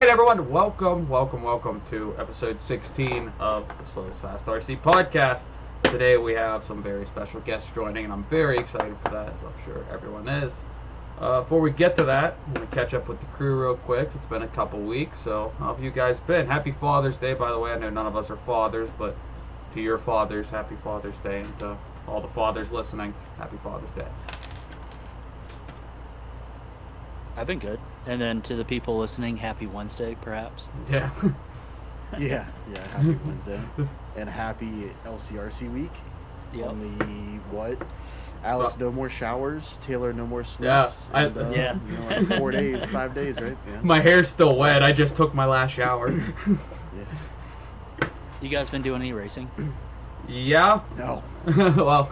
everyone, welcome to episode 16 of the Slowest Fast RC podcast. Today we have some very special guests joining, and I'm very excited for that, as I'm sure everyone is. Before we get to that, I'm going to catch up with the crew real quick. It's been a couple weeks, so how have you guys been? Happy Father's Day, by the way. I know none of us are fathers, but to your fathers, happy Father's Day, and to all the fathers listening, happy Father's Day. I've been good. And then to the people listening, happy Wednesday, perhaps. Yeah. Yeah, happy Wednesday. And happy LCRC week. Yep. Only, what? Alex, no more showers. Taylor, no more sleeps. Yeah, like 4 days, 5 days, right? Yeah. My hair's still wet. I just took my last shower. Yeah. You guys been doing any racing? Yeah. No. Well,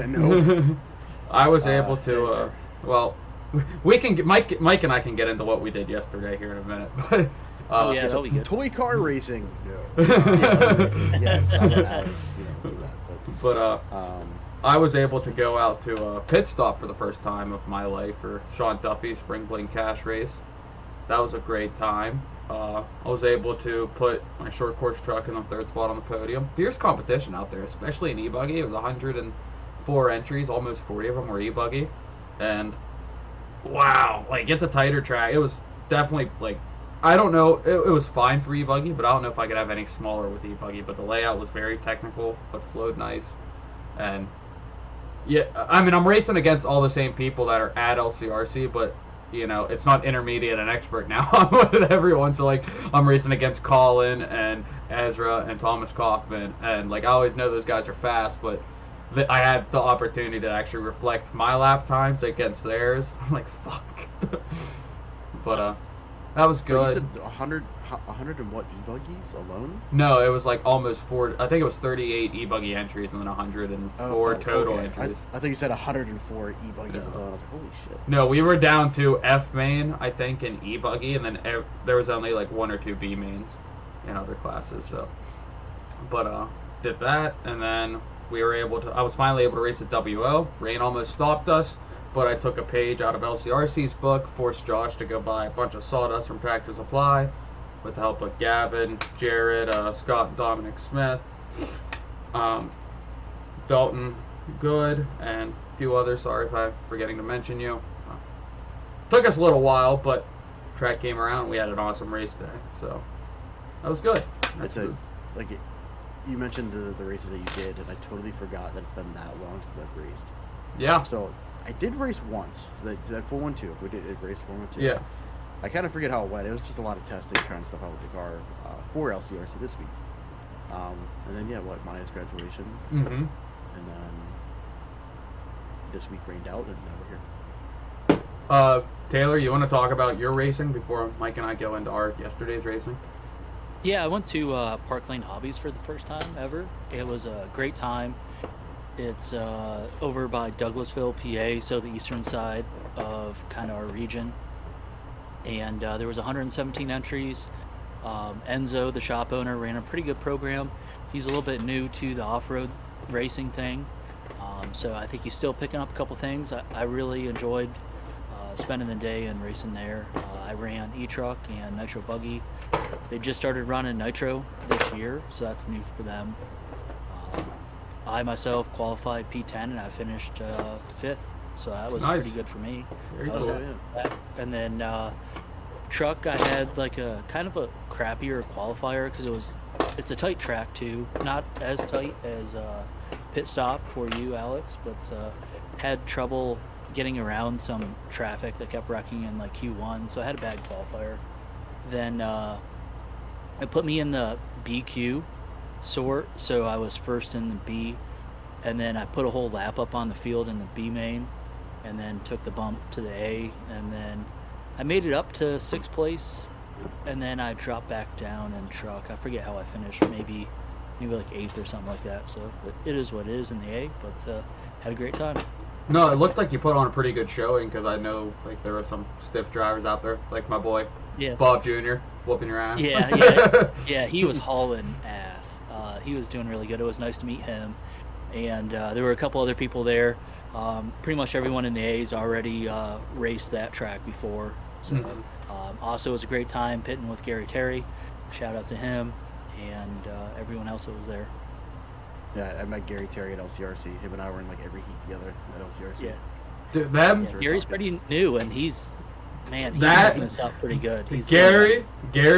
No. I was able to. Well, we can get Mike and I can get into what we did yesterday here in a minute. But Oh, yeah. That'll be good. Toy car racing? No. Yes, I'm Alex. Do that. But I was able to go out to a pit stop for the first time of my life for Sean Duffy's Spring Bling Cash Race. That was a great time. I was able to put my short course truck in the third spot on the podium. Fierce competition out there, especially in e-buggy. It was 104 entries, almost 40 of them were e-buggy, and wow, like, it's a tighter track. It was definitely, like, I don't know, it was fine for e-buggy, but I don't know if I could have any smaller with e-buggy. But the layout was very technical, but flowed nice. And yeah, I mean, I'm racing against all the same people that are at LCRC, but you know, it's not intermediate and expert now. I'm with everyone, so like, I'm racing against Colin and Ezra and Thomas Kaufman, and like, I always know those guys are fast, but I had the opportunity to actually reflect my lap times against theirs. I'm like, fuck. But that was good. You said 100 and what e-buggies alone? No, it was like almost 4. I think it was 38 e-buggy entries and then 104 total okay. entries. I think you said 104 e-buggies alone. I was like, holy shit. No, we were down to F main, I think, in e-buggy, and then there was only like 1 or 2 B mains in other classes. So, but did that, and then we were able to. I was finally able to race at WO. Rain almost stopped us, but I took a page out of LCRC's book, forced Josh to go buy a bunch of sawdust from Tractor Supply, with the help of Gavin, Jared, Scott, and Dominic Smith, Dalton, Good, and a few others. Sorry if I'm forgetting to mention you. Took us a little while, but track came around. We had an awesome race day, so that was good. You mentioned the races that you did, and I totally forgot that it's been that long since I've raced. Yeah. So I did race once. That 412. We did race 412. Yeah. I kind of forget how it went. It was just a lot of testing, trying stuff out with the car for LCRC this week. And then Maya's graduation. Mm-hmm. And then this week rained out, and now we're here. Taylor, you want to talk about your racing before Mike and I go into our yesterday's racing? Yeah, I went to Park Lane Hobbies for the first time ever. It was a great time. It's over by Douglasville, PA, so the eastern side of kind of our region. And there was 117 entries. Enzo, the shop owner, ran a pretty good program. He's a little bit new to the off-road racing thing, so I think he's still picking up a couple things. I really enjoyed spending the day and racing there. I ran e-truck and nitro buggy. They just started running nitro this year, so that's new for them. I myself qualified P10 and I finished 5th, so that was nice. Pretty good for me. Very cool. And then truck, I had like a kind of a crappier qualifier because it's a tight track too, not as tight as pit stop for you, Alex, but had trouble getting around some traffic that kept wrecking in like Q1, so I had a bad qualifier. Then it put me in the BQ sort, so I was first in the B, and then I put a whole lap up on the field in the B main, and then took the bump to the A, and then I made it up to 6th place, and then I dropped back down in truck. I forget how I finished, maybe like 8th or something like that. So it is what it is in the A, but had a great time. No, it looked like you put on a pretty good showing, because I know like there were some stiff drivers out there, like my boy Bob Jr. whooping your ass. Yeah, he was hauling ass. He was doing really good. It was nice to meet him, and there were a couple other people there. Pretty much everyone in the A's already raced that track before, So Mhm. also it was a great time pitting with Gary Terry. Shout out to him and everyone else that was there. Yeah, I met Gary Terry at LCRC. Him and I were in like every heat together at LCRC. Yeah. Dude, them Yeah. Gary's pretty new, and he's That- making this out pretty good. He's Gary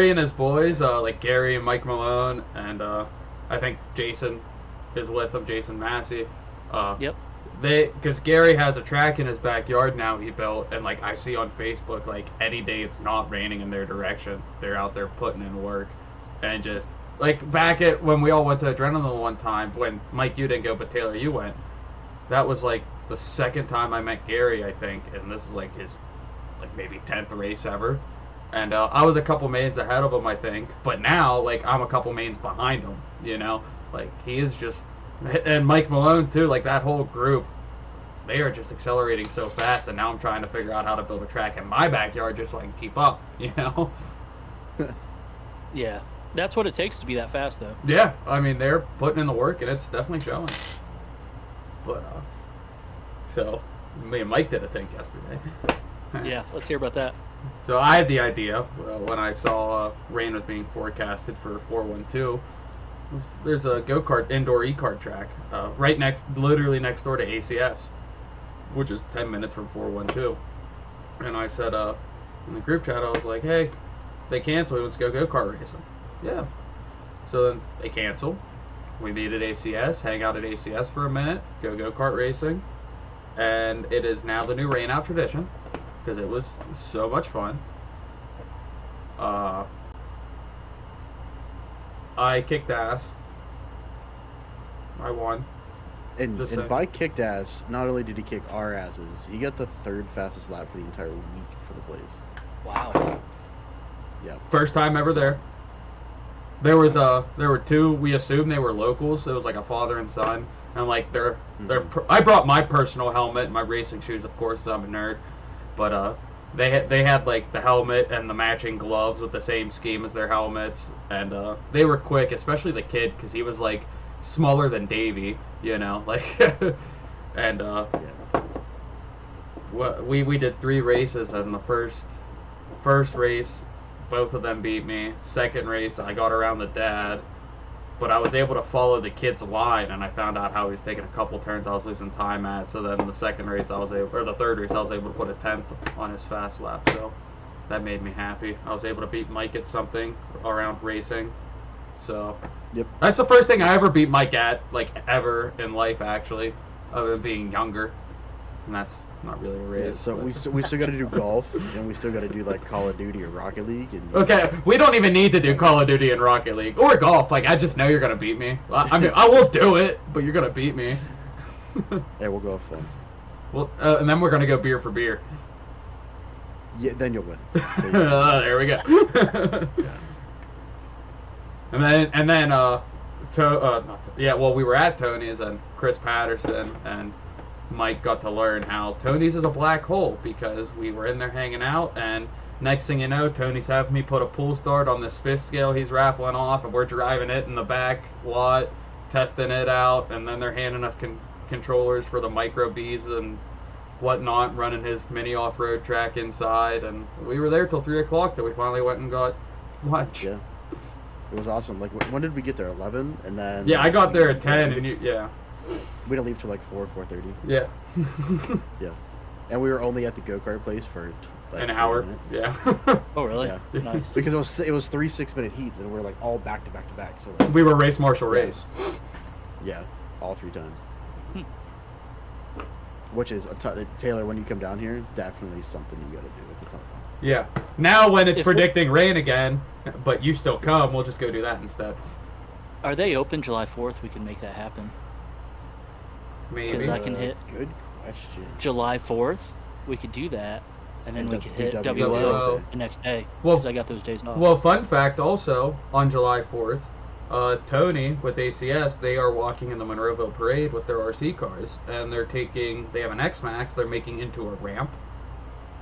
and his boys, like Gary and Mike Malone, and I think Jason is with him, Jason Massey. Yep. Because Gary has a track in his backyard now he built, and like I see on Facebook, like any day it's not raining in their direction, they're out there putting in work, and just like back at when we all went to Adrenaline one time, when Mike you didn't go but Taylor you went, that was like the second time I met Gary I think, and this is like his like maybe 10th race ever, and I was a couple mains ahead of him I think, but now like I'm a couple mains behind him, you know, like he is just. And Mike Malone too, like that whole group, they are just accelerating so fast, and now I'm trying to figure out how to build a track in my backyard just so I can keep up, you know? Yeah, that's what it takes to be that fast, though. Yeah, I mean they're putting in the work, and it's definitely showing. But so me and Mike did a thing yesterday. Yeah, let's hear about that. So I had the idea when I saw rain was being forecasted for 412. There's a go-kart indoor e-kart track literally next door to ACS, which is 10 minutes from 412. And I said in the group chat, I was like, hey, they canceled, let's go go-kart racing. Yeah. So then they canceled. We meet at ACS, hang out at ACS for a minute, go go-kart racing. And it is now the new rain out tradition, because it was so much fun. I kicked ass. I won. And by kicked ass, not only did he kick our asses, he got the third fastest lap for the entire week for the Blaze. Wow. Yeah. First time ever there. There were two. We assumed they were locals. It was like a father and son, and like I brought my personal helmet, and my racing shoes, of course. I'm a nerd, but they had like the helmet and the matching gloves with the same scheme as their helmets, and they were quick, especially the kid because he was like smaller than Davey, you know, like, and we did 3 races, and the first race, both of them beat me. Second race, I got around the dad, but I was able to follow the kid's line, and I found out how he was taking a couple turns I was losing time at. So then in the third race, I was able to put a 10th on his fast lap. So that made me happy. I was able to beat Mike at something around racing. So Yep. that's the first thing I ever beat Mike at, like ever in life, actually, other than being younger. And that's not really a race. Yeah, so but- we still got to do golf, and we still got to do like Call of Duty or Rocket League. And Okay, we don't even need to do Call of Duty and Rocket League or golf. Like, I just know you're gonna beat me. I mean, I will do it, but you're gonna beat me. Yeah, we'll go have fun. Well, and then we're gonna go beer for beer. Yeah, then you'll win. So, There we go. yeah. And then we were at Tony's, and Chris Patterson and Mike got to learn how Tony's is a black hole, because we were in there hanging out, and next thing you know, Tony's having me put a pull start on this fifth scale he's raffling off, and we're driving it in the back lot, testing it out, and then they're handing us controllers for the micro Bs and whatnot, running his mini off-road track inside, and we were there till 3 o'clock till we finally went and got lunch. Yeah. It was awesome. Like, when did we get there? 11, and then. Yeah, I got there at 10, and yeah. We didn't leave till like 4:30. Yeah. Yeah. And we were only at the go-kart place for like An 30 hour. minutes. Yeah. Oh, really? Yeah. Nice. Because it was 3 6-minute heats, and we were like all back to back to back. So like, We were race marshal Yeah. race. yeah, all 3 times. Hmm. Which is Taylor, when you come down here, definitely something you got to do. It's a ton of fun. Yeah. Now when it's If we- predicting rain again, but you still come, we'll just go do that instead. Are they open July 4th? We can make that happen. Maybe. 'Cause I can hit- Good question. July 4th, we could do that, and then And we could do hit WO WO Day. the next day. Well- Because I got those days off. Well, fun fact also, on July 4th, Tony with ACS, they are walking in the Monroeville Parade with their RC cars, and they have an X-Max they're making into a ramp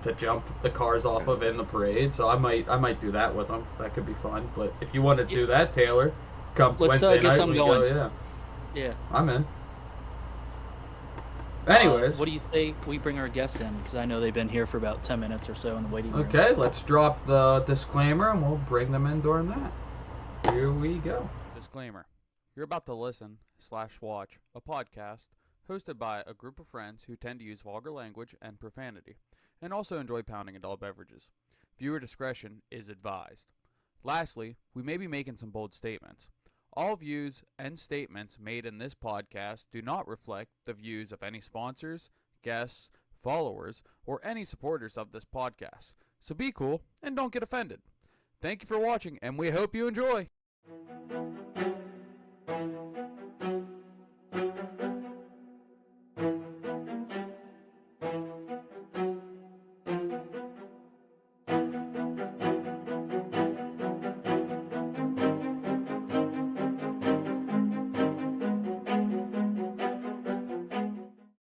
to jump the cars off of in the parade. So I might do that with them. That could be fun. But if you want to do that, Taylor, come Let's, Wednesday get night something we go, going. yeah, Yeah. I'm in. Anyways, What do you say we bring our guests in? Because I know they've been here for about 10 minutes or so in the waiting room. okay, let's drop the disclaimer and we'll bring them in during that. Here we go. Disclaimer. You're about to listen/watch a podcast hosted by a group of friends who tend to use vulgar language and profanity, and also enjoy pounding adult beverages. Viewer discretion is advised. Lastly, we may be making some bold statements. All views and statements made in this podcast do not reflect the views of any sponsors, guests, followers, or any supporters of this podcast. So be cool and don't get offended. Thank you for watching, and we hope you enjoy.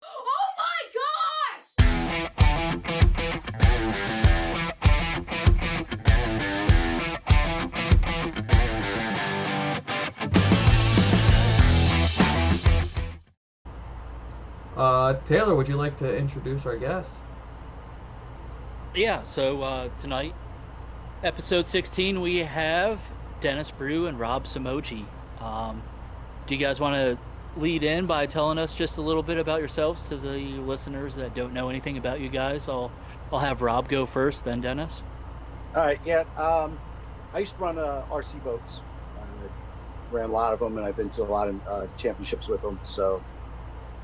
Oh my gosh! Taylor, would you like to introduce our guest? Yeah, so tonight, episode 16, we have Dennis Brew and Rob Somogyi. Do you guys want to lead in by telling us just a little bit about yourselves to the listeners that don't know anything about you guys? I'll have Rob go first, then Dennis. All right, yeah. I used to run RC boats. I ran a lot of them, and I've been to a lot of championships with them. So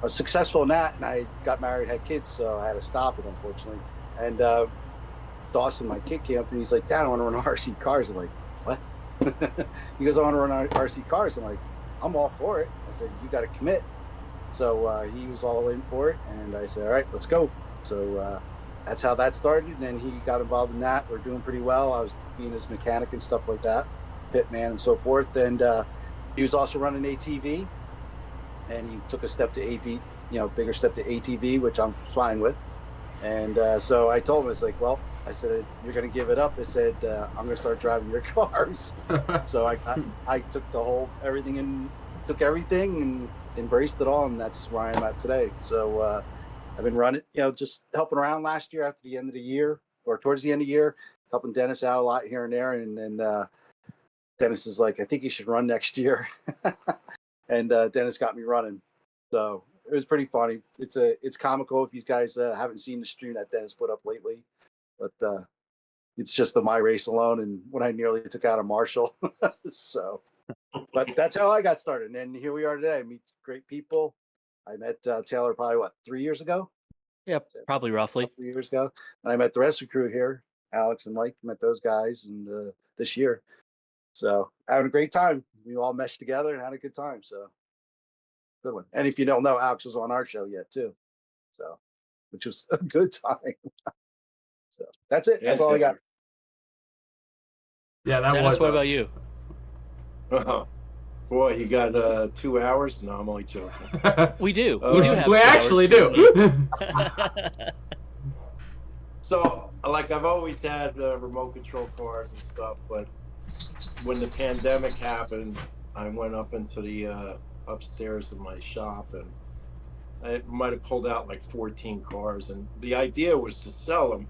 I was successful in that, and I got married, had kids, so I had to stop it, unfortunately. And Dawson, my kid, came up to me. He's like, "Dad, I want to run RC cars." I'm like, "What?" He goes, "I want to run RC cars." I'm like, "I'm all for it." I said, "You got to commit." So he was all in for it, and I said, "All right, let's go." So that's how that started, and then he got involved in that. We're doing pretty well. I was being his mechanic and stuff like that, pit man and so forth. And he was also running ATV, and he took a step to AV, bigger step to ATV, which I'm fine with. And so I told him, it's like, well, I said, "You're going to give it up." I said, "I'm going to start driving your cars." So I took everything and embraced it all, and that's where I am at today. So I've been running, just helping around last year after the end of the year, or towards the end of the year, helping Dennis out a lot here and there. And Dennis is like, "I think you should run next year." And Dennis got me running. So it was pretty funny. It's comical if you guys haven't seen the stream that Dennis put up lately. But it's just the My Race alone, and when I nearly took out a Marshall. So, but that's how I got started. And here we are today. I meet great people. I met Taylor probably 3 years ago. Yep, probably roughly. 3 years ago, and I met the rest of the crew here. Alex and Mike, met those guys, and this year. So having a great time. We all meshed together and had a good time. So good one. And if you don't know, Alex was on our show yet too. So, which was a good time. So that's it. That's all I got. Yeah, that Dennis, was. what about you? Oh, boy, you got 2 hours? No, I'm only joking. We do. We do have We 2 hours actually for you. do. So, like, I've always had remote control cars and stuff, but when the pandemic happened, I went up into the upstairs of my shop, and I might have pulled out like 14 cars, and the idea was to sell them.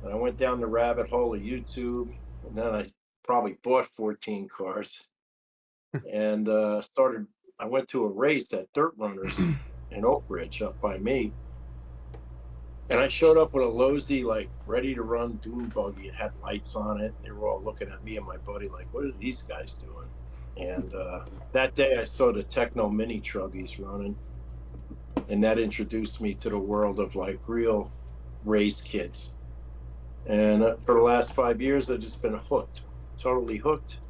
And I went down the rabbit hole of YouTube, and then I probably bought 14 cars and I went to a race at Dirt Runners in Oak Ridge up by me. And I showed up with a Losi, like, ready to run dune buggy. It had lights on it. They were all looking at me and my buddy like, "What are these guys doing?" And that day I saw the Techno Mini Truggies running. And that introduced me to the world of, like, real race kits. And for the last 5 years, I've just been hooked, totally hooked.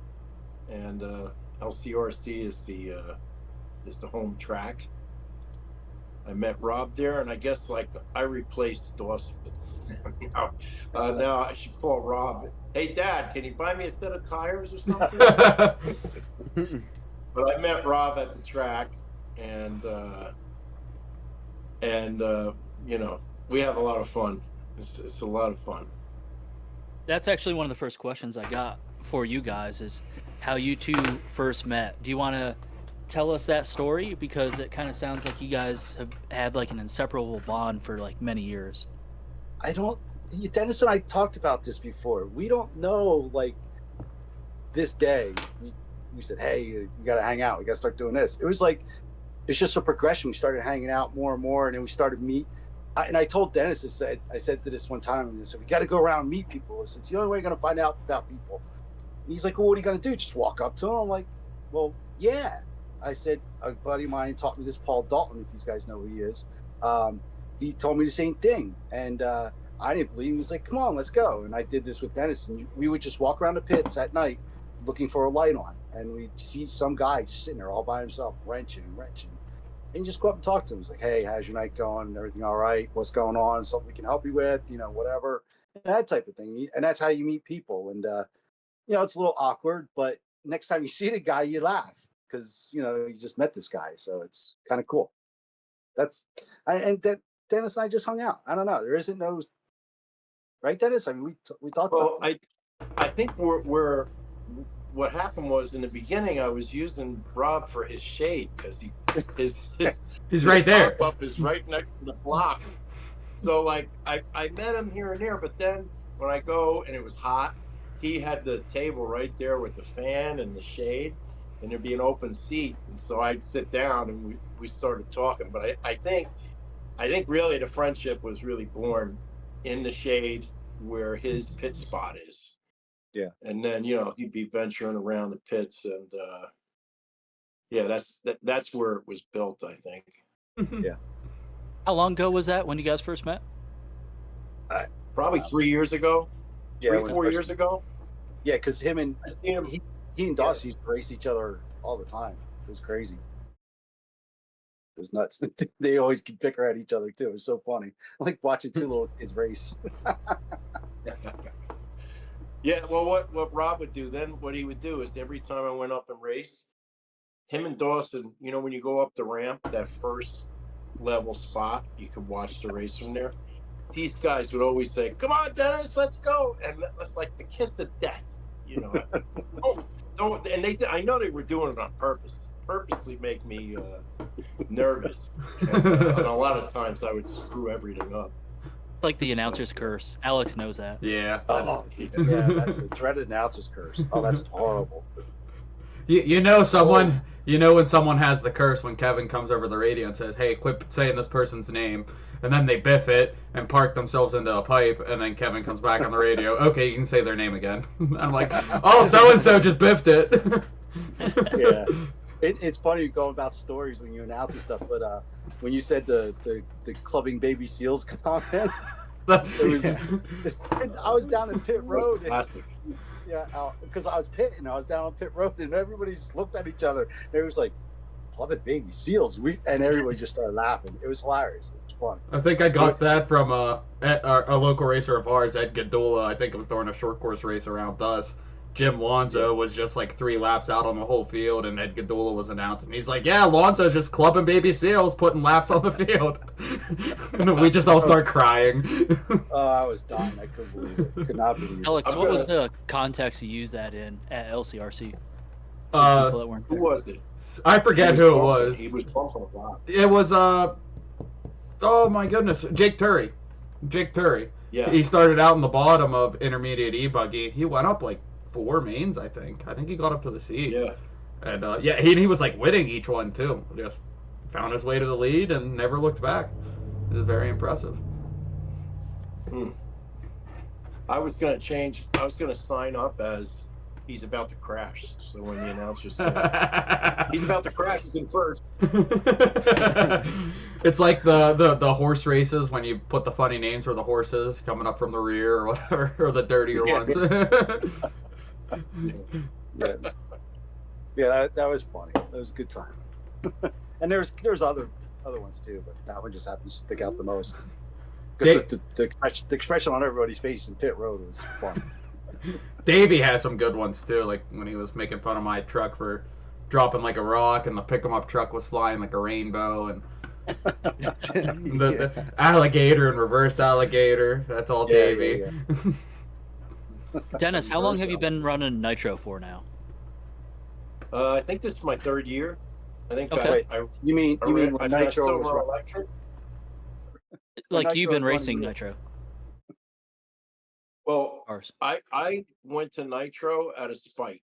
And LCRC is the home track. I met Rob there, and I guess, like, I replaced Dawson. Now I should call Rob. "Hey, Dad, can you buy me a set of tires or something?" But I met Rob at the track, and we have a lot of fun. It's a lot of fun. That's actually one of the first questions I got for you guys is how you two first met. Do you want to tell us that story? Because it kind of sounds like you guys have had like an inseparable bond for like many years. I don't. Dennis and I talked about this before. We don't know, like, this day. We said, hey, you got to hang out. We got to start doing this. It was like, it's just a progression. We started hanging out more and more, and then we started and I told Dennis, I said to this one time, and I said, we got to go around and meet people. I said, it's the only way you're going to find out about people. And he's like, well, what are you going to do? Just walk up to him? I'm like, well, yeah. I said, a buddy of mine taught me this, Paul Dalton, if you guys know who he is. He told me the same thing. And I didn't believe him. He was like, come on, let's go. And I did this with Dennis. And we would just walk around the pits at night looking for a light on. And we'd see some guy just sitting there all by himself, wrenching. And you just go up and talk to him. He's like, hey, how's your night going? Everything all right? What's going on? Something we can help you with? Whatever. And that type of thing. And that's how you meet people. And, it's a little awkward, but next time you see the guy, you laugh because, you just met this guy. So it's kind of cool. Dennis and I just hung out. I don't know. There isn't no, right, Dennis? I mean, we talked Well, about I think we're what happened was in the beginning I was using Rob for his shade because He's right there. Pop-up is right next to the blocks. So like I met him here and there, but then when I go and it was hot, he had the table right there with the fan and the shade, and there'd be an open seat, and so I'd sit down and we started talking. But I think really the friendship was really born in the shade where his pit spot is. Yeah. And then, he'd be venturing around the pits and yeah, that's where it was built, I think. Yeah. How long ago was that when you guys first met? Probably 3 years ago. Yeah, 4 years ago. Yeah, because him and I seen him. he and Dawson used to race each other all the time. It was crazy. It was nuts. They always could pick at each other too. It was so funny. I like watching two little kids race. Yeah, well, what Rob would do then, what he would do is every time I went up and raced, him and Dawson, when you go up the ramp, that first level spot, you could watch the race from there. These guys would always say, come on, Dennis, let's go. And that's like the kiss of death, Don't, and I know they were doing it on purposely make me nervous. And a lot of times I would screw everything up. It's like the announcer's curse. Alex knows that. Yeah. Oh, yeah, the dreaded announcer's curse. Oh, that's horrible. Someone, when someone has the curse when Kevin comes over the radio and says, hey, quit saying this person's name, and then they biff it and park themselves into a pipe, and then Kevin comes back on the radio, okay, you can say their name again. I'm like, oh, so-and-so just biffed it. Yeah. It's funny going about stories when you announce and stuff, but when you said the clubbing baby seals comment, I was down in pit road. Yeah, because I was pitting. I was down on pit road, and everybody just looked at each other. And it was like, clubbing baby seals. And everybody just started laughing. It was hilarious. It was fun. I think I got that from a local racer of ours, Ed Gadula. I think it was during a short course race around us. Jim Lonzo was just like 3 laps out on the whole field, and Ed Gadula was announcing. He's like, yeah, Lonzo's just clubbing baby seals, putting laps on the field. And we just all start crying. Oh, I was dying. I couldn't believe it. Could not believe it. Alex, what was the context you used that in at LCRC? Who was it? I forget who it was. He was bumping a lot. It was, oh my goodness, Jake Turry. Yeah. He started out in the bottom of intermediate E-Buggy. He went up like 4 mains, I think. I think he got up to the seed. Yeah. And he was like winning each one too. Just found his way to the lead and never looked back. It was very impressive. I was gonna sign up as he's about to crash. So when the announcer said he's about to crash, he's in first. It's like the horse races when you put the funny names for the horses coming up from the rear or whatever, or the dirtier ones. Yeah, that was funny. That was a good time. And there's other ones too, but that one just happens to stick out the most because the expression on everybody's face in pit road was fun. Davey has some good ones too, like when he was making fun of my truck for dropping like a rock, and the pick 'em up truck was flying like a rainbow, and the alligator and reverse alligator. That's all Davey. Yeah. Dennis, how long have you been running Nitro for now? I think this is my 3rd year. I think Okay. Wait, you mean I when got Nitro silver was running? electric. Like Nitro you've been was running racing real. Nitro Well, cars. I went to Nitro out of spite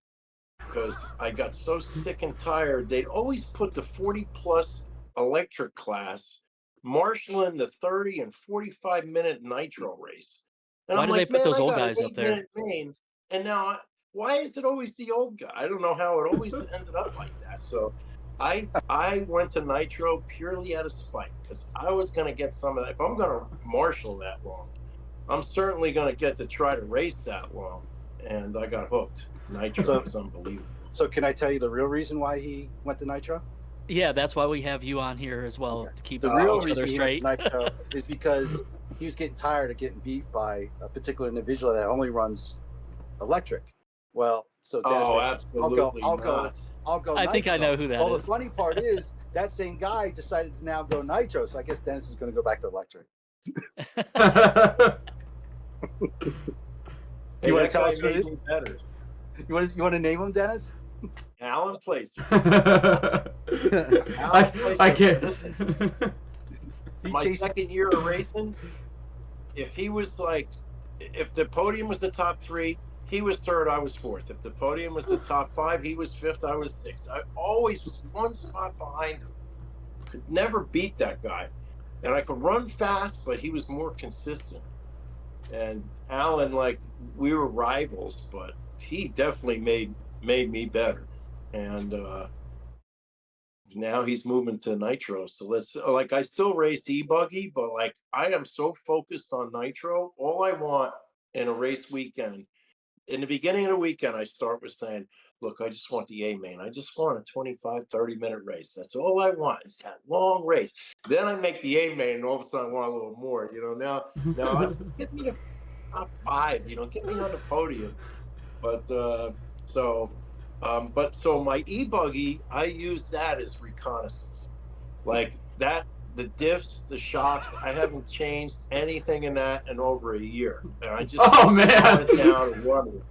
because I got so sick and tired. They'd always put the 40+ electric class marshaling the 30 and 45-minute Nitro race. And Why I'm do they like, put man, those I old got an guys up there? 8-minute main, and now why is it always the old guy? I don't know how it always ended up like that. So I went to Nitro purely out of spite because I was going to get some of that. If I'm going to marshal that long, I'm certainly going to get to try to race that long. And I got hooked. Nitro is unbelievable. So can I tell you the real reason why he went to Nitro? Yeah, that's why we have you on here as well Okay. to keep The real each other reason he went straight. to Nitro is because he was getting tired of getting beat by a particular individual that only runs electric. Well, so Dennis Oh, figured, absolutely I'll go I think I Nitro. know who that Well, is. the funny part is that same guy decided to now go Nitro. So I guess Dennis is going to go back to electric. Hey, You want that to tell guy us who it made is? me better. You want to name him, Dennis? Alan Placer. I can't. He My chased- second year of racing, if he was like, if the podium was the top 3, he was third, I was fourth. If the podium was the top 5, he was fifth, I was sixth. I always was one spot behind him. Could never beat that guy. And I could run fast, but he was more consistent. And Alan, like, we were rivals, but he definitely made me better. And now he's moving to Nitro. So like, I still race e-buggy, but like, I am so focused on Nitro. All I want in a race weekend, in the beginning of the weekend, I start with saying, look, I just want the A main. I just want a 25, 30-minute race. That's all I want, is that long race. Then I make the A main, and all of a sudden I want a little more. Now get me to top 5, get me on the podium. But so my e-buggy, I use that as reconnaissance. Like that, the diffs, the shocks, I haven't changed anything in that in over a year. And I just Oh, put the man. cars down and run it.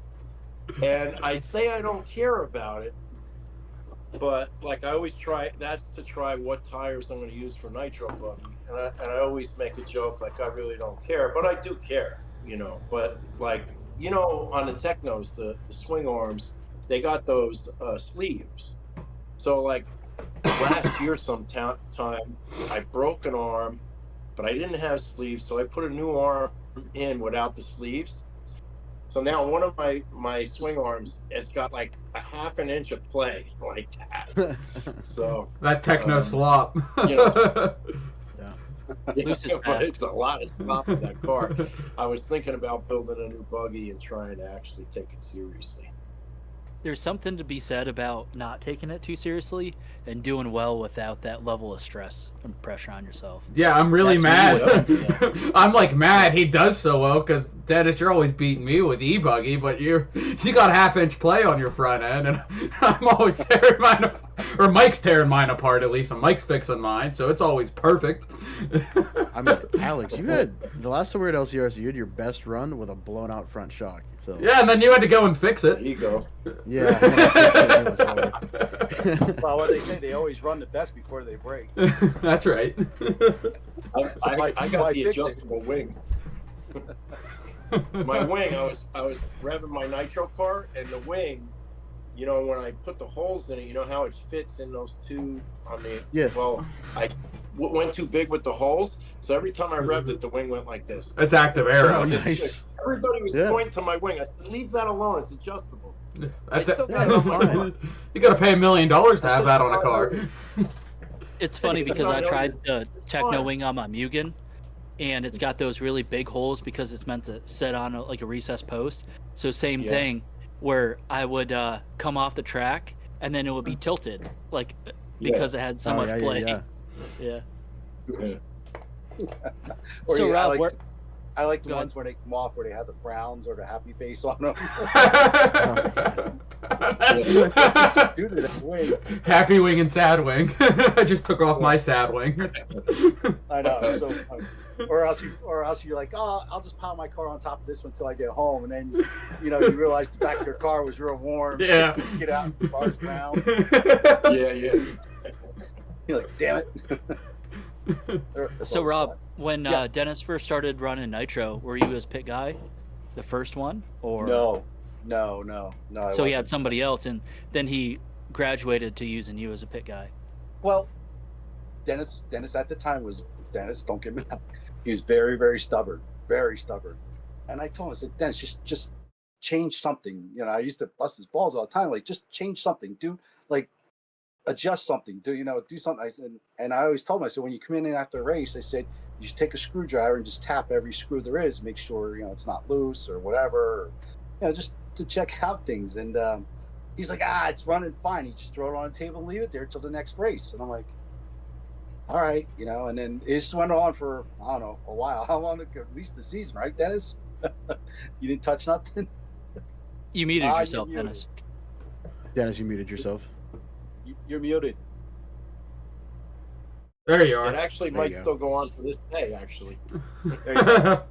And I say I don't care about it, but like I always try, that's to try what tires I'm going to use for Nitro buggy. And I always make a joke like I really don't care, but I do care, But like, on the Technos, the swing arms, they got those sleeves. So like last year sometime I broke an arm, but I didn't have sleeves, so I put a new arm in without the sleeves. So now one of my swing arms has got like a half an inch of play like that. So That techno slop. Yeah. Loose is but fast. it's a lot of slop in that car. I was thinking about building a new buggy and trying to actually take it seriously. There's something to be said about not taking it too seriously and doing well without that level of stress and pressure on yourself. Yeah, I'm really That's mad. really I'm like mad he does so well because Dennis, you're always beating me with e-buggy, but you got half-inch play on your front end, and I'm always tearing mine apart. Or Mike's tearing mine apart at least, and Mike's fixing mine, so it's always perfect. I mean, Alex, you had the last time we were at LCRC, you had your best run with a blown out front shock. So Yeah, and then you had to go and fix There it. you go. yeah, and then I fixed it, it was like- Well, what they say, they always run the best before they break. That's right. I got why the fix it? adjustable wing. My wing, I was revving my nitro car, and the wing, when I put the holes in it, how it fits in those two on the. Yeah. Well, I went too big with the holes, so every time I revved it, the wing went like this. It's active arrow. Oh, nice. Everybody was Yeah. pointing to my wing. I said, "Leave that alone. It's adjustable." That's I it. still Yeah, got it it's on my fine. car. You got to pay $1 million to have that on a car. It's funny It's because not I no tried good. the It's Techno fun. Wing on my Mugen, and it's got those really big holes because it's meant to set on like a recessed post. So same Yeah. thing, where I would come off the track and then it would be tilted, like because it had so Oh, much yeah, play. yeah. Yeah. Yeah. Or So Rob, I like the Go ones where they come off where they have the frowns or the happy face on them. Dude, that wing. Happy wing and sad wing. I just took off my sad wing. I know. So, or else you're like, oh, I'll just pile my car on top of this one until I get home, and then you realize the back of your car was real warm. Yeah. Get out, the car's round. Yeah. You're like, damn it. That's So always Rob, fun. when Yeah. Dennis first started running Nitro, were you his pit guy, the first one, or No. I so he had wasn't. somebody else, and then he graduated to using you as a pit guy? Well, Dennis at the time was Dennis. Don't get me wrong. He was very, very stubborn, And I told him, I said, Dennis, just change something. You know, I used to bust his balls all the time. Like, just change something. Do like adjust something. Do something. I said, and I always told him, I said, when you come in after a race, I said, you should take a screwdriver and just tap every screw there is, make sure it's not loose or whatever. Or, just to check out things. And he's like, it's running fine. You just throw it on the table and leave it there till the next race. And I'm like, all right, and then it just went on for, I don't know, a while. How long? At least the season, right, Dennis? You didn't touch nothing? You muted You're yourself, muted. Dennis. Dennis, you muted yourself. You're muted. There you It are. actually There you might go. still go on to this day, actually. There you go.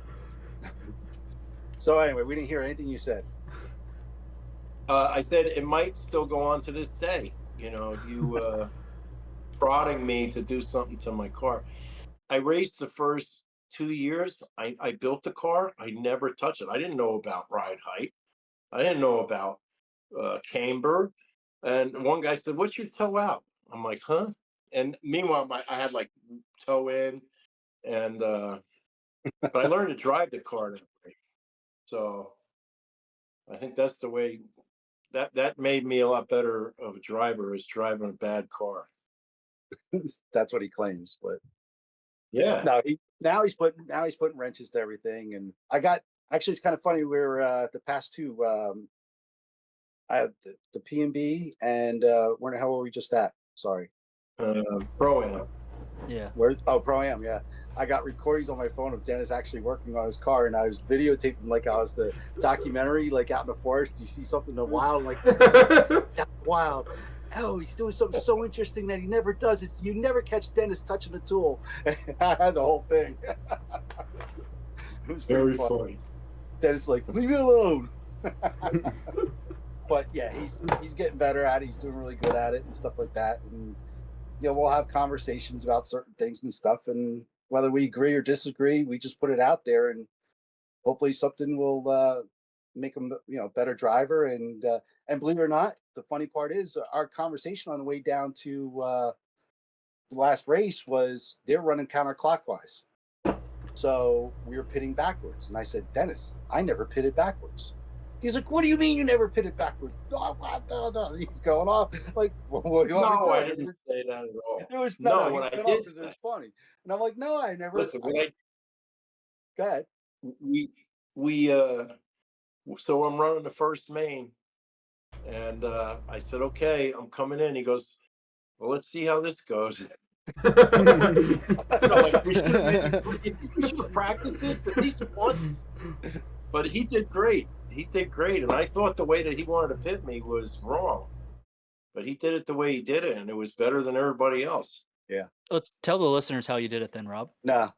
So anyway, we didn't hear anything you said. I said it might still go on to this day. You prodding me to do something to my car. I raced the first 2 years. I built the car. I never touched it. I didn't know about ride height. I didn't know about camber. And one guy said, "What's your toe out?" I'm like, "Huh?" And meanwhile, I had like toe in, and but I learned to drive the car that way. So I think that's the way that made me a lot better of a driver, is driving a bad car. That's what he claims, but Yeah. no, he's putting wrenches to everything. And I got, actually, it's kind of funny. We're the past two. I had the P&B and where the hell were we just at? Sorry. Pro-Am. Yeah. Where? Oh, Pro-Am. Yeah, I got recordings on my phone of Dennis actually working on his car, and I was videotaping like I was the documentary, like out in the forest. You see something in the wild, like that's wild. Oh, he's doing something so interesting that he never does. You never catch Dennis touching a tool. I had the whole thing. It was Very funny. funny. Dennis like, leave me alone. But yeah, he's getting better at it. He's doing really good at it and stuff like that. And we'll have conversations about certain things and stuff. And whether we agree or disagree, we just put it out there, and hopefully something will make him a better driver. And believe it or not, the funny part is our conversation on the way down to the last race was they're running counterclockwise, so we were pitting backwards. And I said, Dennis, I never pitted backwards. He's like, what do you mean you never pitted backwards? He's going off like, what do you want No, I me to didn't do? say that at all. It was No, he what was I going did off because it say, was funny. And I'm like, no, I never. listen, Go ahead. we so I'm running the first main, and I said, okay, I'm coming in. He goes, well, let's see how this goes. I'm like, we should practice this at least once. But he did great. And I thought the way that he wanted to pit me was wrong, but he did it the way he did it, and it was better than everybody else. Yeah. Let's tell the listeners how you did it then, Rob. Nah.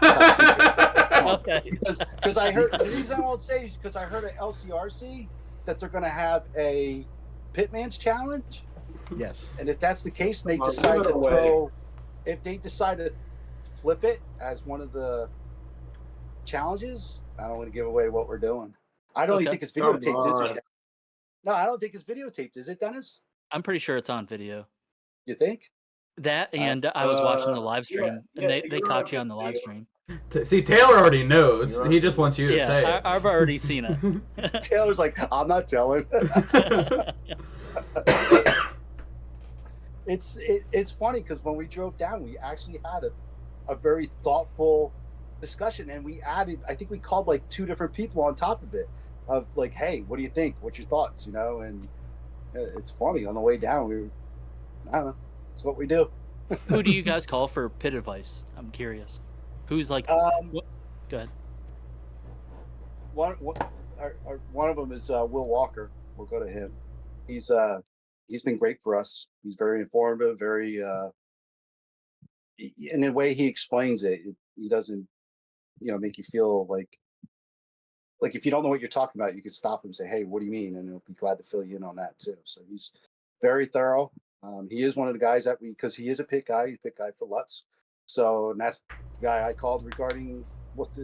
Top secret. Come on. Okay. Because I heard, the reason I won't say is because I heard at LCRC that they're going to have a Pitman's challenge. Yes. And if that's the case, and they Well, decide give it to away. throw, if they decide to flip it as one of the challenges, I don't want to give away what we're doing. I don't even Okay. think it's Come videotaped, is on. it? No, I don't think it's videotaped. Is it, Dennis? I'm pretty sure it's on video. You think? That, and I was watching the live yeah, stream, yeah, and they you're caught on you on the live video. stream. See, Taylor already knows. You're on He just video. wants you to say Yeah, it. I've already seen it. Taylor's like, I'm not telling. It's funny because when we drove down, we actually had a very thoughtful discussion, and I think we called like two different people on top of it, of like, hey, what do you think? What's your thoughts? And it's funny on the way down. I don't know. It's what we do. Who do you guys call for pit advice? I'm curious. Who's like? Go ahead. One of them is Will Walker. We'll go to him. He's been great for us. He's very informative, very in the way he explains it. He doesn't make you feel like if you don't know what you're talking about, you could stop him and say, hey, what do you mean? And he'll be glad to fill you in on that too. So he's very thorough. He is one of the guys that because he is a pit guy. He's a pit guy for Lutz. So and that's the guy I called regarding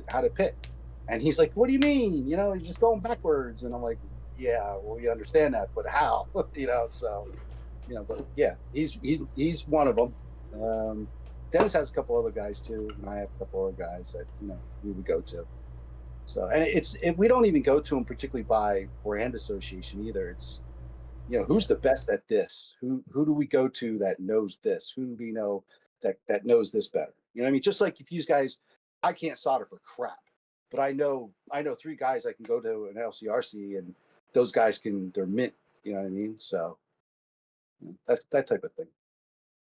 how to pit. And he's like, "What do you mean? You know, you're just going backwards." And I'm like, "Yeah, well, we understand that, but how?" So but yeah, he's one of them. Dennis has a couple other guys too, and I have a couple other guys that we would go to. So and we don't even go to them particularly by brand association either. It's who's the best at this? Who do we go to that knows this? Who do we know that knows this better? You know what I mean? Just like if you guys, I can't solder for crap, but I know 3 guys I can go to an LCRC, and those guys they're mint. You know what I mean? So that type of thing.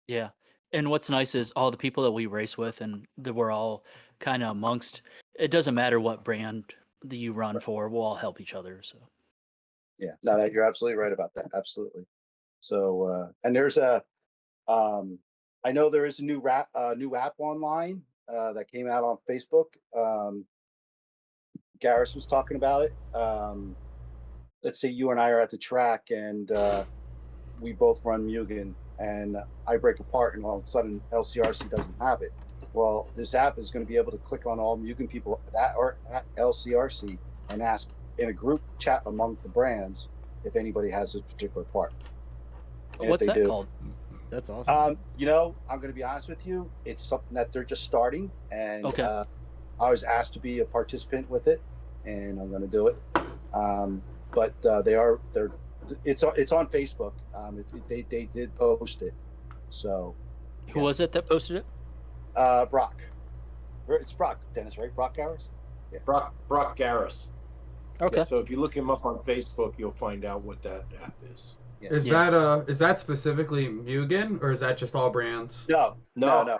Yeah. And what's nice is all the people that we race with and that we're all kind of amongst, it doesn't matter what brand that you run for, we'll all help each other. So Yeah, no, you're absolutely right about that. Absolutely. So, and there's I know there is a new app online that came out on Facebook. Garris was talking about it. Let's say you and I are at the track, and we both run Mugen, and I break apart, and all of a sudden LCRC doesn't have it. Well, this app is going to be able to click on all Mugen people that are at LCRC and ask in a group chat among the brands if anybody has this particular part. And what's if they that do, called? That's awesome. I'm going to be honest with you. It's something that they're just starting, and Okay. I was asked to be a participant with it, and I'm going to do it. But it's on Facebook. They did post it. So Who was it that posted it? Brock. It's Brock, Dennis, right? Brock Garris? Yeah. Brock Garris. Okay. So if you look him up on Facebook, you'll find out what that app is. Yeah. Is that specifically Mugen, or is that just all brands? No. No.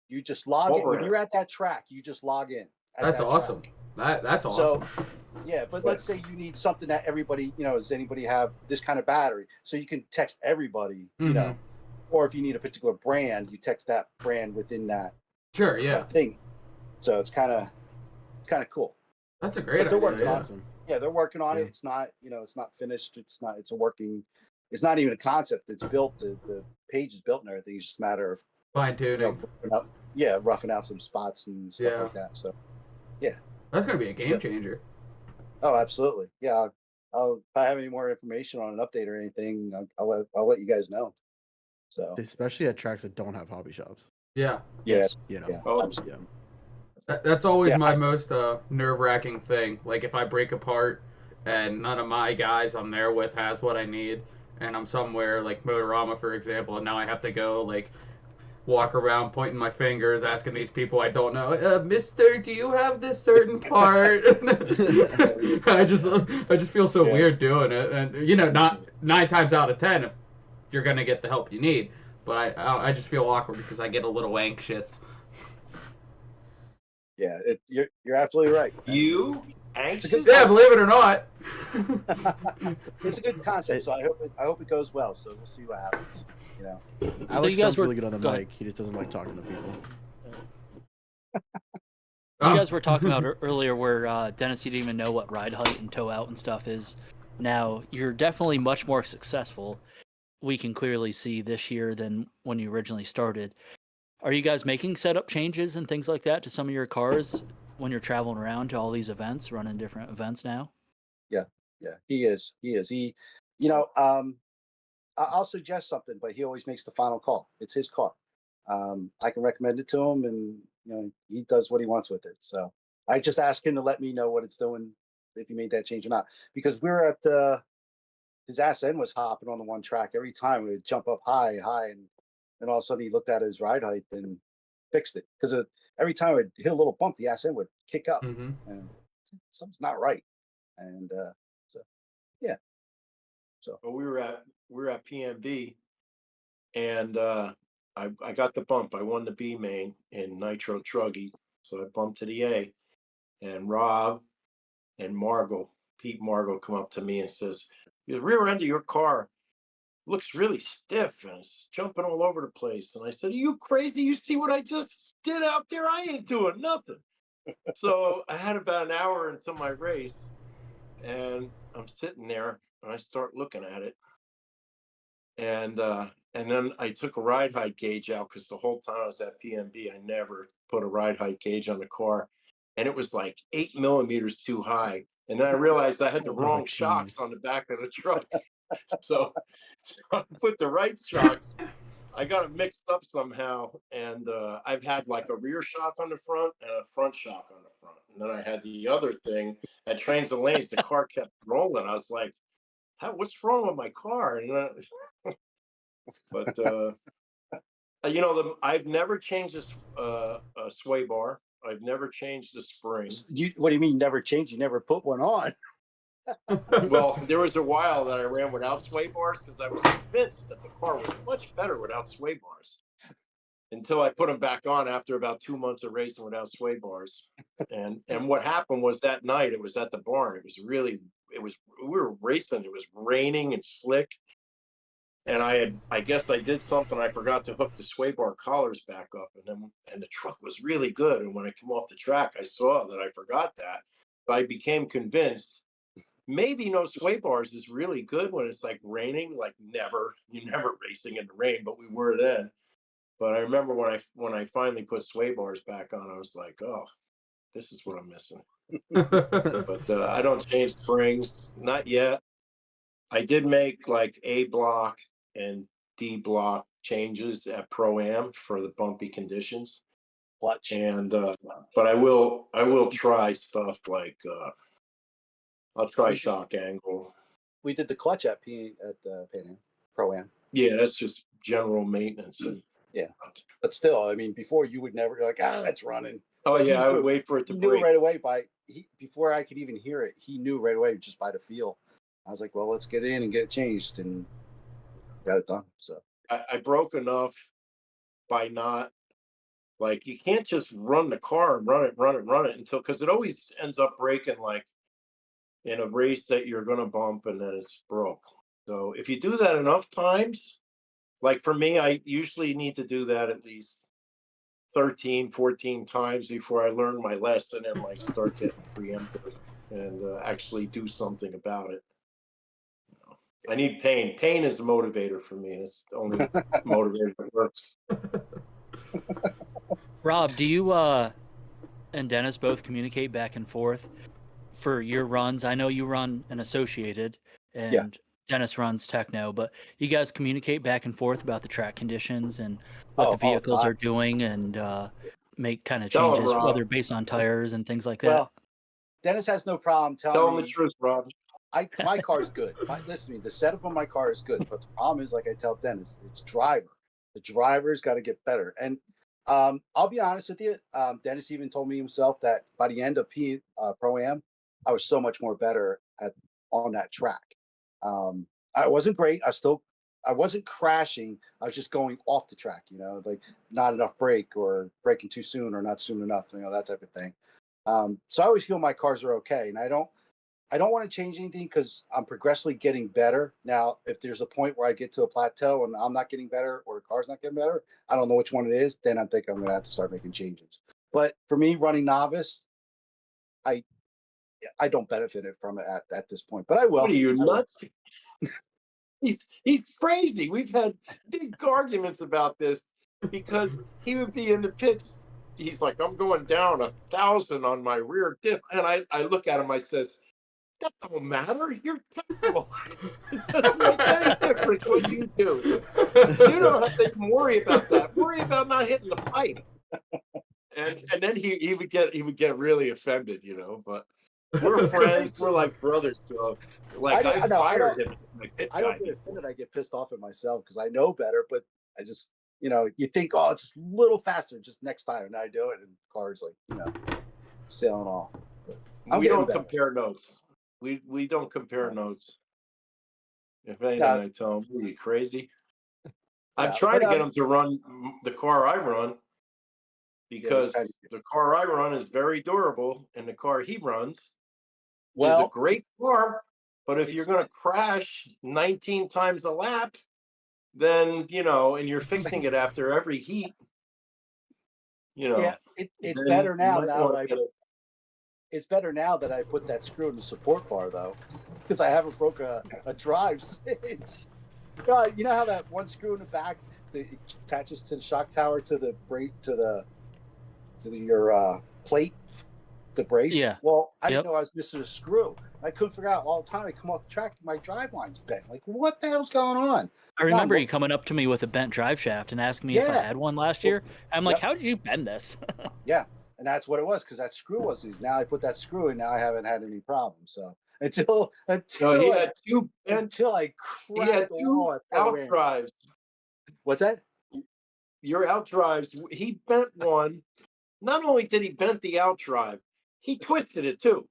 You just log All in. When brands. you're at that track, you just log in. That's awesome. That's awesome. Yeah, but let's say you need something that everybody, does anybody have this kind of battery? So you can text everybody, or if you need a particular brand, you text that brand within that Sure, yeah. that thing. So it's kind of cool. That's a great But they're idea. working on it. Awesome. Yeah, they're working on Yeah. it. It's not, it's not finished. It's not even a concept. It's built. The page is built and everything. It's just a matter of Fine tuning. roughing out some spots and stuff like that. So That's gonna be a game changer. oh, absolutely. Yeah. If I have any more information on an update or anything, I'll let you guys know. So Especially at tracks that don't have hobby shops. Yeah. Yes. You know. yeah, Oh, absolutely. That's always Yeah, my most nerve-wracking thing. Like if I break apart and none of my guys I'm there with has what I need, and I'm somewhere like Motorama, for example, and now I have to go like walk around pointing my fingers, asking these people I don't know, Mister, do you have this certain part? I just feel so weird doing it, and not 9 times out of 10 if you're gonna get the help you need, but I just feel awkward because I get a little anxious. Yeah, you're absolutely right. You anxious? Yeah, believe it or not. It's a good concept, so I hope it goes well. So we'll see what happens. Alex you guys sounds were- really good on the go mic. ahead. He just doesn't like talking to people. You guys were talking about earlier where Dennis, you didn't even know what ride height and toe out and stuff is. Now, you're definitely much more successful. We can clearly see this year than when you originally started. Are you guys making setup changes and things like that to some of your cars when you're traveling around to all these events, running different events now? Yeah, he is. I'll suggest something, but he always makes the final call. It's his car. I can recommend it to him, and he does what he wants with it. So I just ask him to let me know what it's doing, if he made that change or not. Because we were at his ass end was hopping on the one track every time. We would jump up high, and all of a sudden he looked at his ride height and fixed it. Because every time it hit a little bump, the ass end would kick up, Mm-hmm. and something's not right. And so yeah. So Well, we were at PMB, and I got the bump. I won the B main in Nitro Truggy, so I bumped to the A, and Rob and Pete Margot, come up to me and says, "The rear end of your car looks really stiff and it's jumping all over the place." And I said, "Are you crazy? You see what I just did out there? I ain't doing nothing." So I had about an hour until my race, and I'm sitting there and I start looking at it. and then I took a ride height gauge out because the whole time I was at PMB, I never put a ride height gauge on the car, and it was like 8 millimeters too high. And then I realized I had the Oh, wrong jeez. shocks on the back of the truck, so I put the right shocks. I got it mixed up somehow, and I've had like a rear shock on the front and a front shock on the front, and then I had the other thing at Trains and Lanes. The car kept rolling. I was like, what's wrong with my car? And but I've never changed a sway bar. I've never changed the spring. What do you mean never changed? You never put one on? Well, there was a while that I ran without sway bars because I was convinced that the car was much better without sway bars. Until I put them back on after about 2 months of racing without sway bars. And what happened was that night, it was at the barn. We were racing. It was raining and slick. And I guess I did something. I forgot to hook the sway bar collars back up, and the truck was really good. And when I come off the track, I saw that I forgot that. So I became convinced maybe no sway bars is really good when it's like raining. Like you're never racing in the rain, but we were then. But I remember when I finally put sway bars back on, I was like, oh, this is what I'm missing. But I don't change springs, not yet. I did make like A block and D block changes at Pro-Am for the bumpy conditions. Clutch. And but I will try stuff like I'll try shock angle. We did the clutch at Pan Am Pro-Am. Yeah, that's just general maintenance. Yeah, but still, I mean, before you would never like, that's running. Oh But yeah, I would wait for it to he break. knew right away before I could even hear it. He knew right away just by the feel. I was like, well, let's get in and get it changed, and got it done. So I broke enough by not, like, you can't just run the car and run it until, because it always ends up breaking like in a race that you're going to bump and then it's broke. So if you do that enough times, like for me, I usually need to do that at least 13, 14 times before I learn my lesson and like start getting preemptive and actually do something about it. I need pain. Pain is a motivator for me. It's the only motivator that works. Rob, do you and Dennis both communicate back and forth for your runs? I know you run an Associated, and Yeah. Dennis runs Techno, but you guys communicate back and forth about the track conditions and what Oh, the vehicles all the are doing, and make kind of Tell him, changes, Rob. whether based on tires and things like that. well, Dennis has no problem Tell telling him me the truth, Rob. my car's good. Listen to me. The setup on my car is good, but the problem is, like I tell Dennis, it's driver. The driver's got to get better. And I'll be honest with you. Dennis even told me himself that by the end of Pro-Am, I was so much more better on that track. I wasn't great. I wasn't crashing. I was just going off the track, like not enough brake or braking too soon or not soon enough, that type of thing. So I always feel my cars are okay, and I don't want to change anything because I'm progressively getting better. Now, if there's a point where I get to a plateau and I'm not getting better or the car's not getting better, I don't know which one it is, then I think I'm going to have to start making changes. But for me, running novice, I don't benefit from it at this point, but I will. What are you, nuts? He's crazy. We've had big arguments about this because he would be in the pits. He's like, I'm going down 1,000 on my rear diff. And I look at him, I says, that don't matter. You're terrible. It doesn't make any difference what you do. You don't have to even worry about that. Worry about not hitting the pipe. And then he would get really offended, but we're friends. We're like brothers. So like I fired him. I don't get offended. I get pissed off at myself because I know better, but I just, you think, oh, it's just a little faster just next time. And I do it, and the car's like, sailing off. We don't compare notes. We don't compare notes. If anything, I tell him, are you crazy? I'm trying to get him to run the car I run because the car I run is very durable, and the car he runs is a great car. But if you're going to crash 19 times a lap, then, and you're fixing it after every heat, Yeah, it's better now. It's better now that I put that screw in the support bar, though, because I haven't broke a drive since. You know how that one screw in the back that attaches to the shock tower to the brake to your plate, the brace? Yeah. Well, I Yep. didn't know I was missing a screw. I couldn't figure out all the time. I come off the track, my drive line's bent. Like, what the hell's going on? I remember No, you coming up to me with a bent drive shaft and asking me if I Yeah. had one last year. I'm like, Yep. how did you bend this? Yeah, and that's what it was because that screw was loose. Now I put that screw in. Now I haven't had any problems. So until No, he had two bent. until I He had cracked the wall two at Pro out Am. drives. What's that? Your out drives. He bent one. Not only did he bent the out drive, he twisted it too.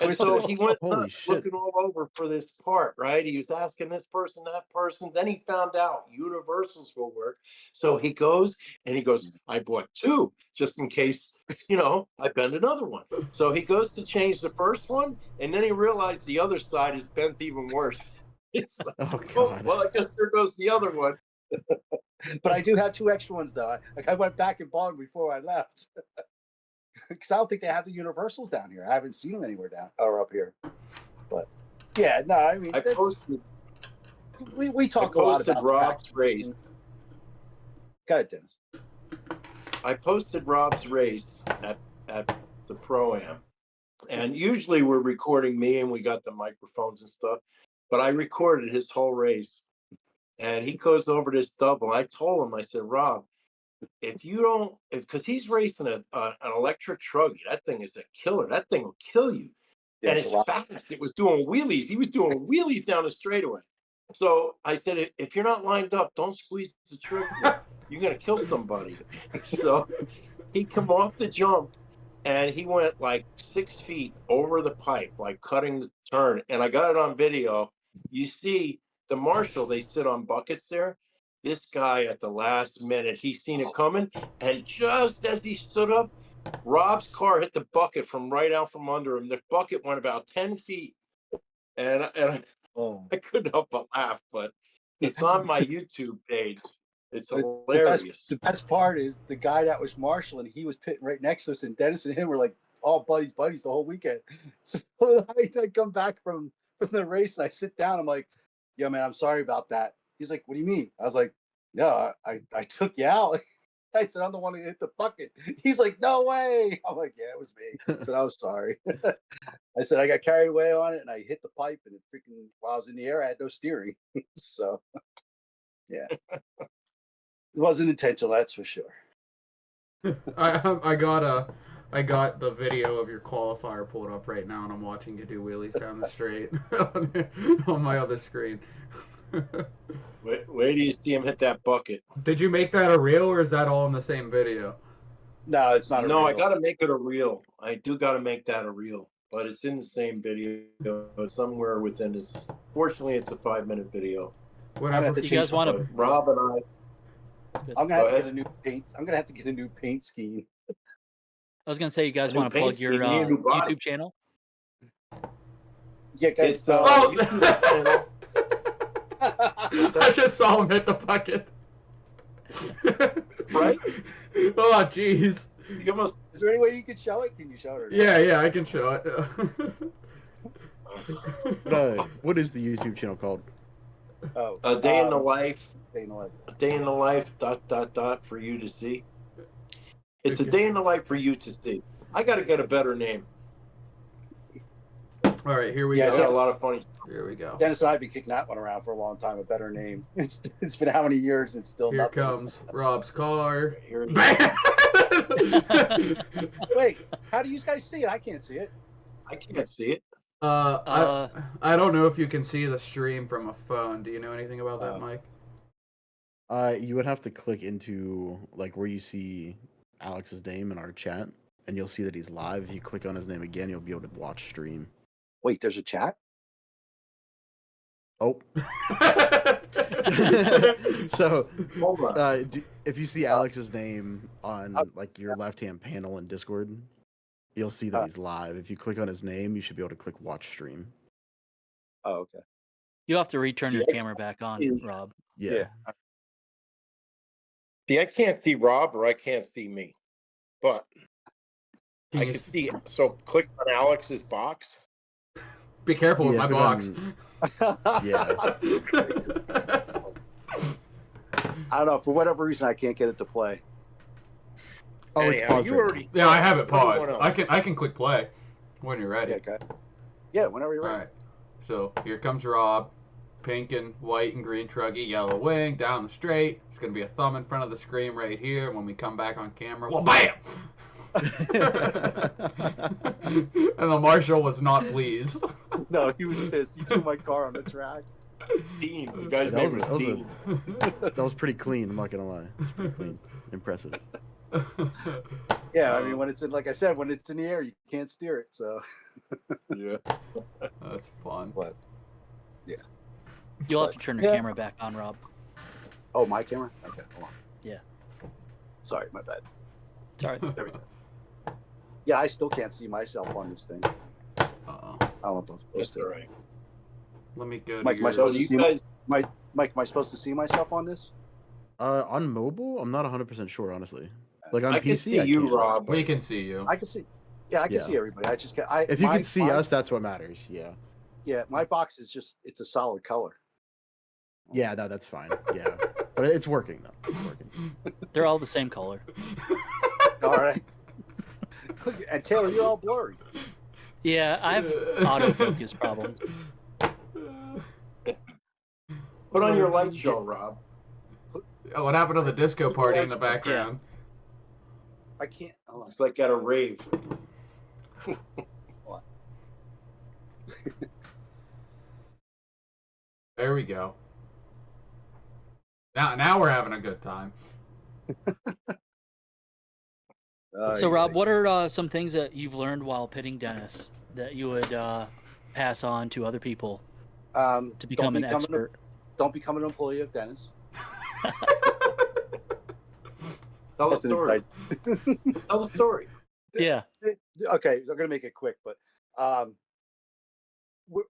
And Twisted so it. he went Holy nuts shit. looking all over for this part, right? He was asking this person, that person. Then he found out universals will work. So he goes and he goes, I bought two just in case, I bend another one. So he goes to change the first one, and then he realized the other side is bent even worse. It's like, Oh oh, god. well, I guess there goes the other one. But I do have two extra ones though. I went back and bought them before I left because I don't think they have the universals down here. I haven't seen them anywhere down or up here. But yeah, no, I mean, I posted we talk a lot about Rob's track race. racing. Go ahead, Dennis. I posted Rob's race at the Pro-Am. And usually we're recording me and we got the microphones and stuff. But I recorded his whole race. And he goes over this double. I told him, I said, Rob, if you don't, because he's racing an electric truggy, that thing is a killer. That thing will kill you. Yeah, And it's it's a lot. fast. It was doing wheelies. He was doing wheelies down the straightaway. So I said, if you're not lined up, don't squeeze the trigger. You're going to kill somebody. So he come off the jump and he went like 6 feet over the pipe, like cutting the turn. And I got it on video. You see the marshal, they sit on buckets there. This guy at the last minute, he seen it coming. And just as he stood up, Rob's car hit the bucket from right out from under him. The bucket went about 10 feet. And I couldn't help but laugh, but it's on my YouTube page. It's hilarious. The best part is the guy that was marshaling, he was pitting right next to us, and Dennis and him were like all buddies the whole weekend. So I come back from the race and I sit down. I'm like, "Yo, man, I'm sorry about that." He's like, "What do you mean?" I was like, "No, I took you out." I said, "I'm the one who hit the bucket." He's like, "No way." I'm like, "Yeah, it was me." I said, "I was sorry." I said, "I got carried away on it and I hit the pipe, and it freaking while I was in the air, I had no steering." So, yeah. It wasn't intentional, that's for sure. I got the video of your qualifier pulled up right now, and I'm watching you do wheelies down the straight on my other screen. Wait do you see him hit that bucket? Did you make that a reel, or is that all in the same video? No, it's not. No, I got to make it a reel. I do got to make that a reel, but it's in the same video. It's somewhere within this. Fortunately, it's a 5-minute video. Whatever. You guys want to? But Rob and I. I'm gonna have to get a new paint. I'm gonna have to get a new paint scheme. I was gonna say, you guys New want to plug paint your scheme, new body. YouTube channel? Yeah, guys. It's Oh! channel. I just saw him hit the bucket. Right? Oh, jeez. You almost Is there any way you could show it? Can you show it? Or not? Yeah, I can show it. What is the YouTube channel called? Oh, a day in the life. Day in the life. A day in the life. ... for you to see. It's a day in the life for you to see. I got to get a better name. All right, here we Yeah, I go. got a lot of funny. Here we go. Dennis and I have been kicking that one around for a long time. A better name. It's been how many years? It's still Here nothing. comes Rob's car. Here it is. Bam! Wait, how do you guys see it? I can't see it. I can't see it. I don't know if you can see the stream from a phone. Do you know anything about that, Mike? You would have to click into like where you see Alex's name in our chat, and you'll see that he's live. If you click on his name again, you'll be able to watch stream. Wait, there's a chat? Oh. So, Hold on. if you see Alex's name on like your left-hand panel in Discord, you'll see that he's live. If you click on his name, you should be able to click watch stream. Oh, okay. You have to return your camera back on, Rob. Yeah. See, I can't see Rob or I can't see me, but I can see it. So click on Alex's box. Be careful with my click box. Yeah. I don't know. For whatever reason, I can't get it to play. Oh, it's Anyhow, paused. you right already. Yeah, I have it paused. Everyone I else. can click play when you're ready. Yeah, okay. Yeah, whenever you're All ready. right. So here comes Rob, pink and white and green truggy, yellow wing down the straight. There's gonna be a thumb in front of the screen right here. When we come back on camera, well, bam! And the marshal was not pleased. No, he was pissed. He threw my car on the track. Dean. The guy's That name was- was that was a- Dean. That was pretty clean. I'm not gonna lie. It's pretty clean. Impressive. Yeah, I mean, when it's in, like I said, when it's in the air, you can't steer it. So, Yeah. That's fun. but You'll have to turn your Yeah. camera back on, Rob. oh, my camera. Okay, hold on. Yeah. Sorry, my bad. It's all right. There we go. Yeah, I still can't see myself on this thing. Uh-oh. I don't know if I'm supposed That's to. all right. Let me go to Mike, am I your... So supposed to you see guys, Mike, am I supposed to see myself on this? On mobile, I'm not 100% sure, honestly. Like on I can PC, see I you, can. Rob. We can see you. I can see. Yeah, I can Yeah. see everybody. I just can't. If you my- can see my- us, that's what matters. Yeah. Yeah, my box is just—it's a solid color. Yeah, that's fine. Yeah, but it's working though. It's working. They're all the same color. All right. And Taylor, you're all blurry. Yeah, I have autofocus problems. Put on your light show, Rob. Oh, what happened to the disco party in the background? I can't. Hold on. It's like at a rave. There we go. Now we're having a good time. So, Rob, what are some things that you've learned while pitting Dennis that you would pass on to other people to become an expert? Don't become an employee of Dennis. Tell the That's an story. Tell the story. Yeah. Okay, I'm gonna make it quick, but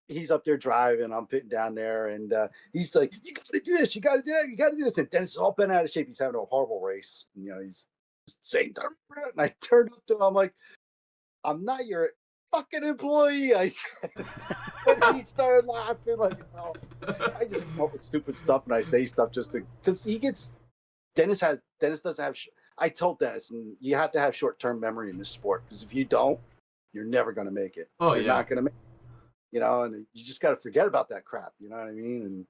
he's up there driving. I'm pitting down there, and he's like, "You got to do this. You got to do that. You got to do this." And Dennis is all bent out of shape. He's having a horrible race. You know, he's saying, and I turned up to him. I'm like, "I'm not your fucking employee," I said. And he started laughing like, "Oh." I just come up with stupid stuff, and I say stuff just to because he gets. Dennis doesn't have. I told Dennis, and you have to have short-term memory in this sport because if you don't, you're never going to make it. Oh, you're yeah. not going to make it. You know, and you just got to forget about that crap. You know what I mean? And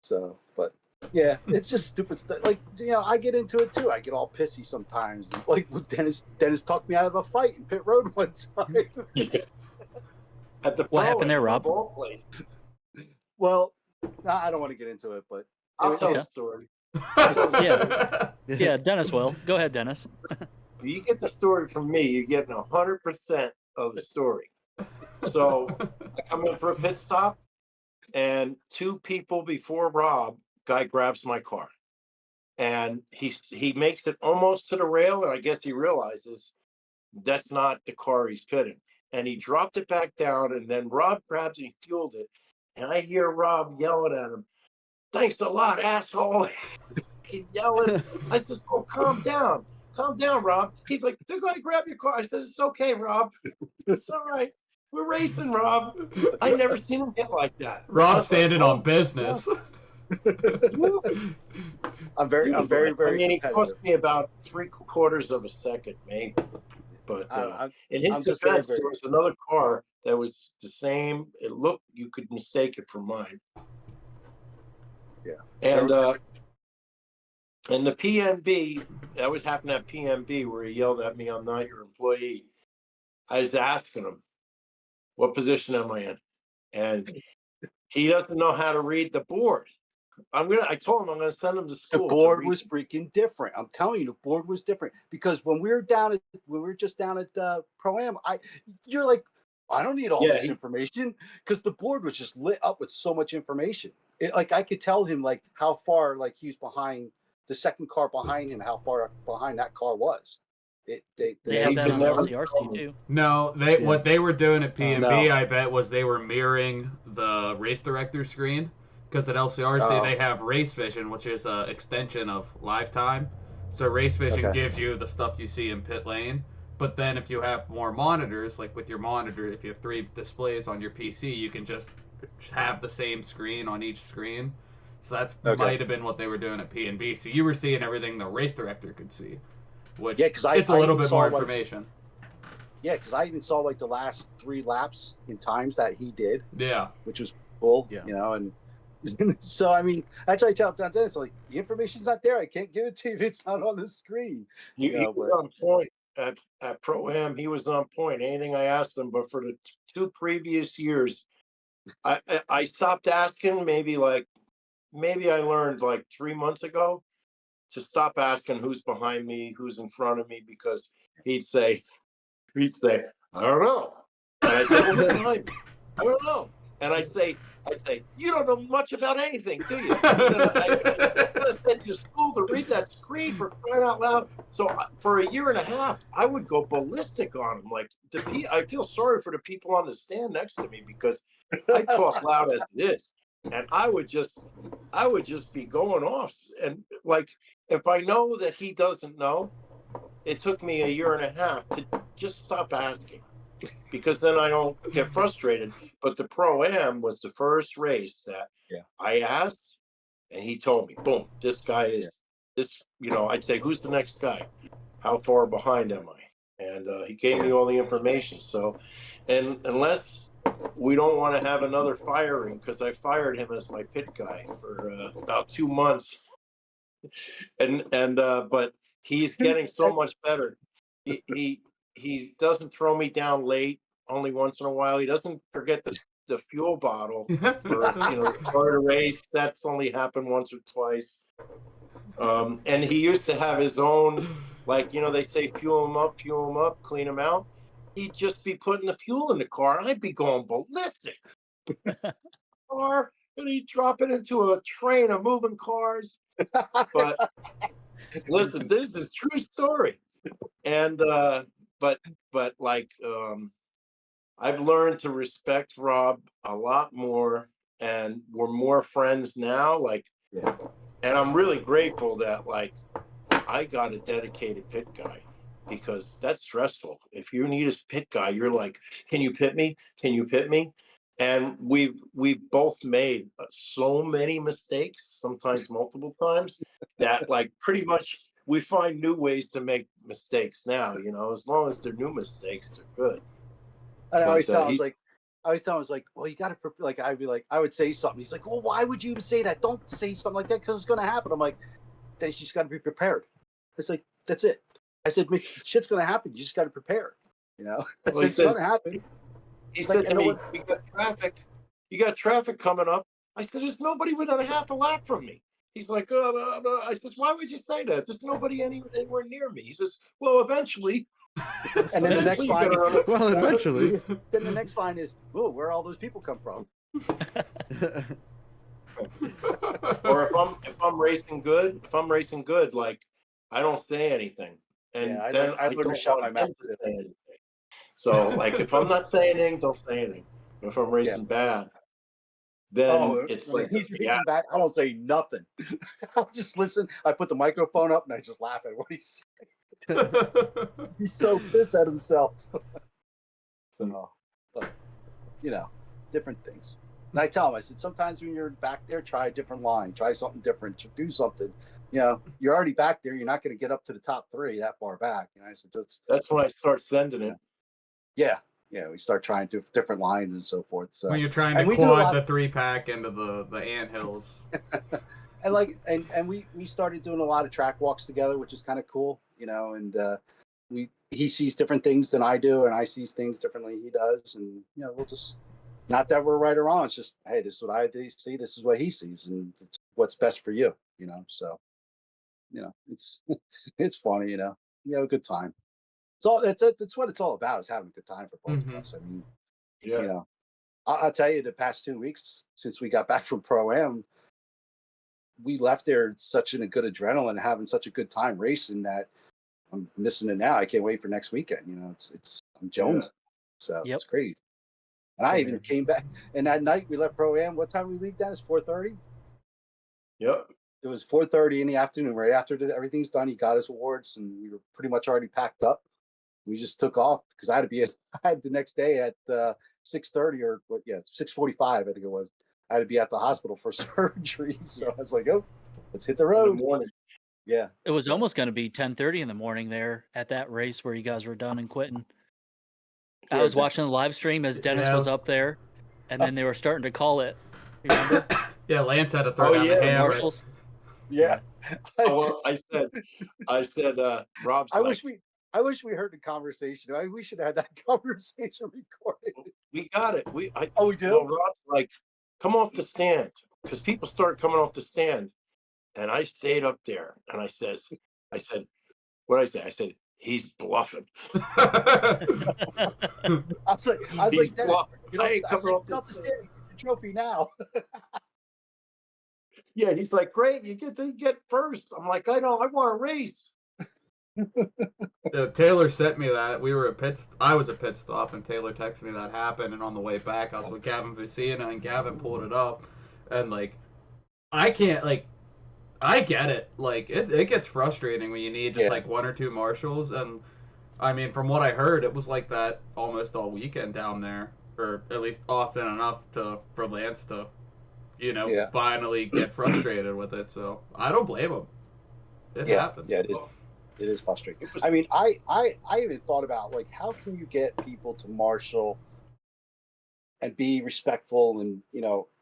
so, but yeah, it's just stupid stuff. Like, you know, I get into it too. I get all pissy sometimes. Like Dennis talked me out of a fight in pit road one time. At the What happened there, Rob? Ball place. Well, I don't want to get into it, but I'll tell Okay. the story. Yeah, Dennis will. Go ahead, Dennis. You get the story from me, you're getting 100% of the story. So I come in for a pit stop, and 2 people before Rob, guy grabs my car, and he makes it almost to the rail, and I guess he realizes that's not the car he's pitting, and he dropped it back down, and then Rob grabs and fueled it, and I hear Rob yelling at him, "Thanks a lot, asshole!" He's yelling. I says, "Oh, calm down, Rob." He's like, "They're going to grab your car." I says, "It's okay, Rob. It's all right. We're racing, Rob." I never seen him get like that. I Rob was standing like, on business. I'm very, I very mean, it competitive. cost me about 3/4 of a second, maybe. But in his I'm just very, defense, very- there was another car that was the same. It looked, you could mistake it for mine. Yeah. And the PNB, that was happening at PNB where he yelled at me, "I'm not your employee." I was asking him, "What position am I in?" And he doesn't know how to read the board. I told him I'm gonna send him to The school. to board read was freaking different. I'm telling you, the board was different because when we were just down at Pro Am, you're like, I don't need all Yeah, this information because the board was just lit up with so much information. Like I could tell him like how far like he was behind the second car behind him, how far behind that car was. They He have that could on never LCRC tell me. too. No, Yeah. what they were doing at PNB, No. I bet, was they were mirroring the race director screen. Because at LCRC, Oh. they have Race Vision, which is an extension of Live Time. So Race Vision Okay. gives you the stuff you see in pit lane. But then if you have more monitors, like with your monitor, if you have 3 displays on your PC, you can just have the same screen on each screen. So that's Okay. might have been what they were doing at P&B. So you were seeing everything the race director could see, which Yeah, because it's a little bit more information. Yeah, because I even saw like the last 3 laps in times that he did, Yeah. which was cool. Yeah. You know, and so I mean, I try to tell Dennis, like, the information's not there. I can't give it to you if it's not on the screen. He know, was but- on point at Pro-Am. He was on point. Anything I asked him, but for the 2 previous years, I stopped asking. Maybe I learned like 3 months ago to stop asking who's behind me, who's in front of me, because he'd say, I don't know. And I say, well, who's behind me? I don't know. And I'd say, you don't know much about anything, do you? And then I gotta send you to school to read that screen, for crying out loud. So for a year and a half, I would go ballistic on him. Like, I feel sorry for the people on the stand next to me, because I talk loud as it is, and I would just be going off. And like, if I know that he doesn't know, it took me a year and a half to just stop asking, because then I don't get frustrated. But the Pro-Am was the first race that I asked, and he told me, boom, this guy is this, I'd say, who's the next guy? How far behind am I? And he gave me all the information. So, and unless we don't want to have another firing, because I fired him as my pit guy for about 2 months. But he's getting so much better. He doesn't throw me down late. Only once in a while. He doesn't forget the fuel bottle for start a race. That's only happened once or twice. And he used to have his own, like, they say, fuel him up, clean him out. He'd just be putting the fuel in the car. I'd be going ballistic. Car, and he'd drop it into a train of moving cars. But listen, this is true story. And but like, I've learned to respect Rob a lot more, and we're more friends now. Like, and I'm really grateful that, like, I got a dedicated pit guy, because that's stressful. If you need a pit guy, you're like, can you pit me? Can you pit me? And we've both made so many mistakes, sometimes multiple times, that, like, pretty much we find new ways to make mistakes now. As long as they're new mistakes, they're good. And I always But, tell him, I was like, well, you got to, like, I'd be like, I would say something. He's like, well, why would you even say that? Don't say something like that, because it's going to happen. I'm like, then you just got to be prepared. It's like, that's it. I said, shit's going to happen. You just got to prepare. I said, it's going to happen. He said to me, "We got traffic. You got traffic coming up." I said, "There's nobody within a half a lap from me." He's like, I said, "Why would you say that? There's nobody anywhere near me." He says, "Well, eventually." And then the next line is, well, eventually. Then the next line is, "Oh, where all those people come from?" Or if I'm racing good, like, I don't say anything, and then I don't want him to say anything. So, like, if I'm not saying anything, don't say anything. If I'm racing bad, then it's like, he's racing bad, I don't say nothing. I'll just listen. I put the microphone up and I just laugh at what he's saying. He's so pissed at himself. So, but, different things. And I tell him, I said, sometimes when you're back there, try a different line, try something different, do something. You're already back there. You're not going to get up to the top 3 that far back. I said, that's when I start sending it. Yeah. We start trying to do different lines and so forth. So when you're trying to quad the 3-pack into the anthills. and we started doing a lot of track walks together, which is kind of cool, and he sees different things than I do, and I see things differently than he does, and we'll just, not that we're right or wrong, it's just, hey, this is what I see, this is what he sees, and it's what's best for you, so it's it's funny, you have a good time. That's what it's all about, is having a good time for both of us. I mean, I'll tell you, the past 2 weeks since we got back from Pro-Am, we left there such a good adrenaline, having such a good time racing, that I'm missing it now. I can't wait for next weekend. I'm Jones, so it's great. And I even came back, and that night we left Pro-Am. What time we leave, Dennis? 4:30. It was 4:30 in the afternoon, right after everything's done. He got his awards, and we were pretty much already packed up. We just took off because I had the next day at 6:30 or 6:45, I think it was. I had to be at the hospital for surgery. So I was like, oh, let's hit the In the road. morning. Yeah. It was almost going to be 10:30 in the morning there at that race where you guys were done and quitting. I Yeah, was watching the live stream as Dennis Yeah. was up there, and then they were starting to call it. Remember Yeah, Lance had to throw Oh, down yeah, the the hammer. marshals? Yeah. Oh, well, I said, Rob's I like, wish we heard the conversation. We should have had that conversation recorded. we got it. We Well, do? Rob's like, come off the stand, because people started coming off the stand, and I stayed up there, and I said, what did I say? I said, he's bluffing. I was He's like, Dennis, bluffing. you know, I ain't I coming said, off get this off the stand, get your trophy now. Yeah, he's like, great, you get first. I'm like, I know, I want to race. Yeah, Taylor sent me that. I was at pit stop, and Taylor texted me that happened. And on the way back, I was with Gavin Vicina, and Gavin pulled it up. And like, I can't like, I get it. Like, it gets frustrating when you need just Yeah. like one or two marshals. And I mean, from what I heard, it was like that almost all weekend down there, or at least often enough for Lance to, Yeah. finally get frustrated with it. So I don't blame him. It Yeah, happens. yeah, it is frustrating. It was- I mean, I even thought about like how can you get people to marshal and be respectful and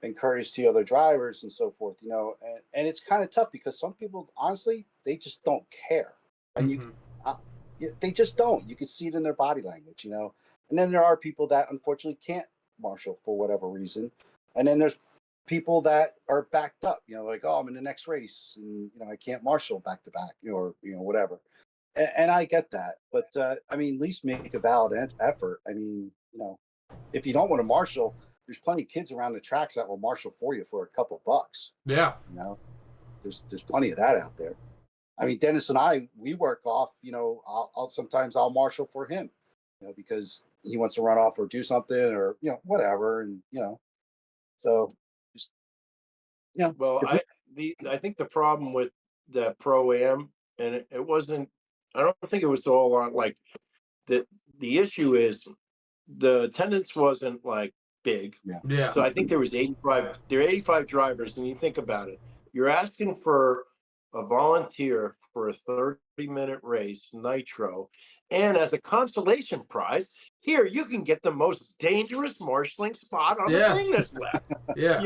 and courteous to other drivers and so forth, and it's kind of tough because some people honestly they just don't care, and Mhm. they just don't. You can see it in their body language, and then there are people that unfortunately can't marshal for whatever reason, and then there's people that are backed up, like, oh, I'm in the next race and I can't marshal back to back, or whatever. And I get that, but I mean, at least make a valid effort. I mean, if you don't want to marshal, there's plenty of kids around the tracks that will marshal for you for a couple bucks. Yeah. There's plenty of that out there. I mean, Dennis and I, we work off. I'll marshal for him, because he wants to run off or do something or whatever, and so just Well, if I think the problem with that pro-am, and it wasn't, I don't think it was all on like the issue is the attendance wasn't like big. Yeah. So I think there was 85. There are 85 drivers, and you think about it. You're asking for a volunteer for a 30-minute race, nitro, and as a consolation prize, here you can get the most dangerous marshaling spot on the Yeah. thing that's left. Yeah.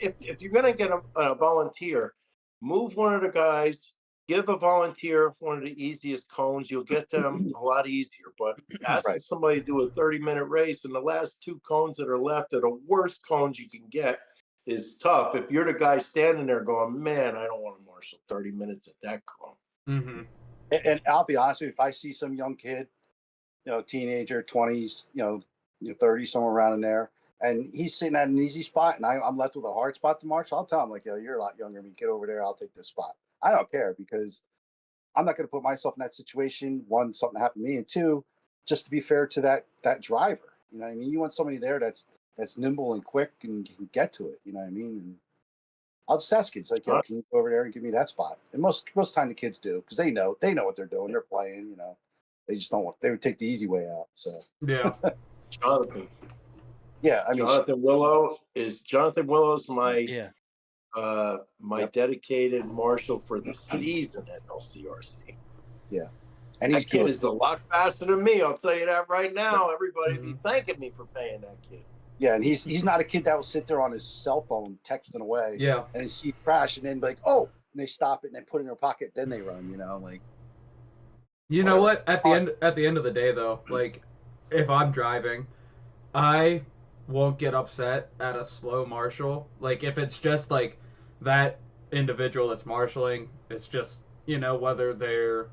If you're gonna get a volunteer, move one of the guys. Give a volunteer one of the easiest cones. You'll get them a lot easier. But asking Right. somebody to do a 30-minute race and the last two cones that are left are the worst cones you can get is tough. If you're the guy standing there going, man, I don't want to marshal 30 minutes at that cone. Mm-hmm. and I'll be honest with you, if I see some young kid, teenager, 20s, 30, somewhere around in there, and he's sitting at an easy spot, and I'm left with a hard spot to marshal, I'll tell him like, yo, you're a lot younger than me. Get over there. I'll take this spot. I don't care because I'm not going to put myself in that situation. One, something happened to me, and two, just to be fair to that driver. You know what I mean? You want somebody there that's nimble and quick and can get to it. You know what I mean? And I'll just ask kids like, yo, can you go over there and give me that spot? And most time the kids do because they know what they're doing. They're playing. They just don't want. They would take the easy way out. So Yeah. Jonathan. yeah, I mean, Jonathan Willow's my Yeah. my dedicated marshal for the season at LCRC. and he's That kid good. is a lot faster than me. I'll tell you that right now. Everybody be thanking me for paying that kid. Yeah, and he's not a kid that will sit there on his cell phone texting away Yeah. and see it crash and then be like, oh, and they stop it and then put it in their pocket, then they run. Like. You know what? At the end of the day, though, like, if I'm driving, I won't get upset at a slow marshal. Like, if it's just like that individual that's marshaling, it's just whether they're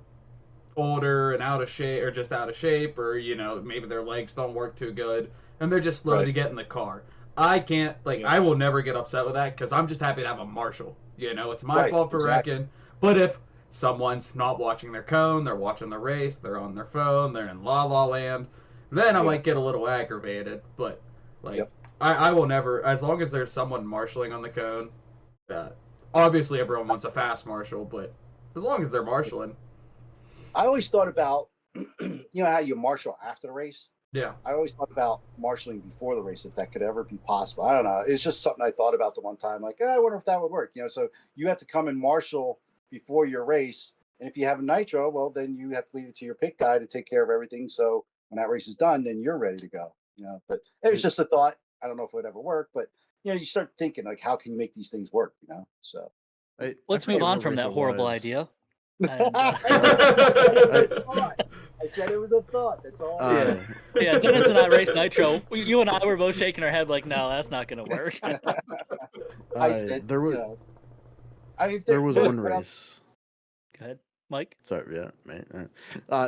older and out of shape, or just out of shape, or maybe their legs don't work too good, and they're just slow Right. to get in the car. I can't I will never get upset with that because I'm just happy to have a marshal. It's my Right, fault for exactly. wrecking. But if someone's not watching their cone, they're watching the race, they're on their phone, they're in la la land, then I Yeah. might get a little aggravated. But Yep. I will never, as long as there's someone marshaling on the cone. Obviously, everyone wants a fast marshal, but as long as they're marshaling. I always thought about, how you marshal after the race. Yeah. I always thought about marshaling before the race, if that could ever be possible. I don't know. It's just something I thought about the one time. Like, I wonder if that would work. So you have to come and marshal before your race. And if you have a nitro, well, then you have to leave it to your pit guy to take care of everything. So when that race is done, then you're ready to go. But it was just a thought. I don't know if it would ever work, but you start thinking like, how can you make these things work? So Let's move on from that horrible idea. And, I said it was a thought. That's all. Yeah, Dennis and I raced nitro. You and I were both shaking our head like, no, that's not going to work. I said there was there was one race. Go ahead, Mike. Sorry, yeah, man.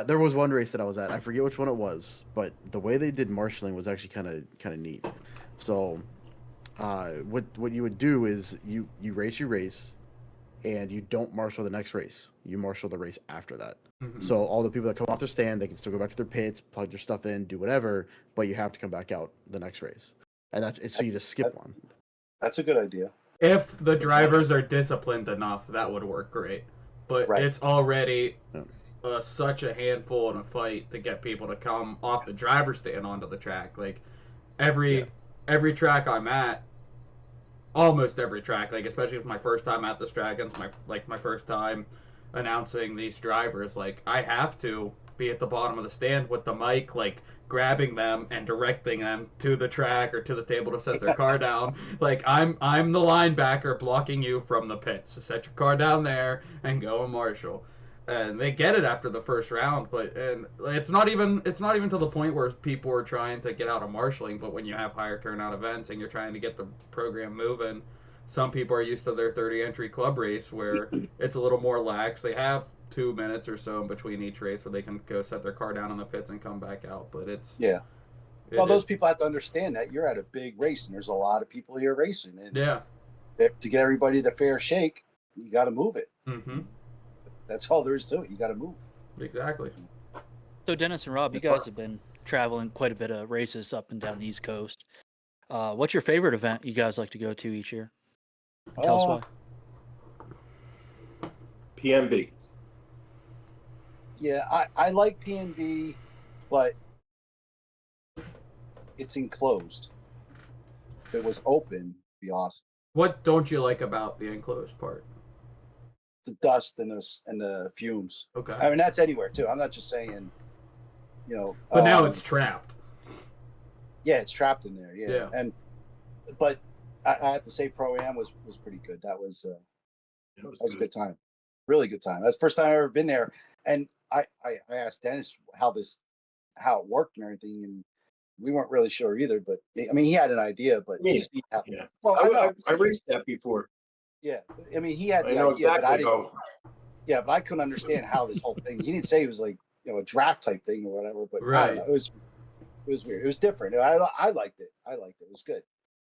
There was one race that I was at. I forget which one it was, but the way they did marshaling was actually kind of neat. So, what you would do is you race your race, and you don't marshal the next race. You marshal the race after that. Mhm. So all the people that come off their stand, they can still go back to their pits, plug their stuff in, do whatever, but you have to come back out the next race. And so you just skip one. That's a good idea. If the drivers are disciplined enough, that would work great. But it's already such a handful in a fight to get people to come off the driver's stand onto the track. Like every track I'm at, almost every track, like especially with my first time at this track, and it's my first time announcing these drivers, like I have to be at the bottom of the stand with the mic, like grabbing them and directing them to the track or to the table to set their car down. Like I'm the linebacker blocking you from the pits. Set your car down there and go and marshal. And they get it after the first round, but it's not even to the point where people are trying to get out of marshaling. But when you have higher turnout events and you're trying to get the program moving, some people are used to their 30 entry club race where it's a little more lax. They have 2 minutes or so in between each race where they can go set their car down in the pits and come back out. But those people have to understand that you're at a big race and there's a lot of people here racing, and to get everybody the fair shake, you got to move it. Mm-hmm. That's all there is to it. You got to move. Exactly. So Dennis and Rob, you guys have been traveling quite a bit of races up and down the East Coast. What's your favorite event you guys like to go to each year? Tell us why. PNB. Yeah, I like PNB, but it's enclosed. If it was open, it'd be awesome. What don't you like about the enclosed part? The dust and the fumes. Okay. I mean, that's anywhere too. I'm not just saying, But now it's trapped. Yeah, it's trapped in there. Yeah. But I have to say, Pro-Am was pretty good. That was a good time. Really good time. That's the first time I've ever been there. And I asked Dennis how it worked and everything, and we weren't really sure either. But I mean, he had an idea, but Well, I raced that before. Yeah, I mean, he had the idea, exactly but I didn't. Yeah, but I couldn't understand how this whole thing. He didn't say it was like a draft type thing or whatever. But I don't know, it was weird. It was different. I liked it. I liked it. It was good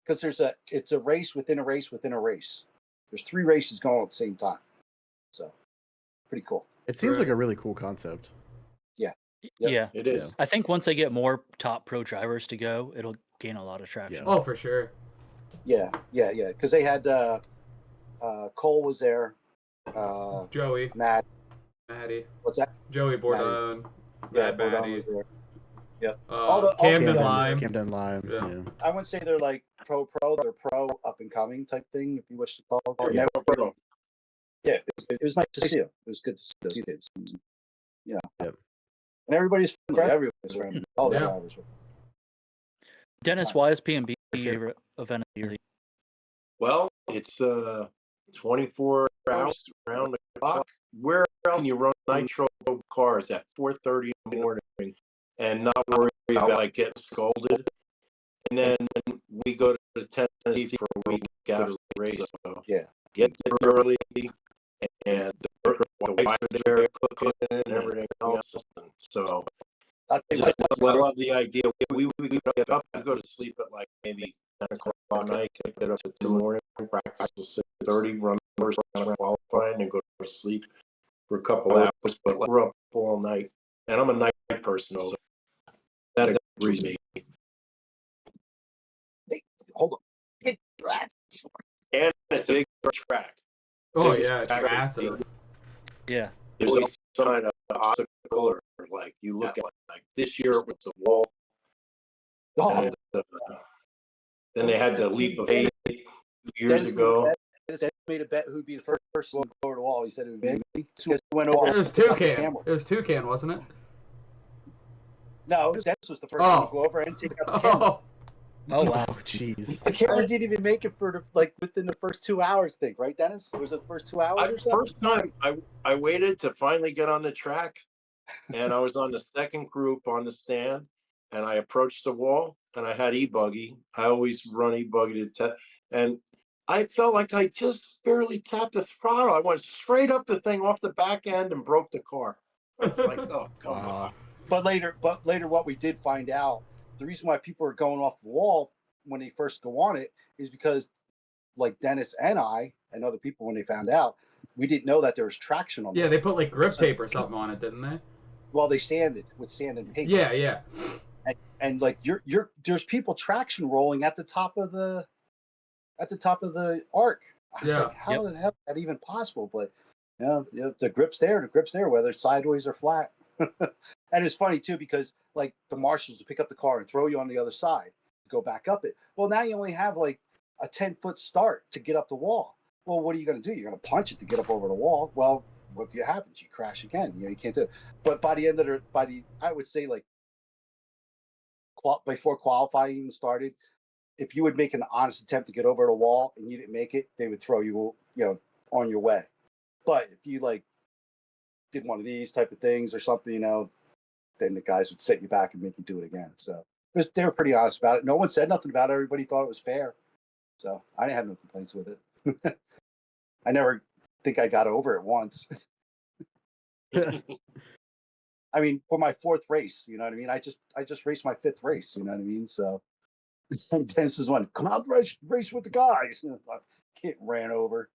because it's a race within a race within a race. There's 3 races going at the same time, so pretty cool. It seems like a really cool concept. Yeah, it is. I think once they get more top pro drivers to go, it'll gain a lot of traction. Oh, for sure. Yeah. Because they had Cole was there. Joey. Maddie. What's that? Joey Bourdon. Maddie was there. Yep. Camden Lime. Camden Lime. Yeah. I wouldn't say they're like pro. They're pro up and coming type thing, if you wish to call it. Oh, yeah, pro. Yeah, it was nice to see them. It was good to see those kids. And everybody's friendly. Everybody's friendly. All the drivers. Dennis, why is PNB your favorite event of the year? Well, it's 24 hours around the clock. Where else can you run nitro cars at 4:30 in the morning and not worry about like getting scolded? And then we go to Tennessee for a week after the race. So get there early, and the wife is there cooking and everything else. So I love the idea. We get up and go to sleep at like maybe 10 o'clock at night, get up at 2 in the morning, practice till 6:30, run first round qualifying, and go to sleep for a couple hours. But we're up all night, and I'm a night person, so that agrees me. Hey, hold on. And it's a big track. Oh yeah, it's massive. Yeah. There's always some kind of obstacle, or like you look at like this year it was a wall, Oh, And, then they had the leap of faith years Dennis ago. Dennis made a bet who'd be the first person to go over the wall. He said it would be me. So he went over. It was to cut the Toucan. camera. It was Toucan, wasn't it? No, Dennis was the first one to go over and take out the camera. Oh, Oh wow. Oh, jeez. The camera didn't even make it for within the first 2 hours thing, right, Dennis? Was it the first 2 hours or something? First time I waited to finally get on the track, and I was on the second group on the stand, and I approached the wall, and I had e-buggy. I always run e-buggy and I felt like I just barely tapped the throttle. I went straight up the thing off the back end and broke the car. I was like, oh, come on. But later, what we did find out, the reason why people are going off the wall when they first go on it is because, like Dennis and I and other people, when they found out, we didn't know that there was traction on. yeah, they put like grip tape or something on it, didn't they? Well, they sanded with sand and paint. Yeah, yeah. And like there's people traction rolling at the top of the arc. I was Yeah. like, how the hell is that even possible? But you know, the grip's there, whether it's sideways or flat. And it's funny too, because like the marshals will pick up the car and throw you on the other side to go back up it. Well, now you only have like a 10-foot start to get up the wall. Well, what are you going to do? You're going to punch it to get up over the wall. Well, what happens? You crash again. You know, you can't do it. But by the end of I would say like before qualifying even started, if you would make an honest attempt to get over the wall and you didn't make it, they would throw you, on your way. But if you like did one of these type of things or something, then the guys would set you back and make you do it again. So they were pretty honest about it. No one said nothing about it. Everybody thought it was fair. So I didn't have no complaints with it. I never think I got over it once. I mean, for my fourth race, you know what I mean? I just raced my fifth race, you know what I mean? So Dennis is one, come out race with the guys. Get ran over.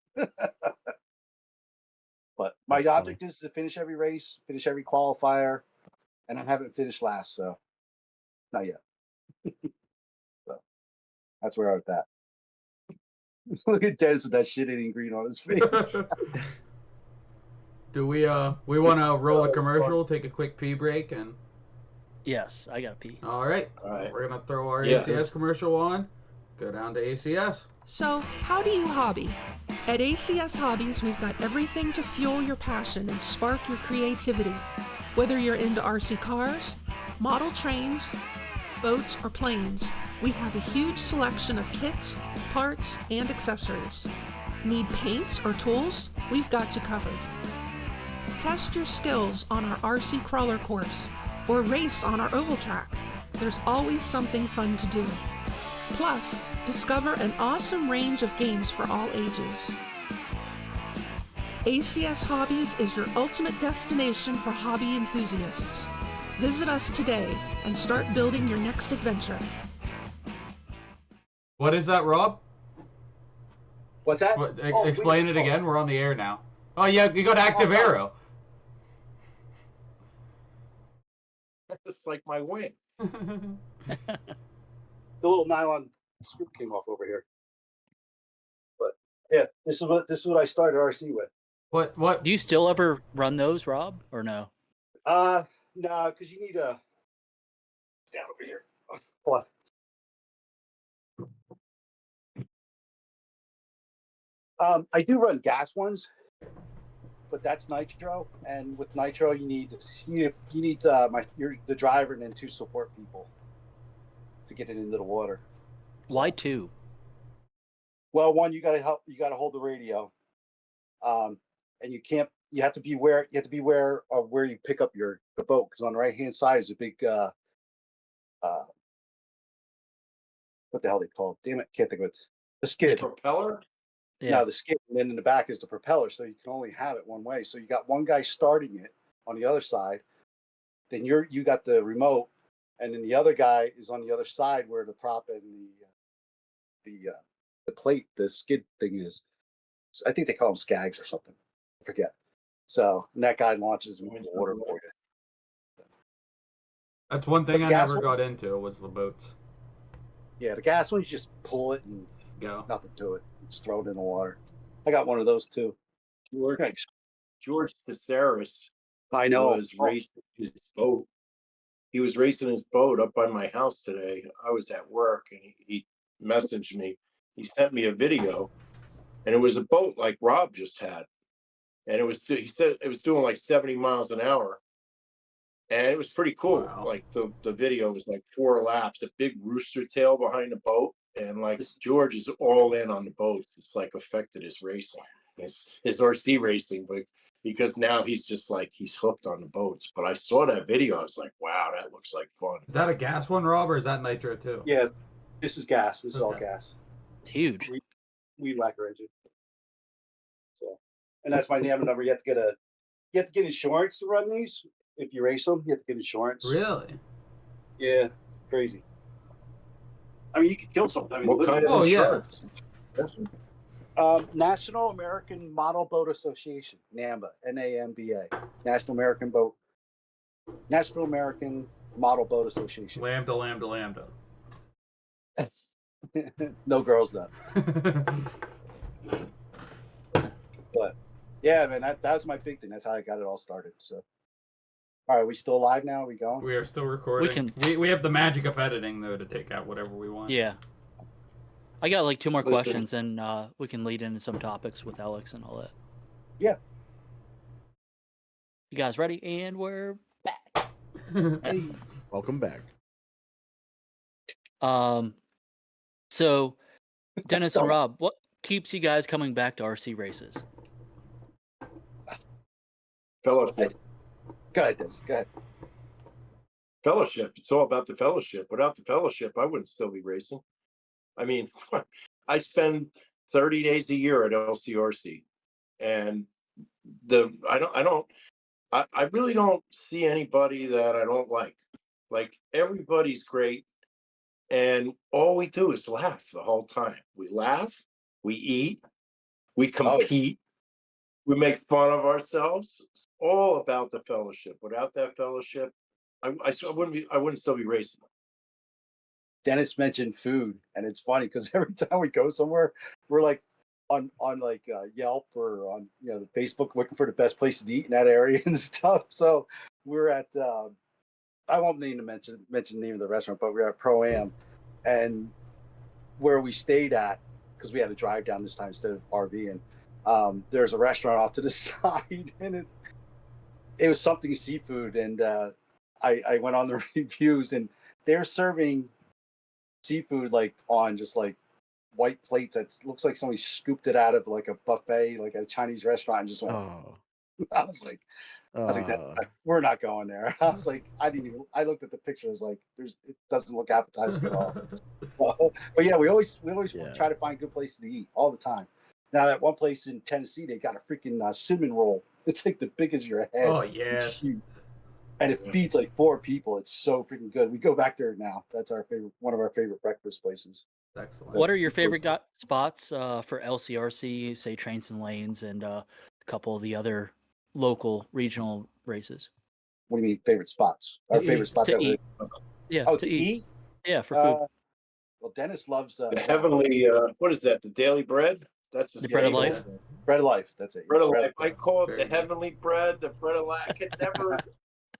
But my That's object funny. is to finish every race, finish every qualifier, and I haven't finished last, so not yet. So that's where I'm at. Look at Dennis with that shit-eating green on his face. Do we want to roll a commercial, take a quick pee break, and Yes, I gotta pee. all right, we're gonna throw our ACS commercial on. Go down to ACS. So, how do you hobby? At ACS Hobbies, we've got everything to fuel your passion and spark your creativity. Whether you're into RC cars, model trains, boats, or planes, we have a huge selection of kits, parts, and accessories. Need paints or tools? We've got you covered. Test your skills on our RC crawler course or race on our oval track. There's always something fun to do. Plus, discover an awesome range of games for all ages. ACS Hobbies is your ultimate destination for hobby enthusiasts. Visit us today and start building your next adventure. What is that, Rob? What's that? Explain it again. We're on the air now. Oh yeah, you got active arrow. It's like my wing. The little nylon screw came off over here. But yeah, this is what I started RC with. What? Do you still ever run those, Rob, or no? No, because you need a down over here. What? I do run gas ones, but that's nitro, and with nitro you need the driver and then 2 support people to get it into the water. Why 2? Well, one, you gotta hold the radio, and you have to be aware of where you pick up the boat, because on the right hand side is a big what the hell they call it? Damn it, can't think of it. The skid. Propeller? Yeah. No, the skid, and then in the back is the propeller, so you can only have it one way. So you got one guy starting it on the other side, then you got the remote, and then the other guy is on the other side where the prop and the plate, the skid thing is. I think they call them skags or something. I forget. So and that guy launches them into the water for you. That's one thing But I the gas never ones- got into was the boats. Yeah, the gas ones, you just pull it and Go. nothing to it. Just throw it in the water. I got one of those too. George Caceres I know. was racing his boat he was racing his boat up by my house today. I was at work, and he messaged me. He sent me a video, and it was a boat like Rob just had, and he said it was doing like 70 miles an hour, and it was pretty cool. Wow. Like the video was like 4 laps, a big rooster tail behind the boat, and like George is all in on the boat. It's like affected his racing, his RC racing, but because now he's just like he's hooked on the boats. But I saw that video, I was like, wow, that looks like fun. Is that a gas one, Rob, or is that nitro too? Yeah, this is gas. This is all Okay. gas. It's huge. Weed whacker engine. So, and that's my NAMA number. You have to get insurance to run these. If you race them, you have to get insurance. Really? Yeah, crazy. I mean, you could kill something. I mean, What kind of Oh, yeah. insurance? National American Model Boat Association, NAMBA, NAMBA, National American Model Boat Association. Lambda, lambda, lambda. No girls though. But yeah, man, that was my big thing. That's how I got it all started. So, all right, we still alive now? Are we going? We are still recording. We have the magic of editing though to take out whatever we want. Yeah. I got like 2 more Listen. questions, and we can lead into some topics with Alex and all that. Yeah. You guys ready? And we're back. Hey, Welcome back. So Dennis and Rob, what keeps you guys coming back to RC races? Fellowship. go ahead, Des. Go ahead. Fellowship. It's all about the fellowship. Without the fellowship, I wouldn't still be racing. I mean, I spend 30 days a year at LCRC, and I really don't see anybody that I don't like. Like, everybody's great, and all we do is laugh the whole time. We laugh, we eat, we compete, we make fun of ourselves. It's all about the fellowship. Without that fellowship, I wouldn't still be racing. Dennis mentioned food, and it's funny because every time we go somewhere, we're like on like Yelp or on the Facebook looking for the best places to eat in that area and stuff. So we're at I won't mention the name of the restaurant, but we're at Pro Am, and where we stayed at, because we had to drive down this time instead of RVing. There's a restaurant off to the side, and it was something seafood, and I went on the reviews, and they're serving seafood like on just like white plates that looks like somebody scooped it out of like a buffet, like a Chinese restaurant, and just went. Oh. I was like, we're not going there. I was like, I looked at the picture. I was like, it doesn't look appetizing at all. But yeah, we always try to find good places to eat all the time. Now that one place in Tennessee, they got a freaking cinnamon roll. It's like the big as your head. Oh It's yes. huge. And it feeds like 4 people. It's so freaking good. We go back there now. That's one of our favorite breakfast places. Excellent. What are your favorite spots for LCRC, say Trains and Lanes, and a couple of the other local regional races? What do you mean favorite spots? Our favorite spots to eat. Yeah. Oh, to eat? Yeah, for food. Well, Dennis loves The heavenly, what is that? The daily bread? That's The bread of life? Bread of life. That's it. Bread of life. I call it Very the good. heavenly bread, the bread of life. I could never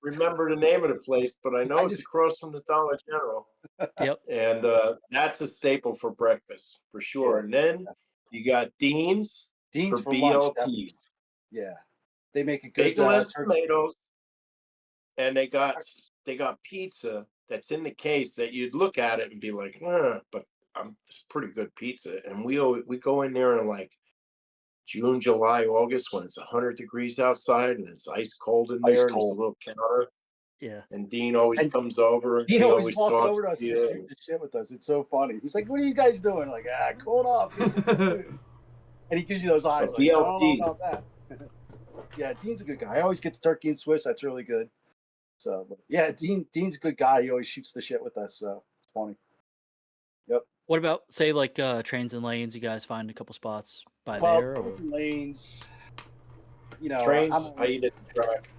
remember the name of the place, but I know it's across from the Dollar General. Yep. And that's a staple for breakfast for sure. Yeah. And then you got Dean's Dean's for for lunch. BLTs. Yeah, they make a good Bacon, lettuce, tomatoes, and they got pizza that's in the case that you'd look at it and be like, but it's pretty good pizza. And we go in there in like June, July, August when it's 100 degrees outside and it's ice cold in there. Ice and cold. there's a little counter. Yeah. And Dean always comes over. He always walks talks over to us to and you. shoots the shit with us. It's so funny. He's like, "What are you guys doing?" Like, cool off. Get some good food." And he gives you those eyes. Like, I don't know about that. Yeah, Dean's a good guy. I always get the turkey and Swiss. That's really good. So, but yeah, Dean's a good guy. He always shoots the shit with us. So it's funny. Yep. What about, say, like Trains and Lanes? You guys find a couple spots by Well, there? Or... Trains and Lanes. Trains. I eat at the track.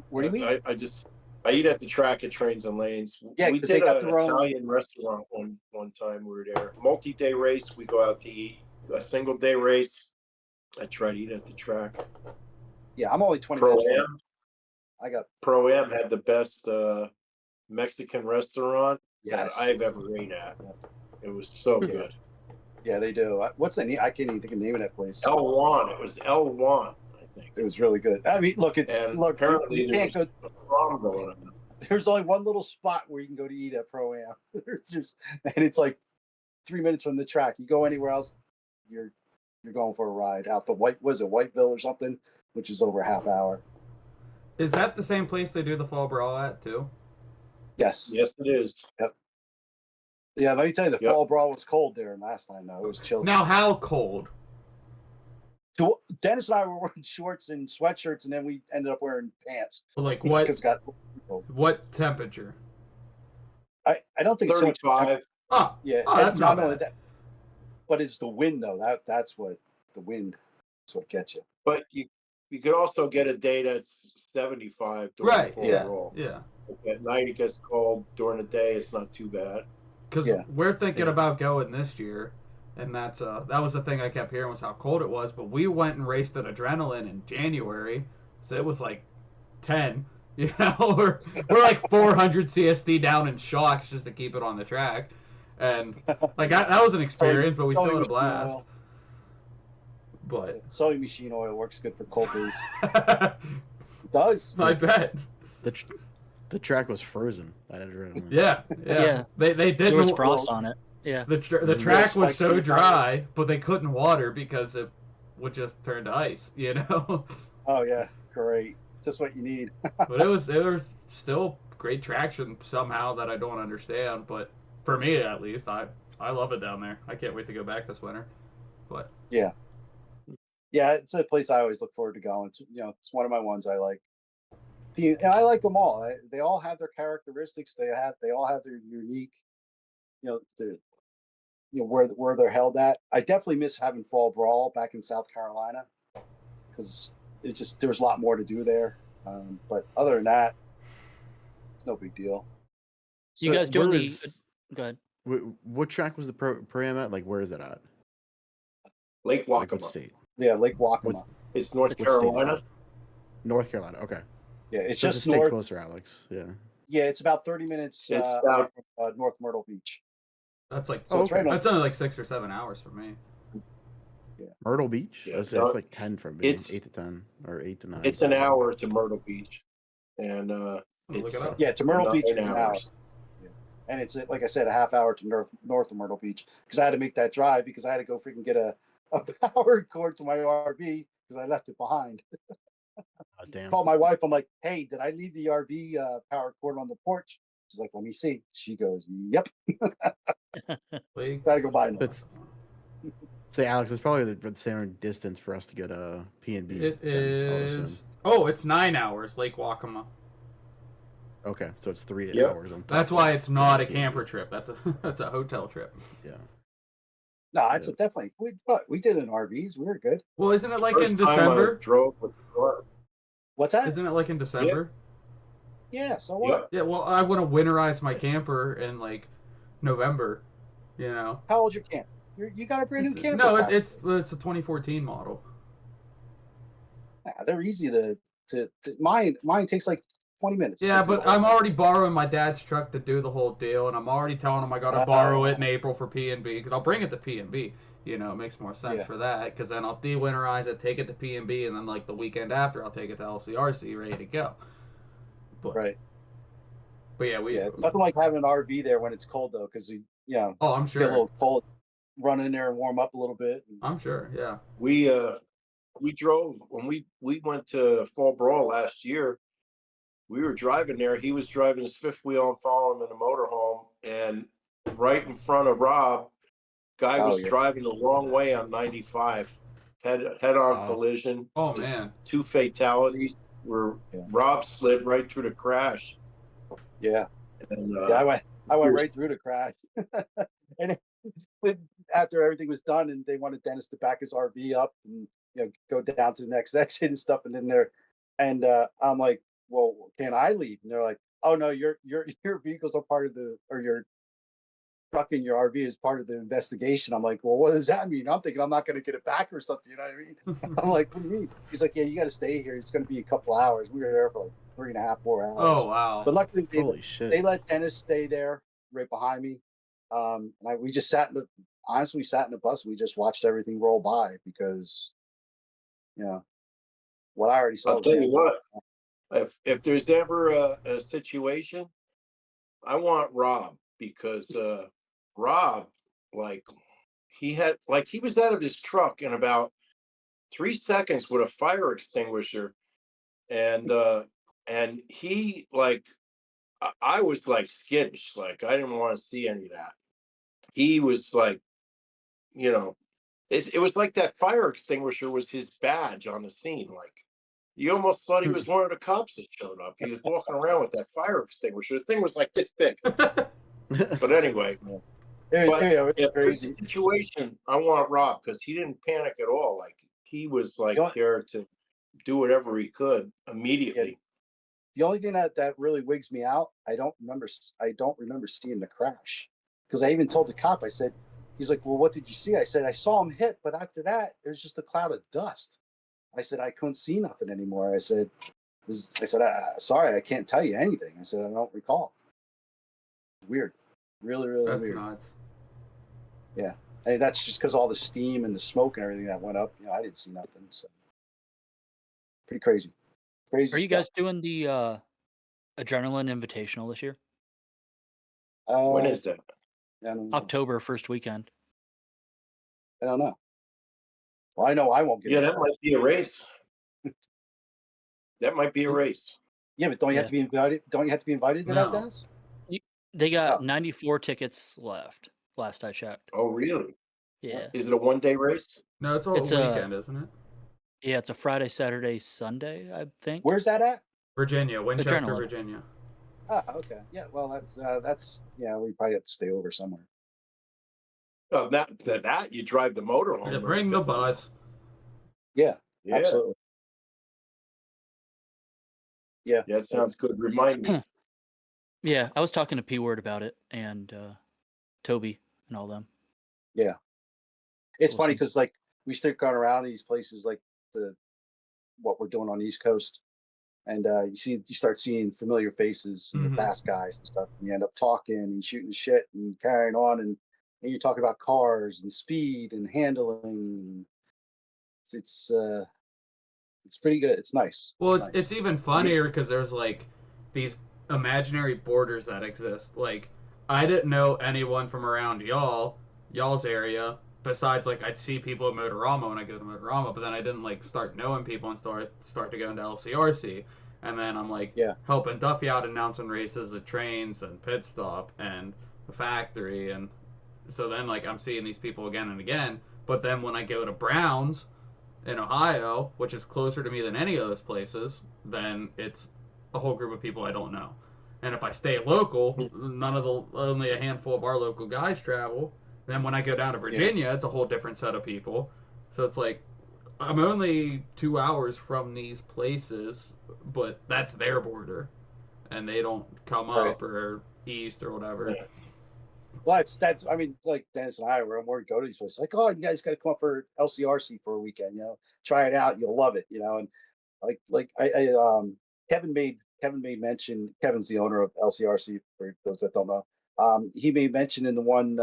What do you mean? I eat at the track at Trains and Lanes. Yeah, we 'cause did they got an their own- Italian restaurant one time. We were there. Multi-day race. We go out to eat. A single-day race. I try to eat at the track. Yeah, I'm only 20 Pro minutes. Am. I got Pro Am had the best Mexican restaurant Yes. that I've ever ate at. It was so good. Yeah, they do. What's the name? I can't even think of the name of that place. El Juan. It was El Juan, I think. It was really good. I mean, look, And look. apparently You there can't was go. a prom going on. There's only one little spot where you can go to eat at Pro Am, and it's like 3 minutes from the track. You go anywhere else, you're going for a ride out to Whiteville or something, which is over a half hour. Is that the same place they do the fall brawl at too? Yes. Yes, it is. Yep. Yeah, let me tell you, the Yep. fall brawl was cold there last time. Though it was chilly. Now, how cold? So Dennis and I were wearing shorts and sweatshirts, and then we ended up wearing pants. Like what? Because it got What temperature? I don't think it's so much. 35. Oh, Yeah, oh, that's not only bad. that, but it's the wind though. That's what the wind. That's what gets you. But you could also get a day that's 75 during Right? the fall Yeah, roll. yeah. At night it gets cold. During the day it's not too bad. Because Yeah. we're thinking Yeah. about going this year, and that was the thing I kept hearing was how cold it was. But we went and raced at Adrenaline in January, so it was like 10. You know, we're like 400 CSD down in shocks just to keep it on the track, and like that was an experience, but we still had a blast. But Sewing machine oil works good for cold days. It does. I bet. The track was frozen at Adrenaline. Yeah. They did. There was frost on it. Yeah. The track was so dry, but they couldn't water because it would just turn to ice. You know. Oh yeah, great. Just what you need. But it was still great traction somehow that I don't understand. But for me at least, I love it down there. I can't wait to go back this winter. But Yeah, it's a place I always look forward to going. It's one of my ones I like. And I like them all. They all have their characteristics. They all have their unique, where they're held at. I definitely miss having Fall Brawl back in South Carolina because there's a lot more to do there. But other than that, it's no big deal. You guys doing where the? is- Go ahead. What track was the pro-am at? Like, where is it at? Lake Like, what Waccamaw. state? Yeah, Lake Waccamaw. What's- It's North What state is Carolina. that? North Carolina. Okay. Yeah, it's So just stay north. closer, Alex. Yeah. Yeah, it's about 30 minutes It's away about- from North Myrtle Beach. that's like So it's right on- that's only like 6 or 7 hours for me. Myrtle Beach. Yeah, That's so like 10 from me. it's- 8 to 10 or 8 to 9. It's an hour to Myrtle Beach, and Look it's it up. Yeah, to Myrtle Beach, 9 it's an hour. hours. Yeah. And it's like I said, a half hour to north of Myrtle Beach because I had to make that drive because I had to go freaking get a power cord to my RV because I left it behind. Oh, damn. Called my wife. I'm like, hey, did I leave the RV power cord on the porch? She's like, let me see. She goes, yep. League. Gotta go buy another. It's say, Alex, it's probably the same distance for us to get a P&B. It then, I would is. assume. Oh, it's 9 hours. Lake Waccamaw. Okay, so it's 3 Yep. hours. On top That's why of it's not a P&B. camper trip. That's a hotel trip. Yeah. No, it's definitely. We did it in RVs. We were good. Well, isn't it like First in time I December? drove with the car. What's that? Isn't it like in December? Yeah. So what? Yeah. Well, I want to winterize my camper in like November. You know. How old's your camp? You got a brand new camper? No, pack. it's a 2014 model. Yeah, they're easy to mine takes like 20 minutes. Yeah, to do but all I'm that. already borrowing my dad's truck to do the whole deal, and I'm already telling him I gotta borrow it in April for P&B because I'll bring it to P&B. You know, it makes more sense Yeah. for that because then I'll de-winterize it, take it to P&B, and then like the weekend after I'll take it to LCRC ready to go. But, Right. But yeah, we. Yeah, it's nothing like having an RV there when it's cold though, because Oh, I'm get a sure. little cold. Run in there and warm up a little bit. I'm sure. Yeah. We drove when we went to Fall Brawl last year. We were driving there. He was driving his fifth wheel and following him in a motorhome, and right in front of Rob, guy Oh, was yeah. driving the wrong way on 95, head-on Oh. collision. Oh There's man. 2 fatalities where Yeah. Rob slid right through the crash. Yeah, And yeah. I went here's- right through the crash, and after everything was done, and they wanted Dennis to back his RV up and go down to the next exit and stuff, and then I'm like, well, can I leave? And they're like, oh no, your vehicles are part of or your truck and your RV is part of the investigation. I'm like, well, what does that mean? I'm thinking I'm not going to get it back or something. You know what I mean? I'm like, what do you mean? He's like, yeah, you got to stay here. It's going to be a couple hours. We were there for like 3.5, 4 hours. Oh wow. But luckily, Holy shit. they let Dennis stay there right behind me. We just sat in honestly, we sat in the bus and we just watched everything roll by because, what I already saw. I'll tell you what. If there's ever a situation, I want Rob because Rob, like, he was out of his truck in about 3 seconds with a fire extinguisher, and he like I was like skittish, like I didn't want to see any of that. He was like, it was like that fire extinguisher was his badge on the scene. Like you almost thought he was one of the cops that showed up. He was walking around with that fire extinguisher. The thing was like this big. But anyway, if there's a situation, I want Rob because he didn't panic at all. Like he was like there to do whatever he could immediately. The only thing that really wigs me out, I don't remember seeing the crash because I even told the cop. I said, he's like, well, what did you see? I said, I saw him hit, but after that, there's just a cloud of dust. I said, I couldn't see nothing anymore. I said, sorry, I can't tell you anything. I said, I don't recall. Weird. Really, really That's weird. nuts. Yeah. And that's just because all the steam and the smoke and everything that went up. I didn't see nothing. So pretty crazy. Crazy. Are you guys doing the Adrenaline Invitational this year? When is that? October 1st weekend. I don't know. Well, I know I won't get it. That might be a race. That might be a race. Yeah, but don't you have to be invited? Don't you have to be invited to that, Dennis? They got 94 tickets left, last I checked. Oh, really? Yeah. Is it a one-day race? No, it's a weekend, isn't it? Yeah, it's a Friday, Saturday, Sunday, I think. Where's that at? Virginia, Winchester, Adrenaline. Virginia. Oh, okay. Yeah, well, that's we probably have to stay over somewhere. Oh, that you drive the motorhome. Yeah, bring the bus. Yeah, absolutely. Yeah, that sounds good. Remind me. Yeah, I was talking to P Word about it and Toby and all them. Yeah, it's Awesome. funny because like we start going around these places like what we're doing on the East Coast, and you start seeing familiar faces and the fast guys and stuff, and you end up talking and shooting shit and carrying on, and you're talking about cars and speed and handling. It's pretty good. It's nice. Well, it's even funnier because there's like these imaginary borders that exist. Like I didn't know anyone from around y'all's area besides like I'd see people at Motorama when I go to Motorama, but then I didn't like start knowing people and start to go into LCRC, and then I'm like helping Duffy out announcing races at trains and pit stop and the factory, and so then like I'm seeing these people again and again. But then when I go to Brown's in Ohio, which is closer to me than any of those places, then it's a whole group of people I don't know. And if I stay local, only a handful of our local guys travel. Then when I go down to Virginia, it's a whole different set of people. So it's like I'm only 2 hours from these places, but that's their border, and they don't come up or east or whatever. Yeah. Well, that's I mean, like Dennis and I, we're to go to these places. Like, oh, you guys got to come up for LCRC for a weekend. Try it out. You'll love it. And Kevin made mention. Kevin's the owner of LCRC for those that don't know. He made mention in the one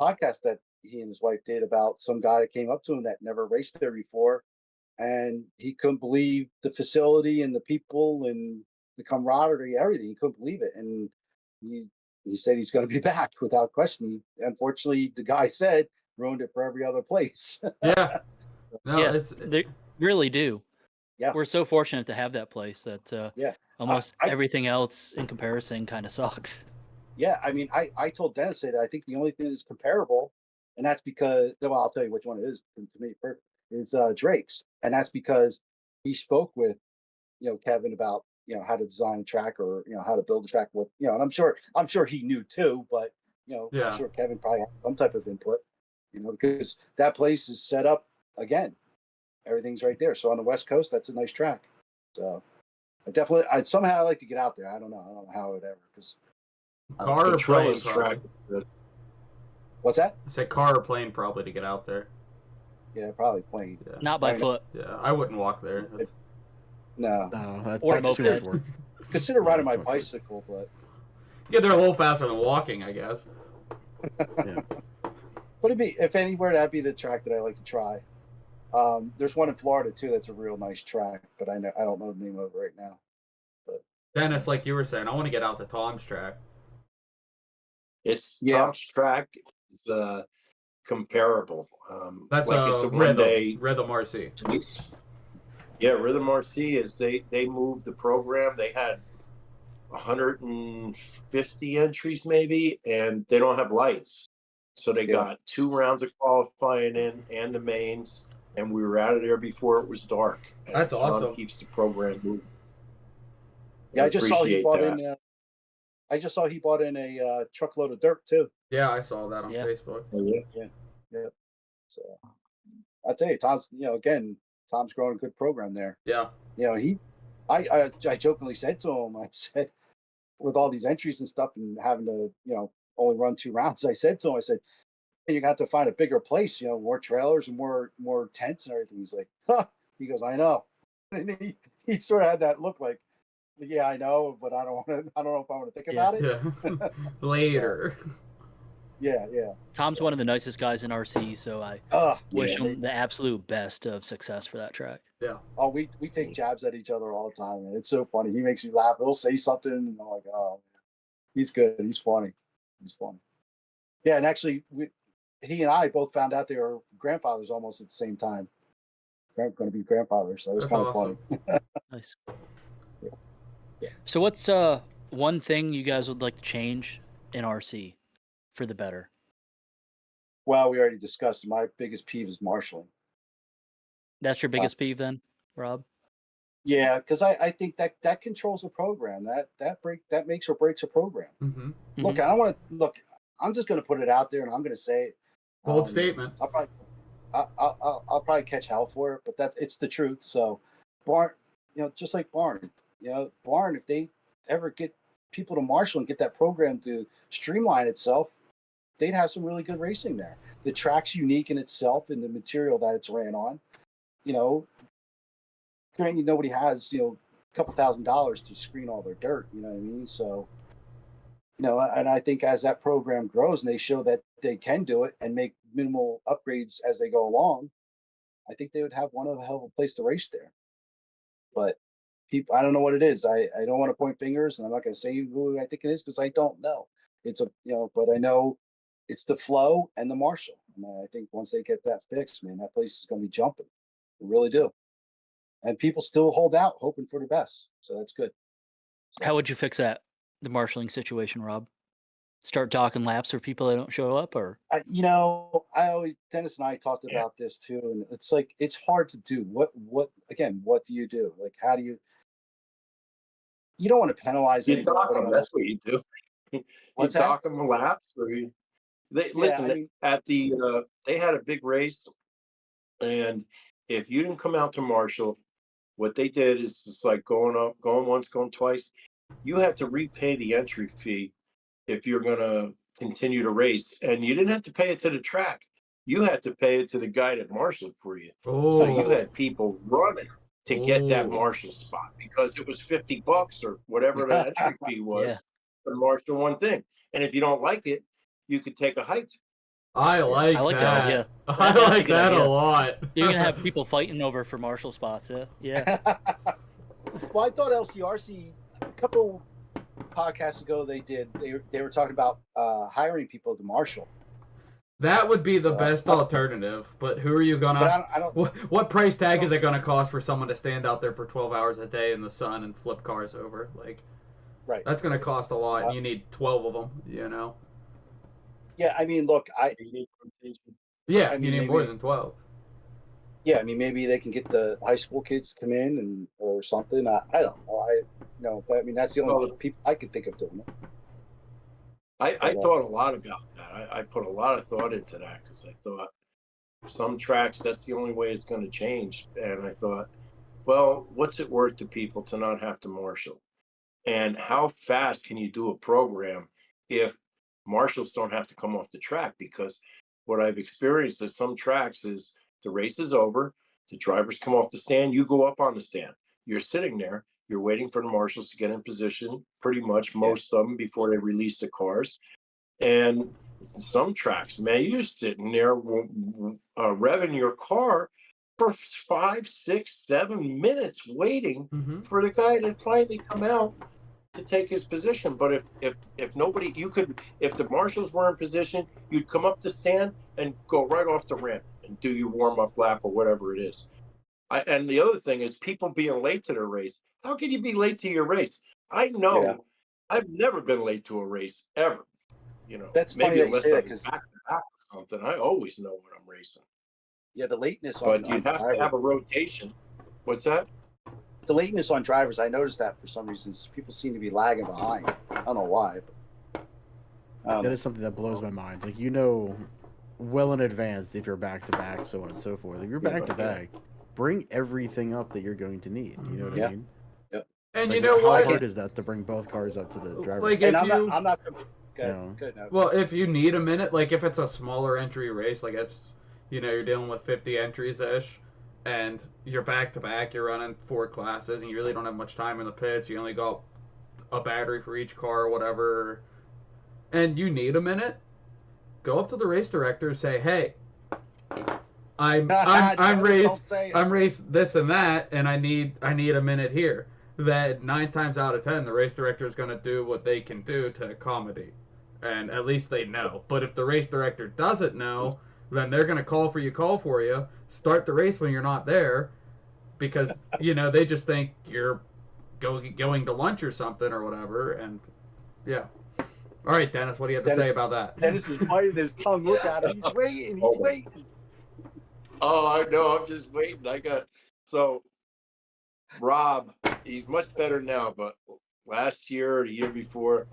podcast that he and his wife did about some guy that came up to him that never raced there before, and he couldn't believe the facility and the people and the camaraderie, everything. He couldn't believe it, and he said he's going to be back without question. Unfortunately, the guy said ruined it for every other place. Yeah. No, they really do. Yeah. We're so fortunate to have that place that almost everything else in comparison kind of sucks. Yeah, I mean, I told Dennis that I think the only thing that's comparable, and that's because, well, I'll tell you which one it is to me, perfect, is Drake's. And that's because he spoke with, Kevin about, how to design a track or, how to build a track with, and I'm sure he knew too, but, I'm sure Kevin probably had some type of input, because that place is set up again. Everything's right there. So on the West Coast, that's a nice track. So I'd somehow like to get out there. I don't know how it would ever, because car or plane track. What's that? I said car or plane probably to get out there. Yeah, probably plane. Yeah. Not by foot. Yeah, I wouldn't walk there. No. No, that's Or too much moped. work. Consider Yeah, riding that's my too much work. bicycle, but Yeah, they're a little faster than walking, I guess. Yeah. but it'd be if anywhere that'd be the track that I like to try. There's one in Florida too that's a real nice track, but I don't know the name of it right now. But Dennis, like you were saying, I want to get out to Tom's track. It's yeah, Tom's track is comparable. That's Like it's a a 1 day. Rhythm RC. Yeah, Rhythm RC is they moved the program. They had 150 entries maybe, and they don't have lights. So they Yeah. got 2 rounds of qualifying in and the mains, and we were out of there before it was dark. And That's Tom awesome. keeps the program moving. yeah. I just saw he appreciate bought that. in. I just saw he bought in a truckload of dirt too. Yeah, I saw that on Yeah. Facebook. Oh, yeah. Yeah. So I tell you, Tom's. Again, Tom's growing a good program there. Yeah. I jokingly said to him, I said, with all these entries and stuff and having to, only run 2 rounds, I said to him, I said, you're gonna have to find a bigger place, more trailers and more tents and everything. He's like, huh. He goes, I know. And he sort of had that look like, yeah, I know, but I don't know if I want to think Yeah. about it. Yeah. Later. Yeah. Tom's one of the nicest guys in RC, so I wish Yeah. him the absolute best of success for that track. Yeah. Oh, we take jabs at each other all the time, and it's so funny. He makes you laugh. He'll say something, and I'm like, oh, he's good. He's funny. Yeah, and actually, he and I both found out they were grandfathers almost at the same time. Going to be grandfathers, so it was That's kind of awesome. funny. Nice. Yeah. So what's one thing you guys would like to change in RC for the better? Well, we already discussed my biggest peeve is marshaling. That's your biggest peeve then, Rob? Yeah, because I think that controls a program. That makes or breaks a program. Mm-hmm. Look, I don't want to look. I'm just going to put it out there, and I'm going to say it. Bold statement. I'll probably catch hell for it, but it's the truth. So, Barn, just like Barn, Barn, if they ever get people to marshal and get that program to streamline itself, they'd have some really good racing there. The track's unique in itself and the material that it's ran on. Granted, nobody has a couple $1,000s to screen all their dirt. You know what I mean? So, and I think as that program grows and they show that they can do it and make minimal upgrades as they go along, I think they would have one of a hell of a place to race there. But people, I don't know what it is. I don't want to point fingers, and I'm not going to say who I think it is because I don't know. But I know it's the flow and the marshal. And I think once they get that fixed, man, that place is going to be jumping. They really do. And people still hold out, hoping for the best. So that's good. So, How would you fix that, the marshaling situation, Rob? Start docking laps for people that don't show up, or Dennis and I talked about this too, and it's like it's hard to do. What do you do? Like, how do you? You don't want to penalize You anybody. dock them. That's what you do. You What's that? dock them laps, or listen. At the they had a big race, and if you didn't come out to marshal, what they did is it's like going once, going twice. You had to repay the entry fee if you're going to continue to race, and you didn't have to pay it to the track. You had to pay it to the guy that marshaled for you. So you Oh. had people running to get that marshal spot because it was $50 or whatever the entry fee was to marshal one thing. And if you don't like it, you could take a hike. I like that idea. I That's a like good that idea. a lot. You're gonna have people fighting over for marshal spots. Yeah. Well, I thought LCRC a couple podcasts ago they were talking about hiring people to marshal. That would be the best alternative, but who are you gonna? But I don't. What price tag is it gonna cost for someone to stand out there for 12 hours a day in the sun and flip cars over? Like, right. That's gonna cost a lot, and you need 12 of them. Yeah, I mean, look, Yeah, you need more than 12. Yeah, I mean, maybe they can get the high school kids to come in or something. I don't know. But I mean, that's the only people I could think of doing it. I thought a lot about that. I put a lot of thought into that because I thought some tracks, that's the only way it's going to change. And I thought, well, what's it worth to people to not have to marshal? And how fast can you do a program if marshals don't have to come off the track? Because what I've experienced at some tracks is the race is over, the drivers come off the stand, you go up on the stand. you're sitting there, you're waiting for the marshals to get in position, pretty much most of them before they release the cars. And some tracks, man, you're sitting there revving your car for 5, 6, 7 minutes waiting for the guy to finally come out to take his position. But if nobody, if the marshals were in position, you'd come up the stand and go right off the ramp and do your warm-up lap or whatever it is. And the other thing is people being late to their race. How can you be late to your race? I know I've never been late to a race ever. That's maybe funny unless that you say I that, was 'cause back to back or something. I always know when I'm racing. Yeah, the lateness But on you have to have a rotation. What's that? the lateness on drivers. I noticed that for some reasons people seem to be lagging behind. I don't know why. But, that is something that blows my mind. Like, well in advance if you're back to back, so on and so forth. If you're back to back, bring everything up that you're going to need. You know what I mean? Yep. And Like, you know how what? hard is that to bring both cars up to the driver's Like, seat? if And you, I'm not good. No. Good. No. well, if you need a minute, like if it's a smaller entry race, like it's, you're dealing with 50 entries ish, and you're back to back, you're running 4 classes, and you really don't have much time in the pits. You only got a battery for each car or whatever, and you need a minute. Go up to the race director and say, "Hey, I'm race this and that, and I need a minute here." That 9 times out of 10, the race director is going to do what they can do to accommodate, and at least they know. But if the race director doesn't know, then they're going to call for you, start the race when you're not there, because they just think you're going to lunch or something or whatever, and yeah. All right, Dennis, what do you have to say about that? Dennis is biting his tongue. Look at him. He's waiting. He's waiting. Oh, I know. I'm just waiting. So Rob, he's much better now, but last year or the year before,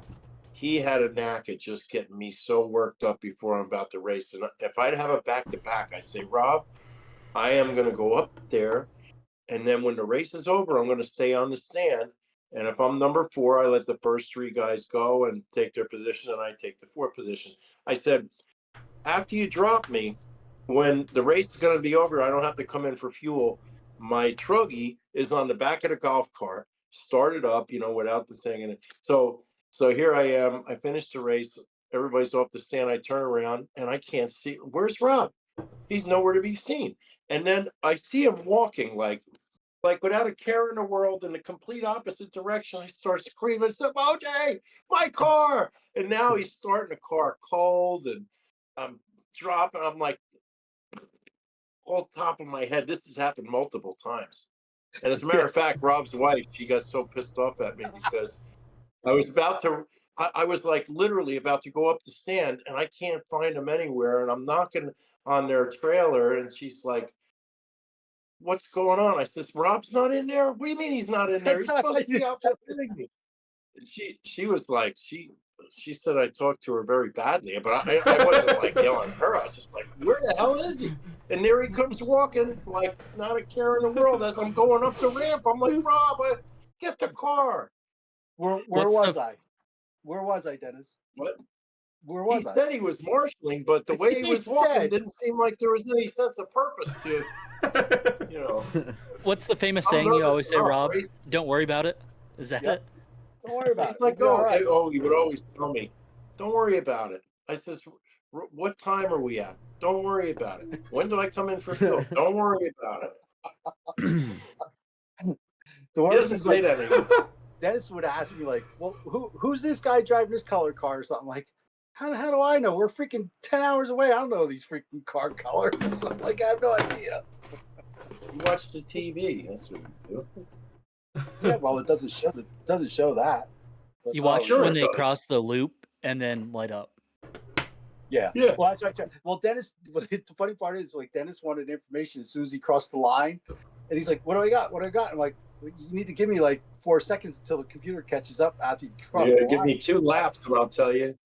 he had a knack at just getting me so worked up before I'm about to race. And if I'd have a back-to-back, I say, Rob, I am going to go up there, and then when the race is over, I'm going to stay on the stand. And if I'm number 4, I let the first 3 guys go and take their position, and I take the 4th position. I said, after you drop me, when the race is going to be over, I don't have to come in for fuel. My truggy is on the back of the golf cart, started up, without the thing in it. So here I am. I finished the race. Everybody's off the stand. I turn around and I can't see. Where's Rob? He's nowhere to be seen. And then I see him walking like without a care in the world in the complete opposite direction. I start screaming, "Somogyi, my car!" And now he's starting the car cold, and I'm dropping. I'm like, all top of my head. This has happened multiple times. And as a matter of fact, Rob's wife, she got so pissed off at me because I was I was like literally about to go up the stand, and I can't find them anywhere. And I'm knocking on their trailer, and she's like, "What's going on?" I says, "Rob's not in there." "What do you mean he's not in there? He's supposed to be out there hitting me." And she was like, she said I talked to her very badly, but I wasn't like yelling at her. I was just like, "Where the hell is he?" And there he comes walking, like not a care in the world. As I'm going up the ramp, I'm like, "Rob, get the car." Where was I? Where was I, Dennis? What? Where was I? He said he was marshaling, but the way he was walking didn't seem like there was any sense of purpose to, What's the famous saying you always say, Rob? Don't worry about it. Is that it? Don't worry about It's it. like, We'll be all right. he would always tell me, "Don't worry about it." I says, "What time are we at? Don't worry about it. When do I come in for fuel? Don't worry about it." He doesn't say that anymore. Dennis would ask me like, "Well, who's this guy driving this colored car or something?" Like, how do I know? We're freaking 10 hours away. I don't know these freaking car colors or something. Like, I have no idea. You watch the TV. That's what you do. Yeah, well, it doesn't show that. But, You watch sure when it they does. cross the loop and then light up. Yeah. Yeah. Well, that's right. Well, Dennis. But the funny part is, like, Dennis wanted information as soon as he crossed the line, and he's like, "What do I got? What do I got?" I'm like, "You need to give me like 4 seconds until the computer catches up after you cross the line." Give me 2 laps, and I'll tell you.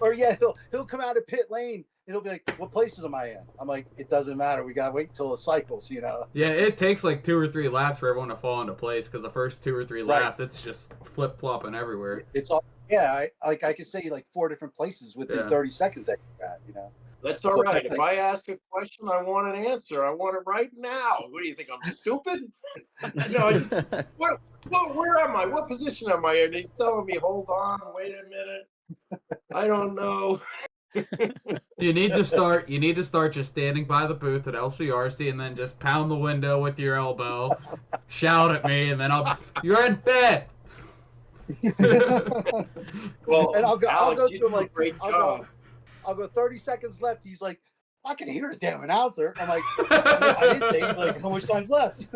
Or yeah, he'll come out of pit lane and he'll be like, "What places am I in?" I'm like, "It doesn't matter. We gotta wait until it cycles, you know." Yeah, it takes like 2 or 3 laps for everyone to fall into place, because the first 2 or 3 Right. laps, it's just flip flopping everywhere. It's all I could say like 4 different places within Yeah. 30 seconds that you got, you know. That's all right. If I ask a question, I want an answer. I want it right now. What do you think? I'm stupid? No, I just where am I? What position am I in? He's telling me, hold on, wait a minute. I don't know. You need to start just standing by the booth at LCRC and then just pound the window with your elbow, shout at me, and then you're in fifth. Well, And I'll go Alex, you through do a great I'll job. I'll go 30 seconds left. He's like, I can hear the damn announcer. I'm like, I didn't say. Like, how much time's left?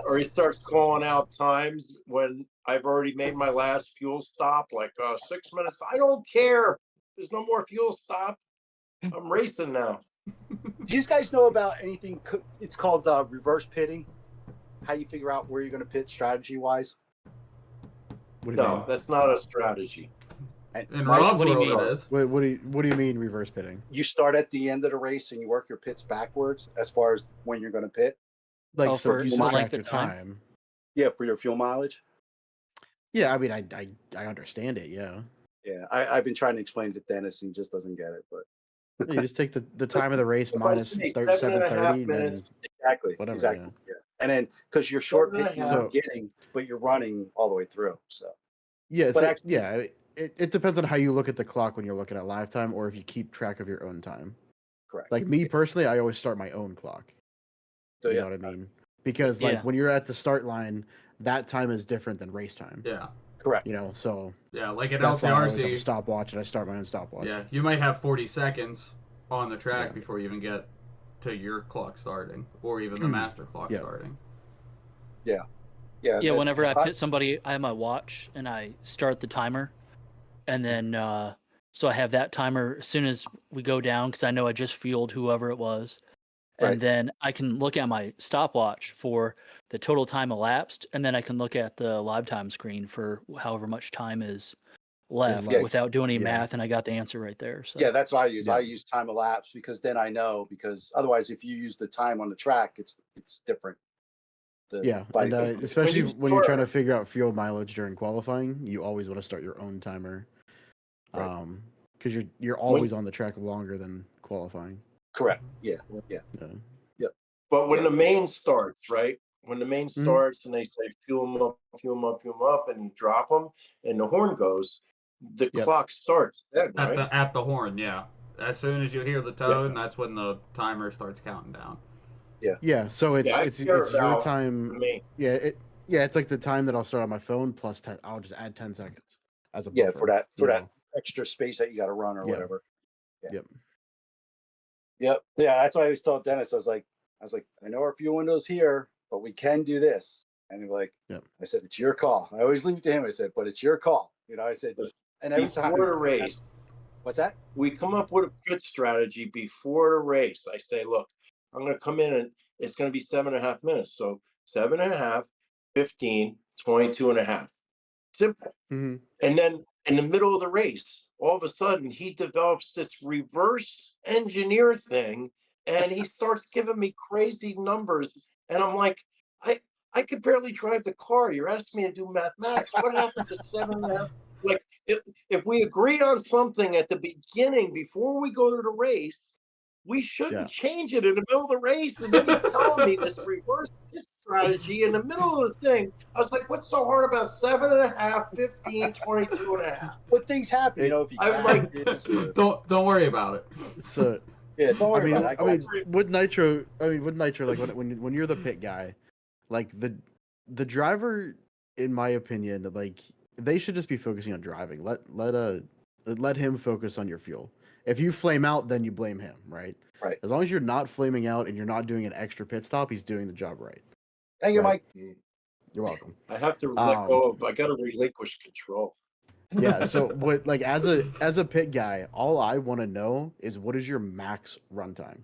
Or he starts calling out times when I've already made my last fuel stop, like 6 minutes. I don't care. There's no more fuel stop. I'm racing now. Do you guys know about anything? It's called reverse pitting. How you figure out where you're going to pit strategy wise? No, that's not a strategy. In Rob's what do you world, mean? it is. What do you mean reverse pitting? You start at the end of the race and you work your pits backwards as far as when you're going to pit. Like, Oh, so for if you the length subtract of your time? time. Yeah, for your fuel mileage. Yeah, I mean, I understand it. Yeah, Yeah, I've been trying to explain it to Dennis and he just doesn't get it. But you just take the time of the race If I minus say 7:30, and then minutes, exactly, whatever. exactly. Yeah. And then because you're short 7.5. pitting in the beginning, but you're running all the way through. So Yeah, But so, actually- yeah. It depends on how you look at the clock when you're looking at live time, or if you keep track of your own time. correct. Like me personally, I always start my own clock. So, You yeah. know what I mean? Because like Yeah. when you're at the start line, that time is different than race time. Yeah, Correct. You know, so yeah. Like at that's why I always have a LCRC, stopwatch, and I start my own stopwatch. yeah, you might have 40 seconds on the track Yeah. before you even get to your clock starting, or even the master clock Yeah. starting. Yeah. Yeah, that- whenever I pit somebody, I have my watch and I start the timer, and then so I have that timer as soon as we go down because I know I just fueled whoever it was, and Right. then I can look at my stopwatch for the total time elapsed, and then I can look at the live time screen for however much time is left left. without doing any Yeah. math, and I got the answer right there. So Yeah, that's what I use. Yeah. I use time elapsed because then I know, because otherwise if you use the time on the track, it's different. Yeah, by- and especially you when you're trying to start- figure out fuel mileage during qualifying, you always want to start your own timer, Right. because you're always on the track longer than qualifying. correct. Yeah. Yeah. But when the main starts, right? When the main Mhm. starts and they say fuel them up, fuel them up, fuel them up, and you drop them, and the horn goes, the Yep. clock starts then, At right? the horn, yeah. As soon as you hear the tone, that's when the timer starts counting down. Yeah, so it's Yeah, I it's care it's your about time. the main. Yeah, it's like the time that I'll start on my phone plus 10. I'll just add 10 seconds as a Yeah, buffer. for that you that know? extra space that you got to run or Yeah. whatever. Yeah. Yep. Yep. Yeah, that's why I always told Dennis. I was like, I know our fuel window's here, but we can do this. And he's like, Yep. I said, it's your call. I always leave it to him. I said, but it's your call. You know, I said, and every time. Before the race, What's that? we come up with a good strategy before the race. I say, look, I'm going to come in and it's going to be 7.5 minutes. So 7.5, 15, 22.5. Simple. Mm-hmm. And then in the middle of the race, all of a sudden he develops this reverse engineer thing and he starts giving me crazy numbers. And I'm like, I could barely drive the car. You're asking me to do mathematics. What happened to 7.5? Like, if we agree on something at the beginning before we go to the race, we shouldn't change it in the middle of the race. And then he's telling me this reverse strategy in the middle of the thing. I was like, what's so hard about 7.5, 15, 22.5? But things happen, you know. If you I like- Don't worry about it. So yeah, don't worry about it. I mean, with nitro, like when you're the pit guy, like the driver, in my opinion, like they should just be focusing on driving. Let him focus on your fuel. If you flame out, then you blame him, right? Right. As long as you're not flaming out and you're not doing an extra pit stop, he's doing the job right. Thank you, Right. Mike. You're welcome. I have to let go of, I got to relinquish control. Yeah. So what, like as a pit guy, all I want to know is what is your max runtime.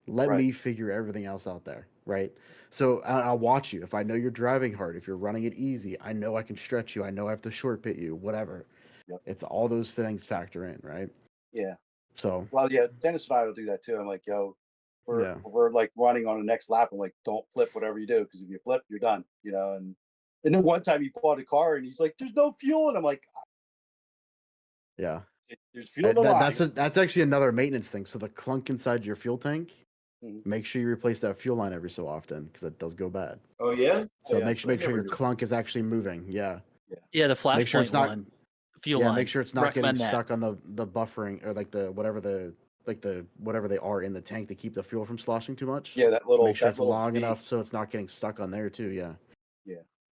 Let me figure everything else out there, right? So I'll watch you. If I know you're driving hard, if you're running it easy, I know I can stretch you. I know I have to short pit you, whatever. Yep. It's all those things factor in, right? Yeah. So Well, yeah, Dennis and I will do that too. I'm like, yo, we're like running on the next lap. I'm like, don't flip whatever you do, because if you flip, you're done. You know. And then one time he bought a car and he's like, there's no fuel, and I'm like, yeah. There's fuel in the line. That's actually another maintenance thing. So the clunk inside your fuel tank, Mhm. make sure you replace that fuel line every so often because it does go bad. Oh yeah. So yeah. make sure I your never knew. clunk is actually moving. Yeah. Yeah, the Make sure it's flashpoint not. one. Fuel Yeah. line. Make sure it's not getting Recommend that. stuck on the buffering or like the whatever they are in the tank to keep the fuel from sloshing too much. Yeah, that little. Make sure that it's little long V. enough so it's not getting stuck on there too. Yeah. Yeah.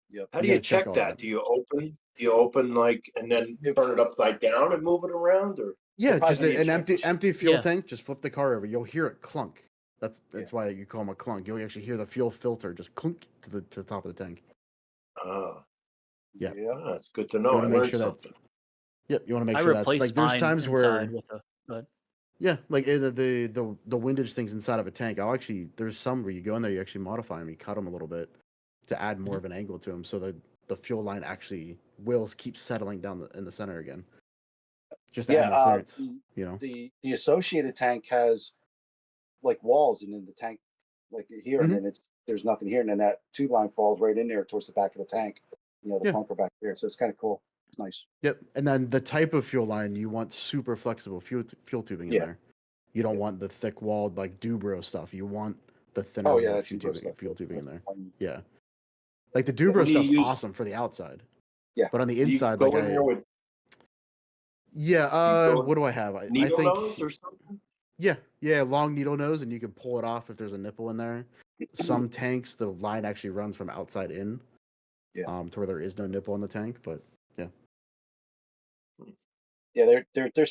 Yep. How do You you gotta check check all that? that. Do you open like and then turn it upside down and move it around, or Yeah, Depends just on the an instructions. empty fuel Yeah. tank. Just flip the car over. You'll hear it clunk. That's Yeah. why you call them a clunk. You'll actually hear the fuel filter just clunk to the top of the tank. Yeah. That's good to You know. want I to make learned sure that. something. Yep. You want to make I sure that's replaced like there's mine times inside where with a. But yeah, like the windage things inside of a tank. I'll actually there's some where you go in there, you actually modify them, you cut them a little bit to add more of an angle to them, so the fuel line actually will keep settling down in the center again. Just to add more clearance, you know. The associated tank has like walls, and then the tank like here, and then there's nothing here, and then that tube line falls right in there towards the back of the tank. The Yeah. bunker back there, so it's kind of cool. It's nice. Yep, and then the type of fuel line you want super flexible fuel tubing in Yeah. there. You don't want the thick walled like Dubro stuff. You want the thinner Oh yeah, walled that Dubro stuff. fuel tubing in there. Um, Yeah, like the What Dubro do you stuff's use? awesome for the outside. Yeah. But on the Do you inside, go like in there with what do I have? I needle think nose or something? yeah, long needle nose, and you can pull it off if there's a nipple in there. Some tanks, the line actually runs from outside in, Yeah. to where there is no nipple in the tank. But Yeah, they're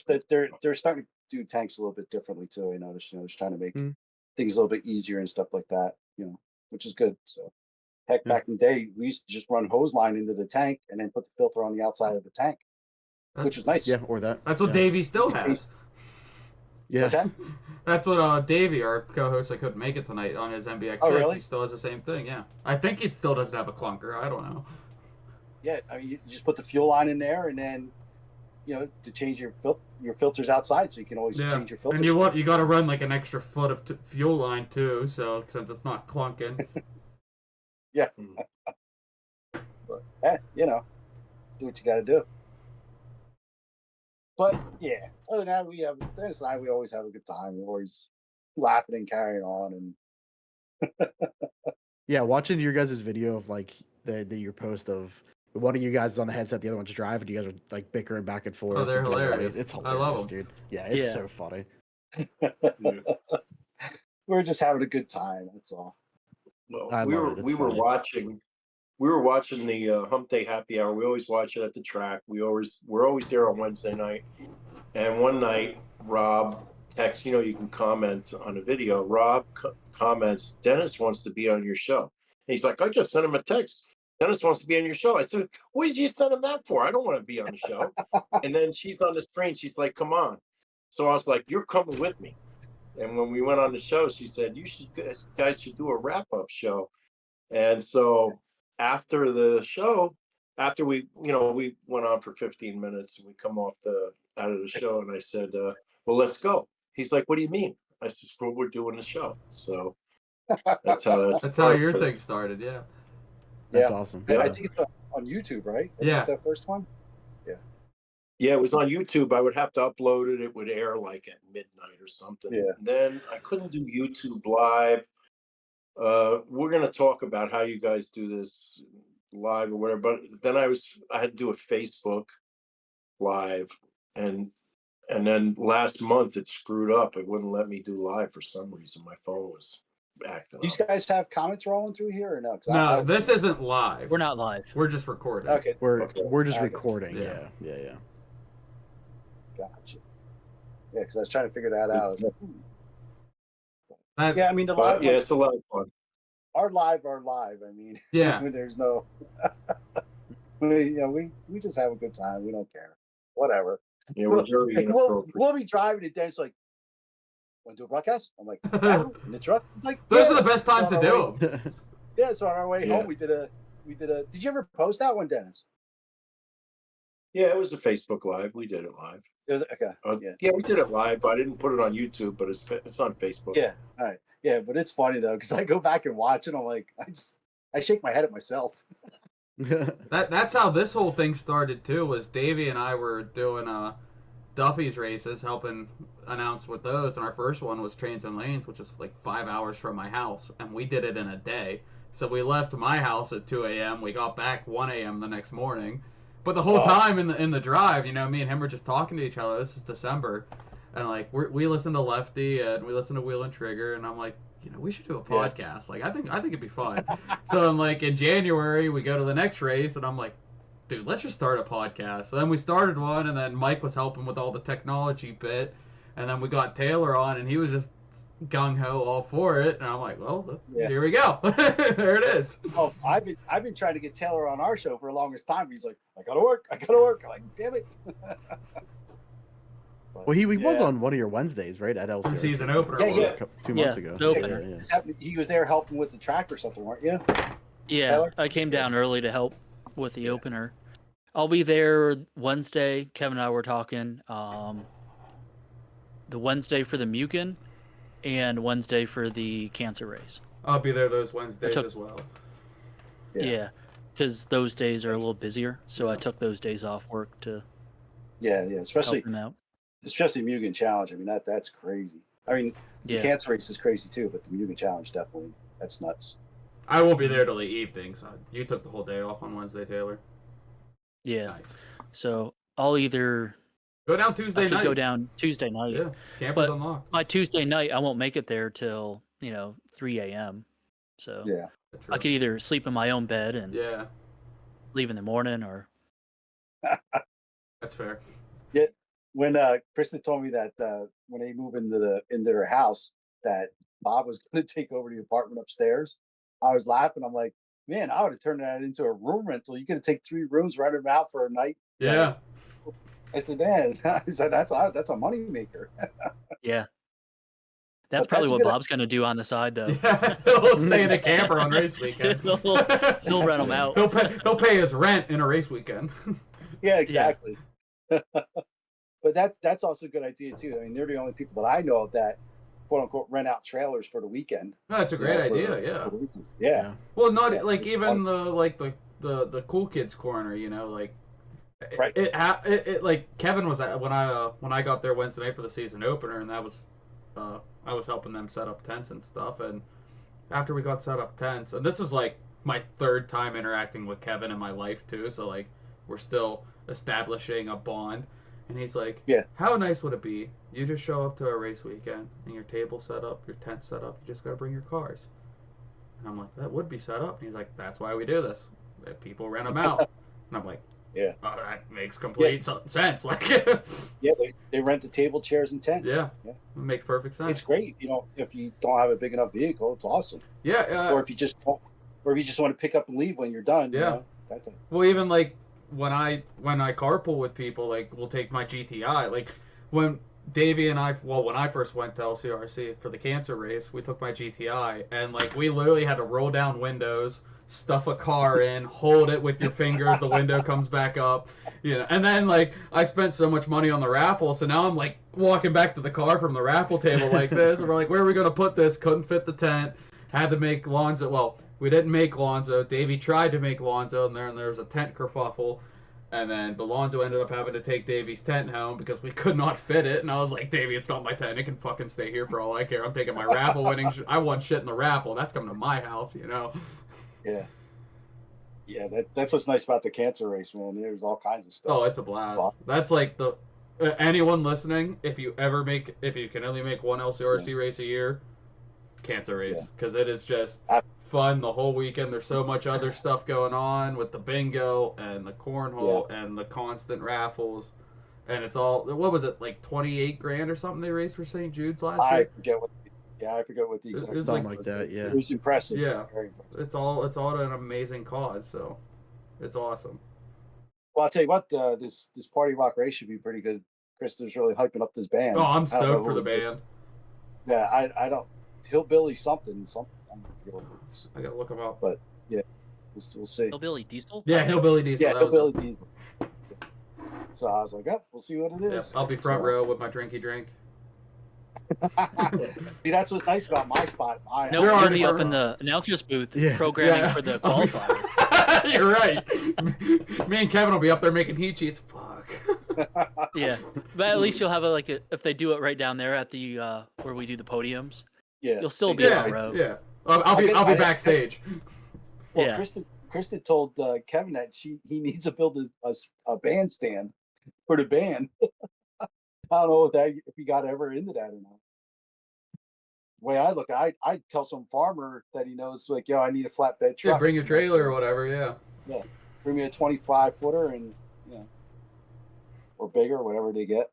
starting to do tanks a little bit differently too. I noticed, they're trying to make things a little bit easier and stuff like that. Which is good. So, heck, back in the day, we used to just run hose line into the tank and then put the filter on the outside of the tank, which was nice. yeah, or that. That's what yeah. Davey still has. Yeah. What's that? That's what Davey, our co-host, that couldn't make it tonight on his MBX6. Oh, really? He still has the same thing. Yeah, I think he still doesn't have a clunker. I don't know. Yeah, I mean, you just put the fuel line in there, and then to change your filters outside, so you can always change your filters. And you got to run like an extra foot of fuel line too, so since it's not clunking. Yeah. But do what you got to do. But yeah, other than that, Dennis and I, we always have a good time. We're always laughing and carrying on, and Yeah, watching your guys' video of like your post of one of you guys is on the headset, the other one's driving. You guys are like bickering back and forth. Oh, they're hilarious. It's I hilarious, love 'em. dude. Yeah, it's so funny. we're just having a good time. That's all. Well, we were watching the Hump Day Happy Hour. We always watch it at the track. We're always there on Wednesday night. And one night, Rob texts. You can comment on a video. Rob comments, "Dennis wants to be on your show." And he's like, "I just sent him a text. Dennis wants to be on your show." I said, "What did you send him that for? I don't want to be on the show." And then she's on the screen. She's like, "Come on." So I was like, "You're coming with me." And when we went on the show, she said, guys should do a wrap-up show. And so after the show, after we went on for 15 minutes and we come out of the show, and I said, well, let's go. He's like, "What do you mean?" I said, "Well, we're doing the show." So that's how your thing started. Yeah. That's awesome. I think it's on YouTube, right? Yeah. That first one. Yeah, it was on YouTube. I would have to upload it. It would air like at midnight or something. Yeah. And then I couldn't do YouTube live. We're going to talk about how you guys do this live or whatever. But then I had to do a Facebook live, and then last month it screwed up. It wouldn't let me do live for some reason. My phone was acting Do you up. guys have comments rolling through here or no? No, this isn't live. we're not live. We're just recording. Okay. We're just Okay. recording. Yeah. Yeah. Gotcha. Yeah, because I was trying to figure that out. I was like, That- yeah, I mean the But live. yeah, it's a lot of fun. Our live are live. I mean, Yeah. there's no. we just have a good time. We don't care. Whatever. Yeah, we're very inappropriate. We'll be driving and Den's like, "Want to do a broadcast?" I'm like, "Yeah," in the truck. I'm like, Those yeah. are the best times So to on our do way- them. Yeah, so on our way Yeah. home, we did a. Did you ever post that one, Dennis? Yeah, it was a Facebook Live. We did it live. It was okay. Yeah, we did it live, but I didn't put it on YouTube. But it's on Facebook. Yeah. All right. Yeah, but it's funny though because I go back and watch it. I'm like, I shake my head at myself. That's how this whole thing started too. Was Davey and I were doing Duffy's races, helping announce with those, and our first one was Trains and Lanes, which is like 5 hours from my house, and we did it in a day. So we left my house at 2 a.m. We got back 1 a.m. the next morning. But the whole time in the drive, you know, me and him were just talking to each other. This is December, and like we listen to Lefty and we listen to Wheel and Trigger, and I'm like, you know, we should do a podcast. Like, I think it'd be fun. So I'm like, in January we go to the next race, and I'm like, dude, let's just start a podcast. So then we started one, and then Mike was helping with all the technology bit, and then we got Taylor on, and he was just gung ho all for it, and I'm like, well, here we go. There it is. Oh, I've been trying to get Taylor on our show for the longest time. He's like, I gotta work. I'm like, damn it. Well, he was on one of your Wednesdays, right? At LCRC. Season opener. Yeah. 2 months ago. He was there helping with the track or something, weren't you? Yeah, Taylor? I came down early to help with the opener. I'll be there Wednesday. Kevin and I were talking. The Wednesday for the Mugen, and Wednesday for the cancer race. I'll be there those Wednesdays as well. Yeah, because those days are a little busier, so I took those days off work to especially help them out. especially Mugen Challenge. I mean, that's crazy. I mean, the cancer race is crazy too, but the Mugen Challenge definitely, that's nuts. I won't be there till the evening, so you took the whole day off on Wednesday, Taylor. Yeah. Nice. So I'll either go down Tuesday night. Go down Tuesday night. Yeah, campers unlocked. My Tuesday night, I won't make it there till 3 a.m. So I could either sleep in my own bed and leave in the morning, or that's fair. Yeah, when Kristen told me that when they move into their house, that Bob was going to take over the apartment upstairs, I was laughing. I'm like, man, I would have turned that into a room rental. You could have taken 3 rooms, rent them out for a night. Yeah. I said, man, that's a money maker. Yeah. That's probably what Bob's going to do on the side, though. Yeah, he'll stay in a camper on race weekend. he'll rent them out. He'll pay his rent in a race weekend. Yeah, exactly. Yeah. But that's also a good idea too. I mean, they're the only people that I know of that quote unquote rent out trailers for the weekend. No, that's a great idea. Yeah. Well, not like even the cool kids corner. Like right. It like Kevin was at when I got there Wednesday night for the season opener, and that was I was helping them set up tents and stuff. And after we got set up tents, and this is like my 3rd time interacting with Kevin in my life too, so like we're still establishing a bond. And he's like, how nice would it be? You just show up to a race weekend and your table's set up, your tent's set up, you just gotta bring your cars. And I'm like, that would be set up. And he's like, that's why we do this. That people rent them out. And I'm like, oh, that makes complete sense. Like, they rent the table, chairs, and tent. Yeah, it makes perfect sense. It's great. If you don't have a big enough vehicle, it's awesome. Yeah. Or if you just want to pick up and leave when you're done. Yeah. Well, even like when I carpool with people, like we'll take my GTI. Like when Davey and when I first went to LCRC for the cancer race, we took my GTI, and like we literally had to roll down windows, stuff a car in, hold it with your fingers, the window comes back up, and then like I spent so much money on the raffle, so now I'm like walking back to the car from the raffle table like this, and we're like, where are we gonna put this? Couldn't fit the tent, had to make Lonzo. Well, we didn't make Lonzo. Davey tried to make Lonzo in there, and there was a tent kerfuffle. And then Lonzo ended up having to take Davey's tent home because we could not fit it. And I was like, Davey, it's not my tent. It can fucking stay here for all I care. I'm taking my raffle winnings. I won shit in the raffle. That's coming to my house, Yeah. Yeah, that's what's nice about the cancer race, man. There's all kinds of stuff. Oh, it's a blast. That's like anyone listening, if you can only make one LCRC race a year, cancer race, because it is just fun the whole weekend. There's so much other stuff going on with the bingo and the cornhole and the constant raffles, and it's all, what was it, like 28 grand or something they raised for St. Jude's last year? I forget what the exact something like that. Yeah, it was impressive. Yeah, very impressive. It's all an amazing cause, so it's awesome. Well, I'll tell you what, this Party Rock race should be pretty good. Kristen's really hyping up this band. Oh, I'm stoked for the band. Yeah, I don't, Hillbilly something. I gotta look them up. But yeah, we'll see. Hillbilly Diesel? Yeah, Hillbilly Diesel. Yeah, Hillbilly Diesel. So I was like, we'll see what it is. I'll be front row with my drinky drink. See, that's what's nice about my spot. We're already up in the announcer's booth programming for the qualifier. You're right. Me and Kevin will be up there making heat sheets. Fuck. Yeah, but at least you'll have if they do it right down there at the where we do the podiums, Yeah. you'll still be Yeah. front Yeah, row. yeah. I'll be backstage. Well, Yeah. Kristen told Kevin that he needs to build a bandstand for the band. I don't know if he got ever into that or not. The way I look, I tell some farmer that he knows, like, yo, I need a flatbed truck. Yeah, bring your trailer or whatever. Yeah. Yeah, bring me a 25-footer and or bigger, whatever they get.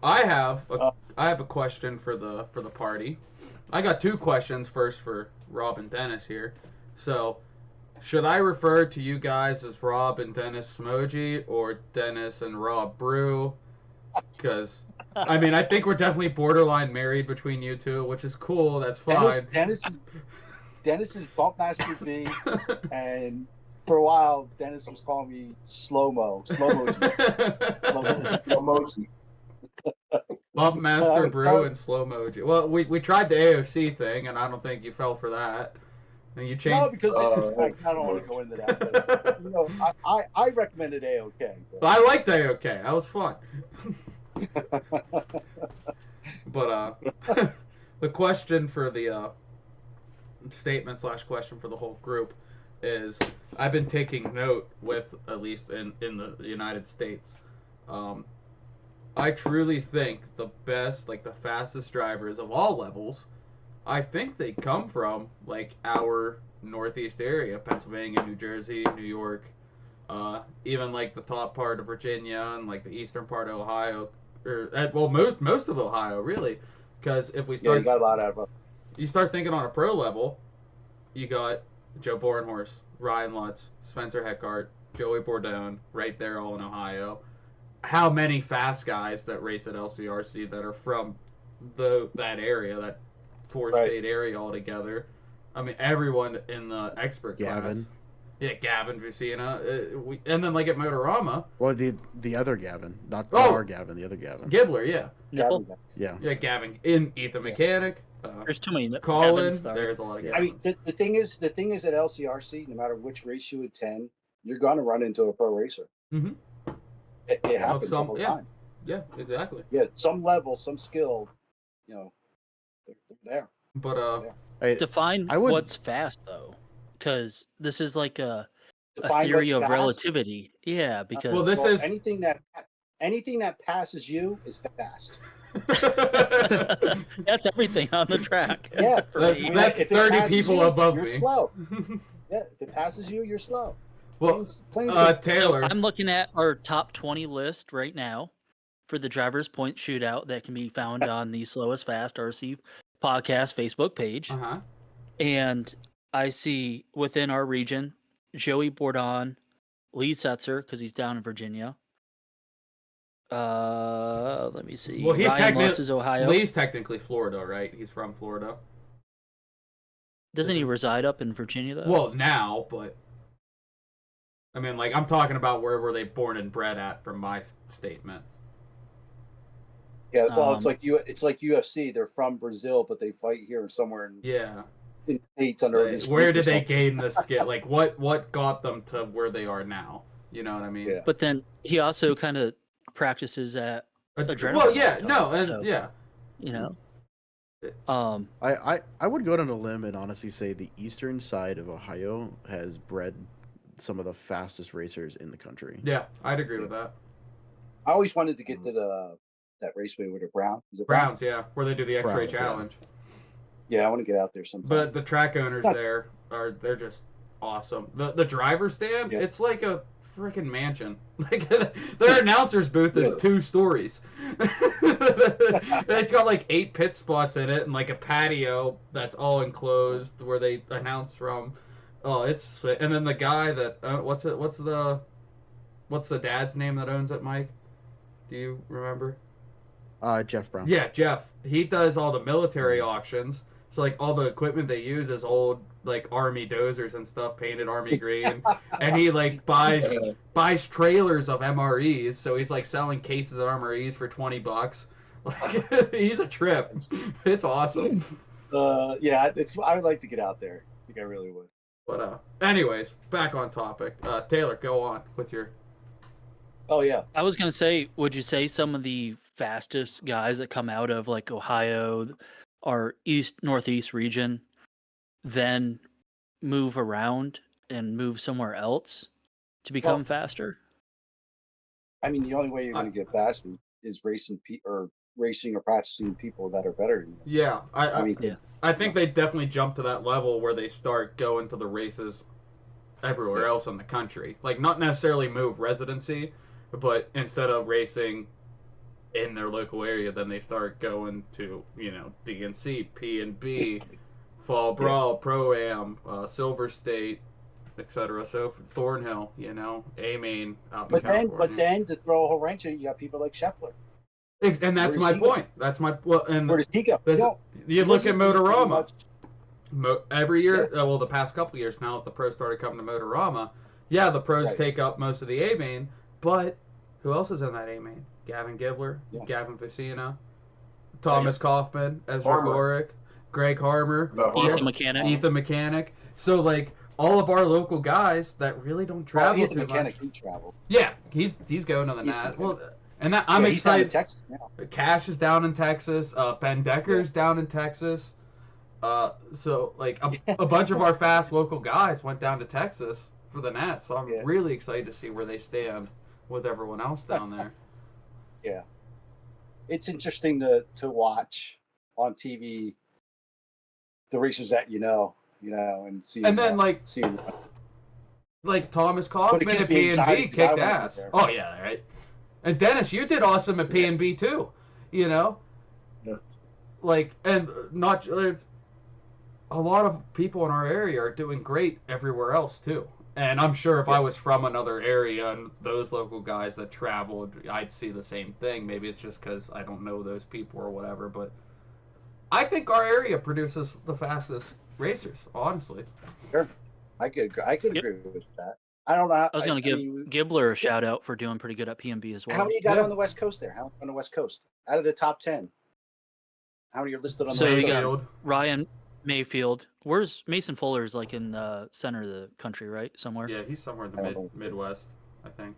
I have a question for the party. I got two questions. First for Rob and Dennis here. So, should I refer to you guys as Rob and Dennis Somogyi or Dennis and Rob Brew? Because I mean, I think we're definitely borderline married between you two, which is cool. That's fine. Dennis is Bumpmaster B, and for a while, Dennis was calling me Slow-Mo. Bumpmaster Brew and Slow-Moji. Well, we tried the AOC thing, and I don't think you fell for that. And you changed. No, because I don't want to go into that. But, I recommended AOK. I liked AOK. That was fun. But the question for the statement/question for the whole group is, I've been taking note with, at least in the United States, I truly think the best, like the fastest drivers of all levels, I think they come from like our northeast area, Pennsylvania, New Jersey, New York, even like the top part of Virginia and like the eastern part of Ohio, or well, most of Ohio really, because if we start, you got a lot out of it. You start thinking on a pro level, you got Joe Bornhorst, Ryan Lutz, Spencer Heckart, Joey Bourdon, right there, all in Ohio. How many fast guys that race at LCRC that are from that area, that four-state area altogether? I mean, everyone in the expert Gavin. class. Yeah, Gavin Vicina. And then like at Motorama. Well, the other Gavin, not our Gavin, the other Gavin. Gibbler, yeah. Nipple? Yeah. Yeah, Gavin. Ethan Mechanic. There's too many. Colin. Gavins, There's a lot of Gavins. I mean, the thing is at LCRC, no matter which race you attend, you're going to run into a pro racer. Mm-hmm. It happens all the time. Yeah, exactly. Yeah, some level, some skill, they're there. But define what's fast though, because this is like a theory of relativity. Yeah, because this is anything that passes you is fast. That's everything on the track. Yeah, that's 30 people above me. You're slow. Yeah, if it passes you, you're slow. Well, Taylor. So I'm looking at our top 20 list right now for the Drivers Point Shootout that can be found on the Slowest Fast RC Podcast Facebook page. Uh-huh. And I see within our region, Joey Bourdon, Lee Setzer, because he's down in Virginia. Let me see. Well, Ryan Lutz is Ohio. Lee's technically Florida, right? He's from Florida. Doesn't he reside up in Virginia though? Well, now, but I mean, like, I'm talking about where were they born and bred at from my statement. Yeah, well, it's like UFC. They're from Brazil, but they fight here somewhere in states under. Where did they gain the skill? Like, what got them to where they are now? You know what I mean? Yeah. But then he also kind of practices at Adrenaline. Well, yeah, all the time, no, and so, yeah, you know. I would go on a limb and honestly say the eastern side of Ohio has bred some of the fastest racers in the country. Yeah, I'd agree with that. I always wanted to get to that raceway with the Brown. Is it Browns, yeah, where they do the X-ray Browns, challenge. Yeah, I want to get out there sometime. But the track owners they're just awesome. The driver stand, it's like a freaking mansion. Like their announcer's booth is 2 stories. It's got like 8 pit spots in it and like a patio that's all enclosed where they announce from. Oh, it's, and then the guy that what's the dad's name that owns it, Mike? Do you remember? Jeff Brown. Yeah, Jeff. He does all the military auctions. So like all the equipment they use is old like army dozers and stuff painted army green, and he like buys trailers of MREs. So he's like selling cases of MREs for $20. Like he's a trip. It's awesome. Yeah, I would like to get out there. I think I really would. But anyways, back on topic. Taylor, go on with your Oh yeah. I was gonna say, would you say some of the fastest guys that come out of like Ohio or northeast region then move around and move somewhere else to become Well, faster? I mean, the only way you're I- going to get faster is racing or practicing people that are better than you. Yeah, I mean, Yeah. I think they definitely jump to that level where they start going to the races everywhere Yeah. else in the country. Like, not necessarily move residency, but instead of racing in their local area, then they start going to, DNC, P&B, Fall Brawl, Pro-Am, Silver State, etc. So Thornhill, A-Main out in California. but then to throw a whole wrench in it, you got people like Scheffler. And that's my point. That's my and Where does he go? you look at Motorama. Much, Every year, well, the past couple of years now, that the pros started coming to Motorama. Yeah, the pros take up most of the A main, but who else is in that A main? Gavin Gibbler, Gavin Vicina, Thomas Kaufman, Ezra Gorick, Greg Harmer, Ethan Mechanic. So like all of our local guys that really don't travel Ethan too Mechanic, much. he traveled. Yeah, he's going to the Nats. Well, and that I'm excited. He's down in Texas now. Cash is down in Texas. Ben Decker's down in Texas. So like a bunch of our fast local guys went down to Texas for the Nats. So I'm really excited to see where they stand with everyone else down there. Yeah, it's interesting to watch on TV the races that and see. And then like Thomas Kaufman at P&B kicked ass. Oh yeah, right. And Dennis, you did awesome at P&B too. Yeah. Like, and not a lot of people in our area are doing great everywhere else too. And I'm sure if I was from another area and those local guys that traveled, I'd see the same thing. Maybe it's just because I don't know those people or whatever. But I think our area produces the fastest racers, honestly. Sure, I could agree with that. I don't know. I was going to give Gibbler a shout out for doing pretty good at P&B as well. How many you got on the West Coast there? How many on the West Coast? Out of the top 10, how many are listed on the West Coast? So you got Ryan Mayfield. Where's Mason Fuller? Is like in the center of the country, right? Somewhere. Yeah, he's somewhere in the Midwest, I think.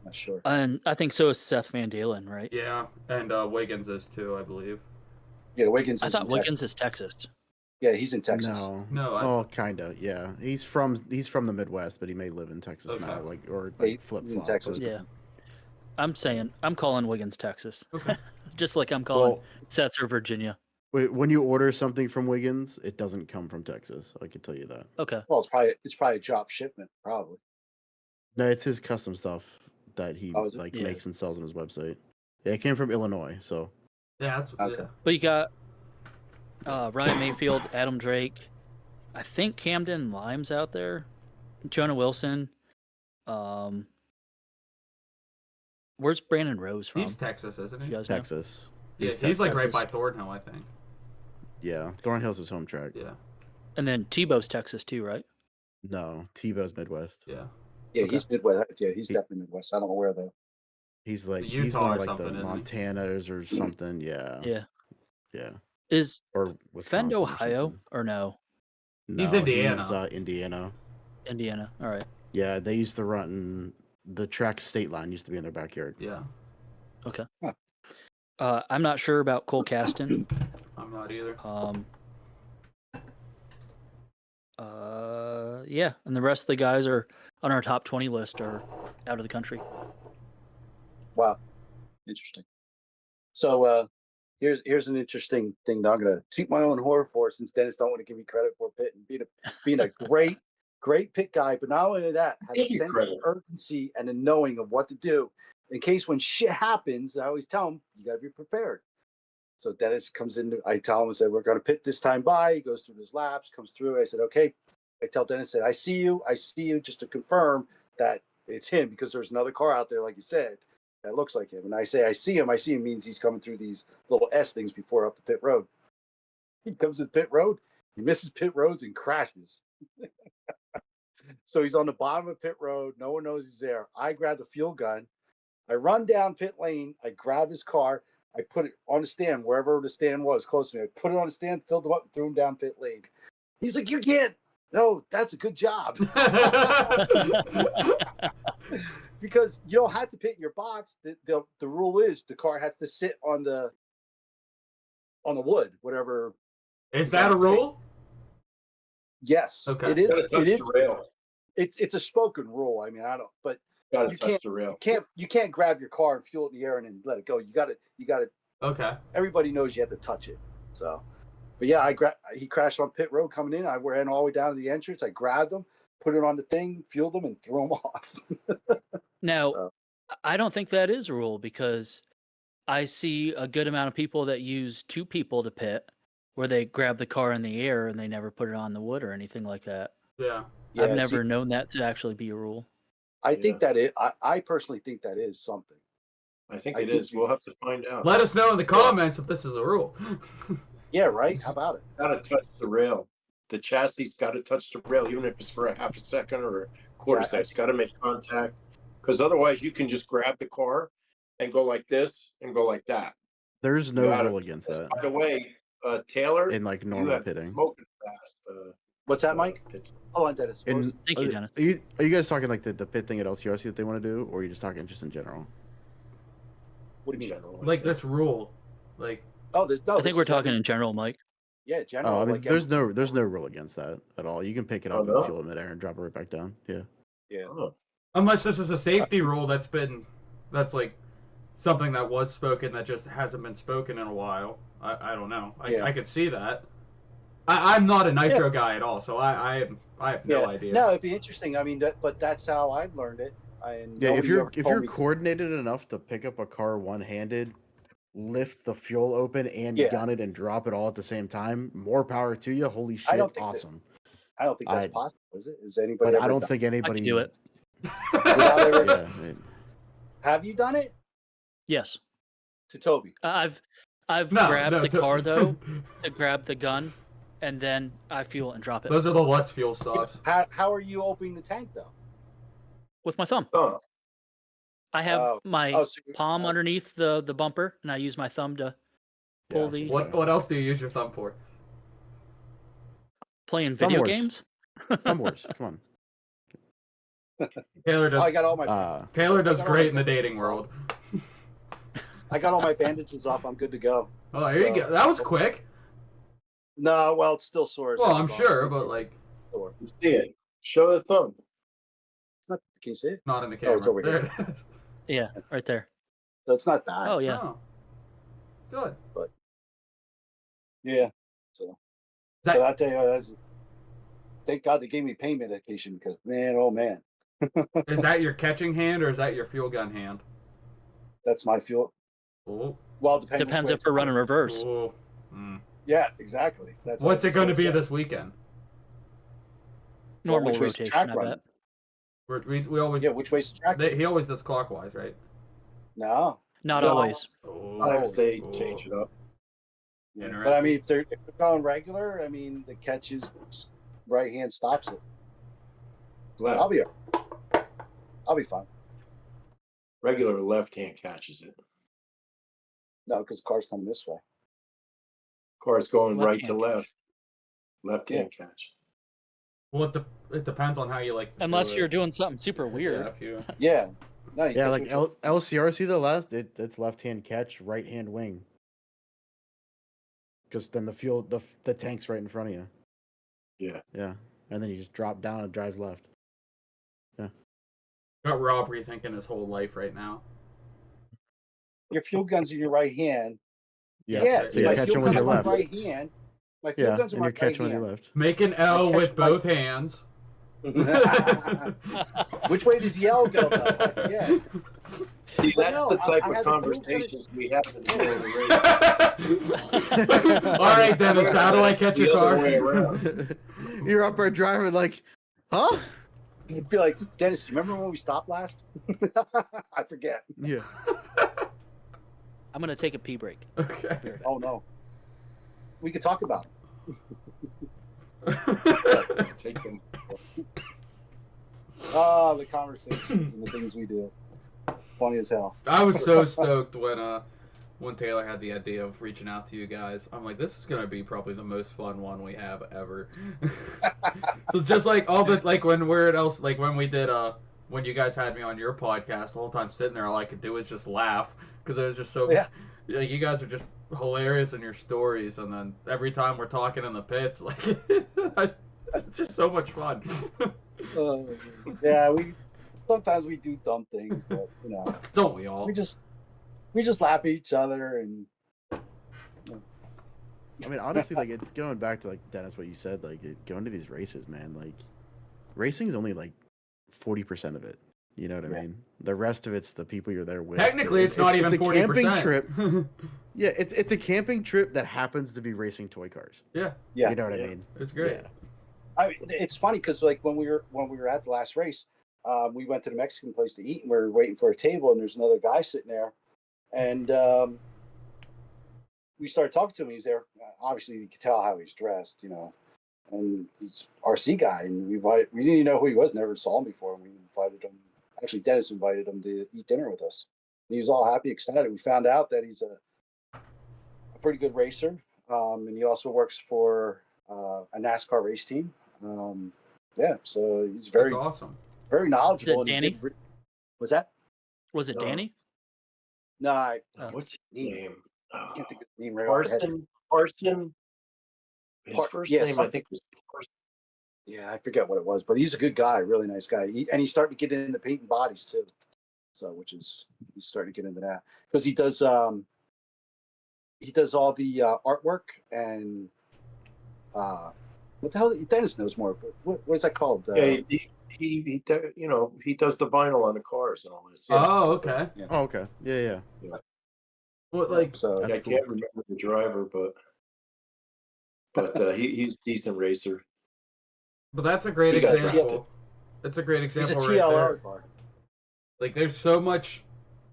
Not sure. And I think so is Seth Van Dalen, right? Yeah, and Wiggins is too, I believe. Yeah, Wiggins. I thought Wiggins is Texas. Yeah, he's in Texas. No. Kinda. Yeah, he's from the Midwest, but he may live in Texas now, flip flop. Texas. Yeah, I'm calling Wiggins Texas, just like I'm calling Setzer Virginia. When you order something from Wiggins, it doesn't come from Texas. I can tell you that. Okay. Well, it's probably a drop shipment, probably. No, it's his custom stuff that he makes and sells on his website. Yeah, it came from Illinois, so. Yeah, that's okay. Yeah. But you got Ryan Mayfield, Adam Drake, I think Camden Lime's out there, Jonah Wilson. Where's Brandon Rose from? He's Texas, isn't he? You guys know? Texas. Yeah, he's like right by Thornhill, I think. Yeah, Thornhill's his home track. Yeah. And then Tebow's Texas too, right? No, Tebow's Midwest. Yeah. Yeah, he's Midwest. Yeah, he's definitely Midwest. I don't know where though. He's like Utah he's one or of like the something, isn't he? Montanas or something. Yeah. Yeah. Yeah. Is Or Fend Wisconsin or Ohio something. or no? No, He's Indiana. He's Indiana. Indiana. All right. Yeah, they used to run the track state line used to be in their backyard. Yeah. Okay. I'm not sure about Cole Caston. I'm not either. Yeah, and the rest of the guys are on our top 20 list are out of the country. Wow, interesting. So here's an interesting thing that I'm gonna toot my own horn for, since Dennis don't want to give me credit for Pitt and being a great pit guy, but not only that, has a sense of urgency and a knowing of what to do in case when shit happens. I always tell him you gotta be prepared. So Dennis comes in. I tell him, I said, we're going to pit this time by. He goes through his laps, comes through. I said, okay. I tell Dennis, I see you, just to confirm that it's him, because there's another car out there, like you said, that looks like him. And I say, I see him means he's coming through these little S things before up the pit road. He comes to pit road, he misses pit roads and crashes. So he's on the bottom of pit road. No one knows he's there. I grab the fuel gun. I run down pit lane. I grab his car. I put it on the stand, wherever the stand was close to me. I put it on the stand, filled him up, and threw him down pit lane. He's like, you can't. No, that's a good job. because you don't have to pit in your box. The rule is the car has to sit on the wood, whatever. Is that a rule? Yes, Okay. it is. Gotta touch It is. the rail. It's a spoken rule. I mean, I don't, but Gotta you touch the rail. you can't grab your car and fuel it in the air and then let it go. You got to. Okay. Everybody knows you have to touch it. So, but yeah, he crashed on pit road coming in. I ran all the way down to the entrance. I grabbed him, put it on the thing, fueled him, and threw him off. Now, I don't think that is a rule because I see a good amount of people that use two people to pit, where they grab the car in the air and they never put it on the wood or anything like that. Yeah. I've never known that to actually be a rule. I think that I personally think that is something. I think it is. We'll have to find out. Let us know in the comments if this is a rule. Yeah, right. How about it? Gotta touch the rail. The chassis got to touch the rail, even if it's for a half a second or a quarter second. It's got to make contact, because otherwise you can just grab the car and go like this and go like that. There's no rule against that. By the way, Taylor, in like normal pitting. Smoking fast. What's that, Mike? Hold on, Dennis. In, Thank you, Dennis. Are you guys talking like the pit thing at LCRC that they want to do, or are you just talking just in general? What do you mean? Like this rule, like. Oh, I think we're talking in general, Mike. Yeah, general. Oh, I mean, like there's no rule against that at all. You can pick it up and fuel it midair and drop it right back down. Yeah. Yeah. Unless this is a safety rule that's like something that was spoken that just hasn't been spoken in a while. I don't know. I could see that. I'm not a nitro guy at all, so I have no idea. No, it'd be interesting. I mean, but that's how I've learned it. If you're coordinated enough to pick up a car one-handed, lift the fuel open and gun it and drop it all at the same time, more power to you. Holy shit, awesome. I don't think that's possible, is it? Is anybody? But I don't think anybody I can do it. Have you done it? Yes. To Toby. I've grabbed the car though to grab the gun, and then I fuel and drop it. Those are the Lutz fuel stops. How are you opening the tank though? With my thumb. Oh. I have my palm underneath the bumper, and I use my thumb to pull the. What else do you use your thumb for? Playing video games. Thumb wars. Come on. Taylor does. I got all my. Taylor does great in the dating world. I got all my bandages off. I'm good to go. Oh, there you go. That was quick. No, well, it's still sore. Well, I'm sure, but like. Let's see it. Show the thumb. It's not. Can you see it? Not in the camera. Oh, it's over there here. It is. Yeah, right there. So it's not bad. Oh yeah. Oh. Good. But yeah. So I tell you, thank God they gave me pain medication because man, oh man. Is that your catching hand or is that your fuel gun hand? That's my fuel. Oh. Well, depends if we're running reverse. Oh. Mm. Yeah, exactly. That's what's it going to be this weekend? Normal rotation, I bet. We always which way's the track? He always does clockwise, right? No, not always. Sometimes they change it up. Yeah. But I mean, if they're going regular, I mean, the catch is right hand stops it. Left. I'll be fine. Regular left hand catches it. No, because the car's coming this way. Car's going Left right to hand left. Left hand catch. Well, it depends on how you like. Unless you're doing something super weird. Yeah. No, like LCRC the it's left hand catch, right hand wing. Because then the tank's right in front of you. Yeah. Yeah, and then you just drop down and drives left. Yeah. Got Rob rethinking his whole life right now. Your fuel gun's in your right hand. Yeah. So you're catching with your left. Right hand. My fuel guns are and my you're catching right with hand. your left. Make an L with both hands. Which way does the L go, though? I forget. See, that's the type of conversations we have in the race. All right, Dennis, how do I catch your car? You're up there driving like, huh? You'd be like, Dennis, you remember when we stopped last? I forget. Yeah. I'm gonna take a pee break. Okay. Oh no. We could talk about it. Take them. Oh, the conversations and the things we do. Funny as hell. I was so stoked when Taylor had the idea of reaching out to you guys. I'm like, this is gonna be probably the most fun one we have ever. So just like all the when we did when you guys had me on your podcast, the whole time sitting there, all I could do was just laugh because it was just so. Yeah. Like, you guys are just hilarious in your stories, and then every time we're talking in the pits, like it's just so much fun. Yeah, we sometimes we do dumb things, but Don't we all? we just laugh at each other and. I mean, honestly, like it's going back to like Dennis, what you said, like going to these races, man. Like racing is only like 40% of it. You know what I mean? The rest of it's the people you're there with. Technically, it's not even 40%. Camping trip. Yeah, it's a camping trip that happens to be racing toy cars. Yeah, you know what I mean. It's great. Yeah. It's funny because like when we were at the last race, we went to the Mexican place to eat, and we were waiting for a table, and there's another guy sitting there, and we started talking to him. He's there. Obviously, you could tell how he's dressed, and he's RC guy, and we didn't even know who he was, never saw him before, and we invited him. Actually, Dennis invited him to eat dinner with us. And he was all happy, excited. We found out that he's a pretty good racer, and he also works for a NASCAR race team. So he's very That's awesome. very knowledgeable. Is it Danny? Was that? Was it No. Danny? No, What's his name? I can't think of his name right off the head. Parson. His first name, I something. think, was Parson. Yeah, I forget what it was, but he's a good guy, really nice guy. He's starting to get into painting bodies too. So, he's starting to get into that because he does all the artwork and what the hell? Dennis knows more. But what is that called? Yeah, he does the vinyl on the cars and all that. Oh, okay. Yeah. Oh, okay. Yeah. Well, like, So I That's cool. can't remember the driver, but he's a decent racer. but that's a great He's got a example. It's a great he's a example right TLR there. car. Like, there's so much,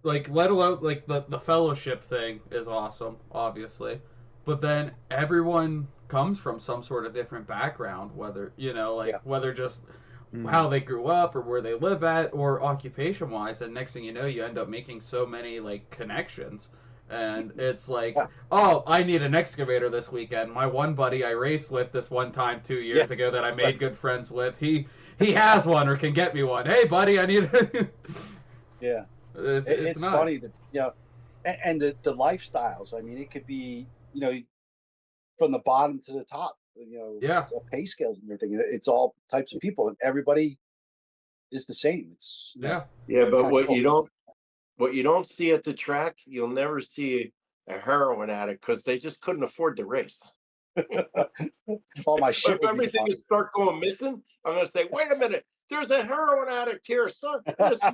like, let alone, like, the fellowship thing is awesome, obviously. But then everyone comes from some sort of different background, whether, whether just how they grew up or where they live at or occupation wise. And next thing you know, you end up making so many, like, connections. And it's like, oh, I need an excavator this weekend. My one buddy I raced with this one time 2 years ago that I made good friends with, he has one or can get me one. Hey, buddy, I need. Yeah, it's nice. funny that and the lifestyles. I mean, it could be from the bottom to the top. Pay scales and everything. It's all types of people, and everybody is the same. It's Yeah. But what you don't see at the track, you'll never see a heroin addict because they just couldn't afford the race. all my shit. If everything is start going missing, I'm going to say, wait a minute, there's a heroin addict here, son.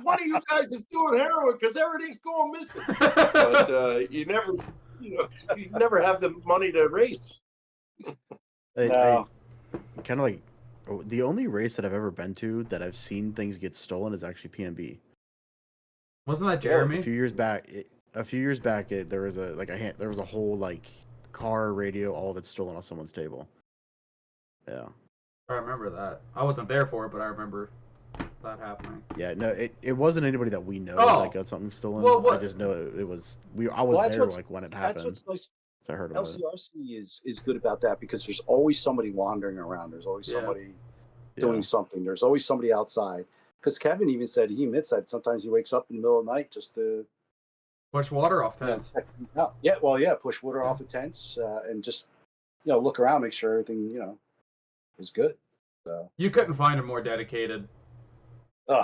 One of you guys is doing heroin because everything's going missing. But you never have the money to race. No. I kind of like the only race that I've ever been to that I've seen things get stolen is actually PNB. Wasn't that Jeremy? A few years back, there was a whole like car radio, all of it stolen off someone's table. Yeah. I remember that. I wasn't there for it, but I remember that happening. Yeah, no, it wasn't anybody that we know that got something stolen. Well, I just know it was I was there like when it happened. That's what's nice. So I heard about it. LCRC is good about that because there's always somebody wandering around. There's always somebody doing something. There's always somebody outside. Because Kevin even said he admits that sometimes he wakes up in the middle of the night just to push water off tents. Push water off the tents and just look around, make sure everything is good. So you couldn't find a more dedicated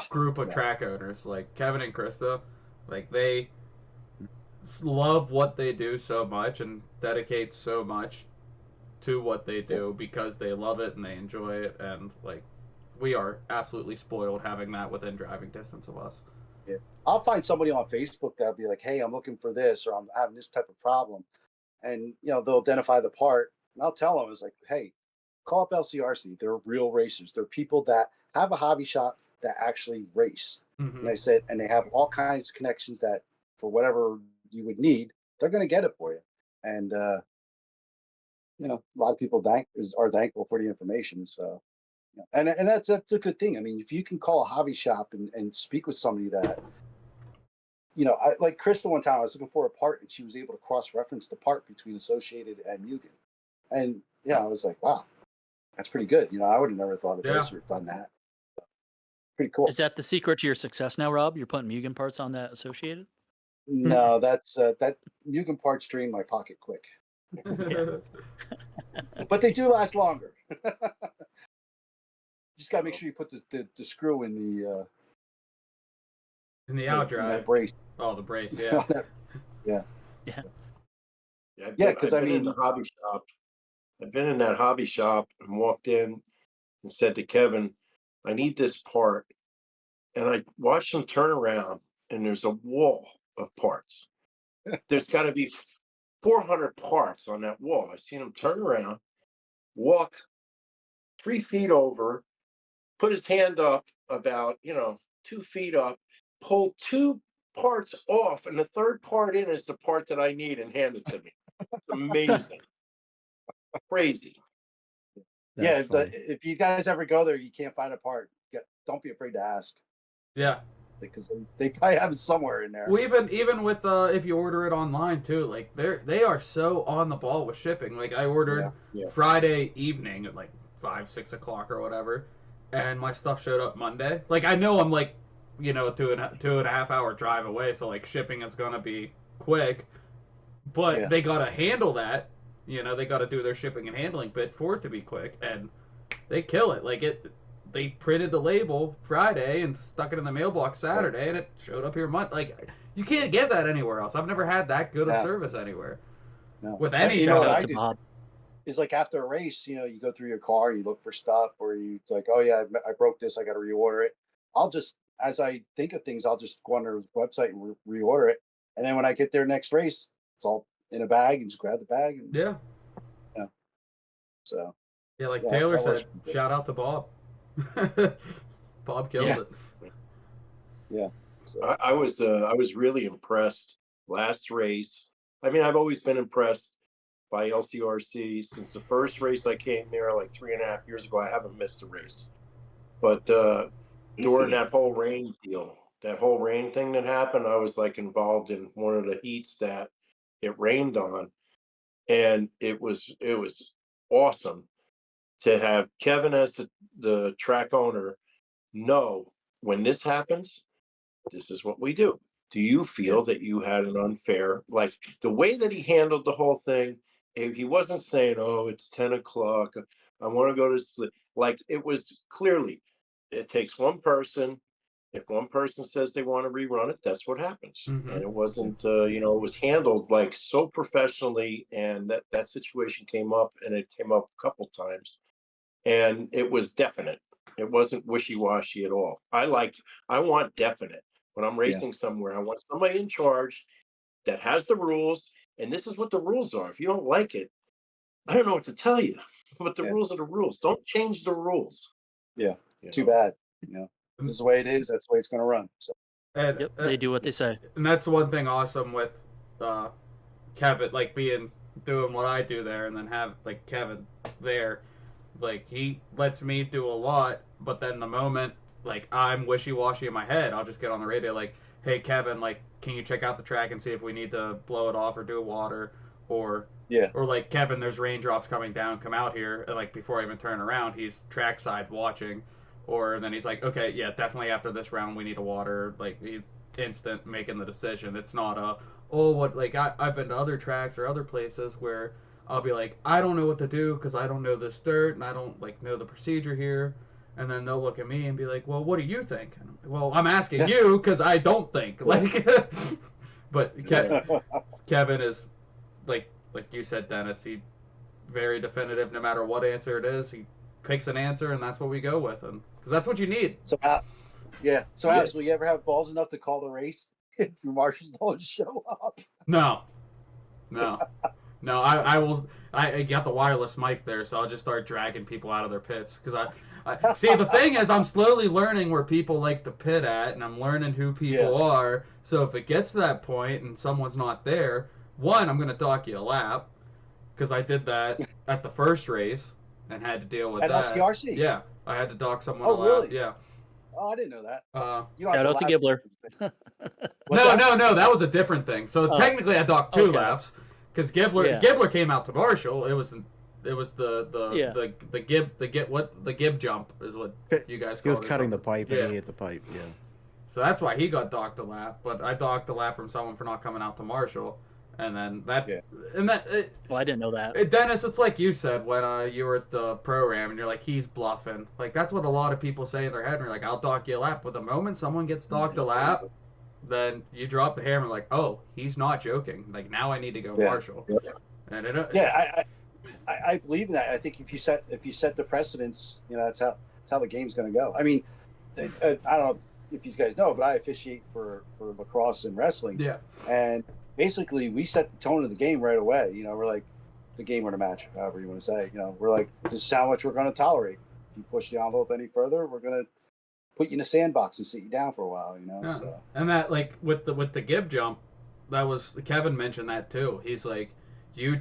group of track owners like Kevin and Krista. Like they love what they do so much and dedicate so much to what they do because they love it and they enjoy it, and like we are absolutely spoiled having that within driving distance of us. Yeah, I'll find somebody on Facebook that'll be like, "Hey, I'm looking for this, or I'm having this type of problem," and they'll identify the part, and I'll tell them, "It's like, hey, call up LCRC. They're real racers. They're people that have a hobby shop that actually race." Mm-hmm. And I said, and they have all kinds of connections that for whatever you would need, they're going to get it for you. And a lot of people are thankful for the information. So. And that's a good thing. I mean, if you can call a hobby shop and speak with somebody that, I like Krista one time, I was looking for a part and she was able to cross-reference the part between Associated and Mugen. And, I was like, wow, that's pretty good. I would have never thought of this or done that. pretty cool. Is that the secret to your success now, Rob? You're putting Mugen parts on that Associated? No, that's that Mugen parts drain my pocket quick, but they do last longer. Just gotta make sure you put the screw in the In the out in drive. that brace. Oh, the brace, yeah. Yeah. Yeah. Yeah, 'cause I've I been in mean- the hobby shop. I've been in that hobby shop and walked in and said to Kevin, I need this part. And I watched him turn around and there's a wall of parts. There's got to be 400 parts on that wall. I seen him turn around, walk 3 feet over, put his hand up about, 2 feet up, pull 2 parts off, and the third part in is the part that I need and hand it to me. It's amazing. Crazy. That's Yeah, funny. if you guys ever go there, you can't find a part. Don't be afraid to ask, Yeah. because they probably have it somewhere in there. Well, even with if you order it online too, like they are so on the ball with shipping. Like I ordered Yeah. Friday evening at like 5-6 o'clock or whatever, and my stuff showed up Monday. Like I know I'm like, 2.5 hour drive away, so like shipping is gonna be quick, but Yeah. they gotta handle that. They gotta do their shipping and handling bit for it to be quick, and they kill it. Like they printed the label Friday and stuck it in the mailbox Saturday, and it showed up here Monday. Like you can't get that anywhere else. I've never had that good of No. service anywhere No. with any You know Shout what out I to do? Bob. Is like after a race, you go through your car, you look for stuff, or it's like, oh yeah, I broke this, I got to reorder it. I'll just, as I think of things, I'll just go on their website and reorder it, and then when I get their next race, it's all in a bag, and just grab the bag, and Yeah. so Yeah, like Yeah, Taylor that works said, pretty good. shout out to Bob. Bob kills Yeah. it. so I was really impressed last race. I mean, I've always been impressed by LCRC since the first race I came there like 3.5 years ago. I haven't missed a race, but during that whole rain deal, that whole rain thing that happened, I was like involved in one of the heats that it rained on, and it was awesome to have Kevin as the track owner know when this happens, this is what we do. Do you feel that you had an unfair, like the way that he handled the whole thing? He wasn't saying, oh, it's 10 o'clock, I want to go to sleep. Like it was clearly, it takes one person. If one person says they want to rerun it, that's what happens. Mhm. And it wasn't, it was handled like so professionally. And that situation came up, and it came up a couple times, and it was definite. It wasn't wishy-washy at all. I want definite. When I'm racing somewhere, I want somebody in charge that has the rules, and this is what the rules are. If you don't like it, I don't know what to tell you, but the rules are the rules. Don't change the rules. yeah, you too know? bad. This is the way it is. That's the way it's going to run. So And, Yep, they do what they say. and that's one thing awesome with Kevin, like doing what I do there, and then have like Kevin there. Like he lets me do a lot, but then the moment like I'm wishy-washy in my head, I'll just get on the radio like, hey Kevin, like can you check out the track and see if we need to blow it off or do water, or Yeah. or like Kevin, there's raindrops coming down, come out here. And like before I even turn around, he's trackside watching, or then he's like, okay, yeah, definitely after this round we need a water. Like he's instant making the decision. It's not I've been to other tracks or other places where I'll be like, I don't know what to do because I don't know this dirt and I don't like know the procedure here. And then they'll look at me and be like, well, what do you think? And I'm like, well, I'm asking you because I don't think. Like, but Kevin is like you said, Dennis. He very definitive. No matter what answer it is, he picks an answer, and that's what we go with, and because that's what you need. So Alex, will you ever have balls enough to call the race if your marshals don't show up? No. I will. I got the wireless mic there, so I'll just start dragging people out of their pits. Because I see, the thing is, I'm slowly learning where people like to pit at, and I'm learning who people are. So if it gets to that point and someone's not there, one, I'm gonna dock you a lap, because I did that at the first race and had to deal with At that. LCRC? Yeah, I had to dock someone Oh, a lap. really? Yeah. Oh, I didn't know that. You don't Shout have out to lap- Gibbler. What's that? No, that was a different thing. So technically, I docked 2 okay. laps because Gibbler came out to Marshall. It it was the Yeah. the gib jump is what you guys He was called it. cutting the pipe and Yeah. he hit the pipe. Yeah. So that's why he got docked a lap. But I docked a lap from someone for not coming out to Marshall, and then that Yeah. and that. Well, I didn't know that. Dennis, it's like you said when you were at the program and you're like, he's bluffing. Like, that's what a lot of people say in their head. And you're like, I'll dock you a lap. But the moment someone gets docked a lap, then you drop the hammer like, oh, he's not joking. Like, now I need to go Yeah. Marshall. Yeah. And it, Yeah, I believe in that. I think if you set the precedence, that's how the game's going to go. I mean, I don't know if you guys know, but I officiate for lacrosse and wrestling. Yeah. And basically, we set the tone of the game right away. We're like the game or the match, however you want to say. We're like, this is how much we're going to tolerate. If you push the envelope any further, we're going to put you in a sandbox and sit you down for a while. Yeah. So. And that, like, with the gib jump, that was Kevin mentioned that too. He's like, you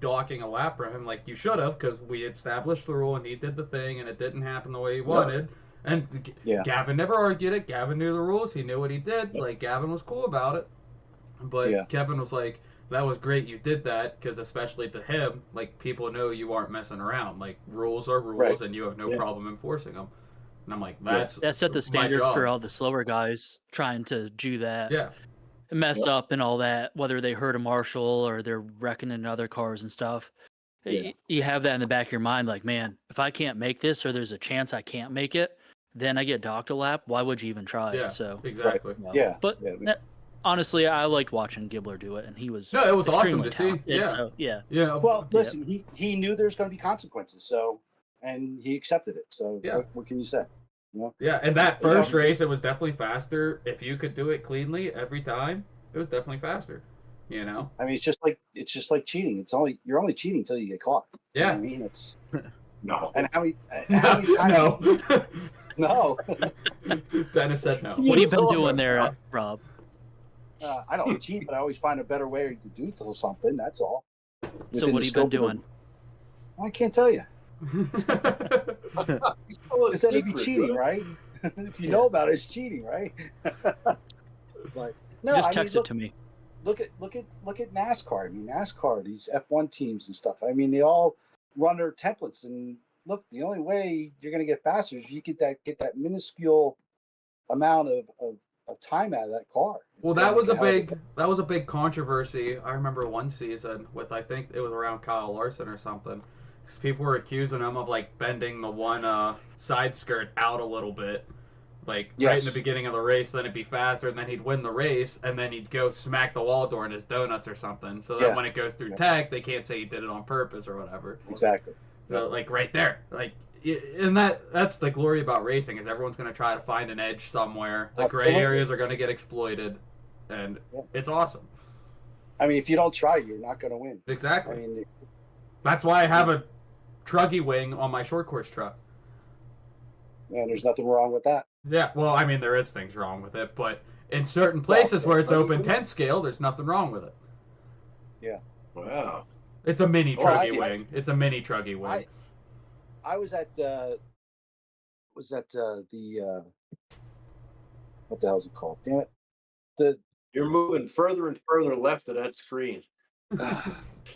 docking a lap for him, like you should have, because we established the rule and he did the thing and it didn't happen the way he wanted. And Yeah. Gavin never argued it. Gavin knew the rules. He knew what he did. Like, Gavin was cool about it. But Yeah. Kevin was like, that was great you did that, because especially to him, like, people know you aren't messing around. Like, rules are rules, Right. and you have no Yeah. problem enforcing them. And I'm like, That set the my standard job. for all the slower guys trying to do that. Yeah. Mess up and all that, whether they hurt a marshal or they're wrecking in other cars and stuff. Yeah. You have that in the back of your mind, like, man, if I can't make this or there's a chance I can't make it, then I get docked a lap. Why would you even try? Yeah, So exactly. Yeah. But Yeah. honestly, I liked watching Gibbler do it, and he was No, it was awesome extremely to see. talented, Yeah. so, yeah. Yeah. Well, listen, he knew there's going to be consequences, and he accepted it. So Yeah. what can you say? Yeah, and that first race, it was definitely faster. If you could do it cleanly every time, it was definitely faster. I mean, it's just like cheating. You're only cheating until you get caught. You know Yeah. what I mean, it's No. and how many times? No. No. Dennis said no. What have you been doing there, Rob? I don't cheat, but I always find a better way to do something. That's all. So Within what the have you been scope of doing? I can't tell you. Well, Because then it'd be secrets, cheating, huh? right? If you know about it, it's cheating, right? But no, Just I mean, text it to me. look at NASCAR. I mean, NASCAR, these F1 teams and stuff. I mean, they all run their templates. And look, the only way you're going to get faster is if you get that minuscule amount of time out of that car. Well, that was a big controversy. I remember one season with, I think it was around Kyle Larson or something, because people were accusing him of like bending the one side skirt out a little bit, like right in the beginning of the race. Then it'd be faster, and then he'd win the race, and then he'd go smack the wall door in his donuts or something. So that when it goes through tech, they can't say he did it on purpose or whatever. Exactly. So like right there, like. And that's the glory about racing, is everyone's going to try to find an edge somewhere. The gray areas are going to get exploited, and it's awesome. I mean, if you don't try, you're not going to win. Exactly. I mean, that's why I have a truggy wing on my short course truck. Yeah, there's nothing wrong with that. Yeah, well, I mean, there is things wrong with it, but in certain places where it's open 10 scale, there's nothing wrong with it. Yeah. Wow. It's a mini truggy wing. It's a mini truggy wing. I was at the what the hell is it called? Damn it! You're moving further and further left of that screen.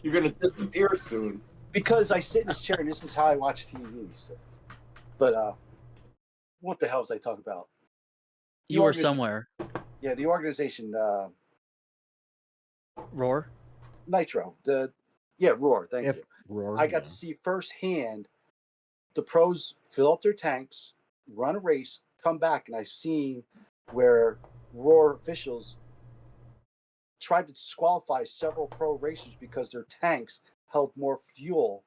You're going to disappear soon. Because I sit in this chair and this is how I watch TV. So. But what the hell was I talking about? You were somewhere. Yeah, the organization Roar? Nitro. Roar. Thank you. Roar, I got to see firsthand the pros fill up their tanks, run a race, come back, and I've seen where Roar officials tried to disqualify several pro racers because their tanks held more fuel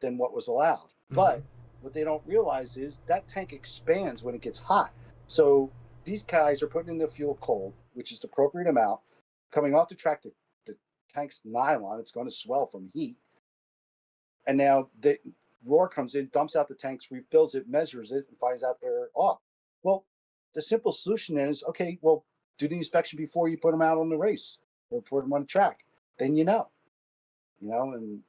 than what was allowed. Mm-hmm. But what they don't realize is that tank expands when it gets hot. So these guys are putting in the fuel cold, which is the appropriate amount. Coming off the track, the tank's nylon, it's going to swell from heat. And now the Roar comes in, dumps out the tanks, refills it, measures it, and finds out they're off. Well, the simple solution then is, okay, well, do the inspection before you put them out on the race or put them on the track. Then you know, and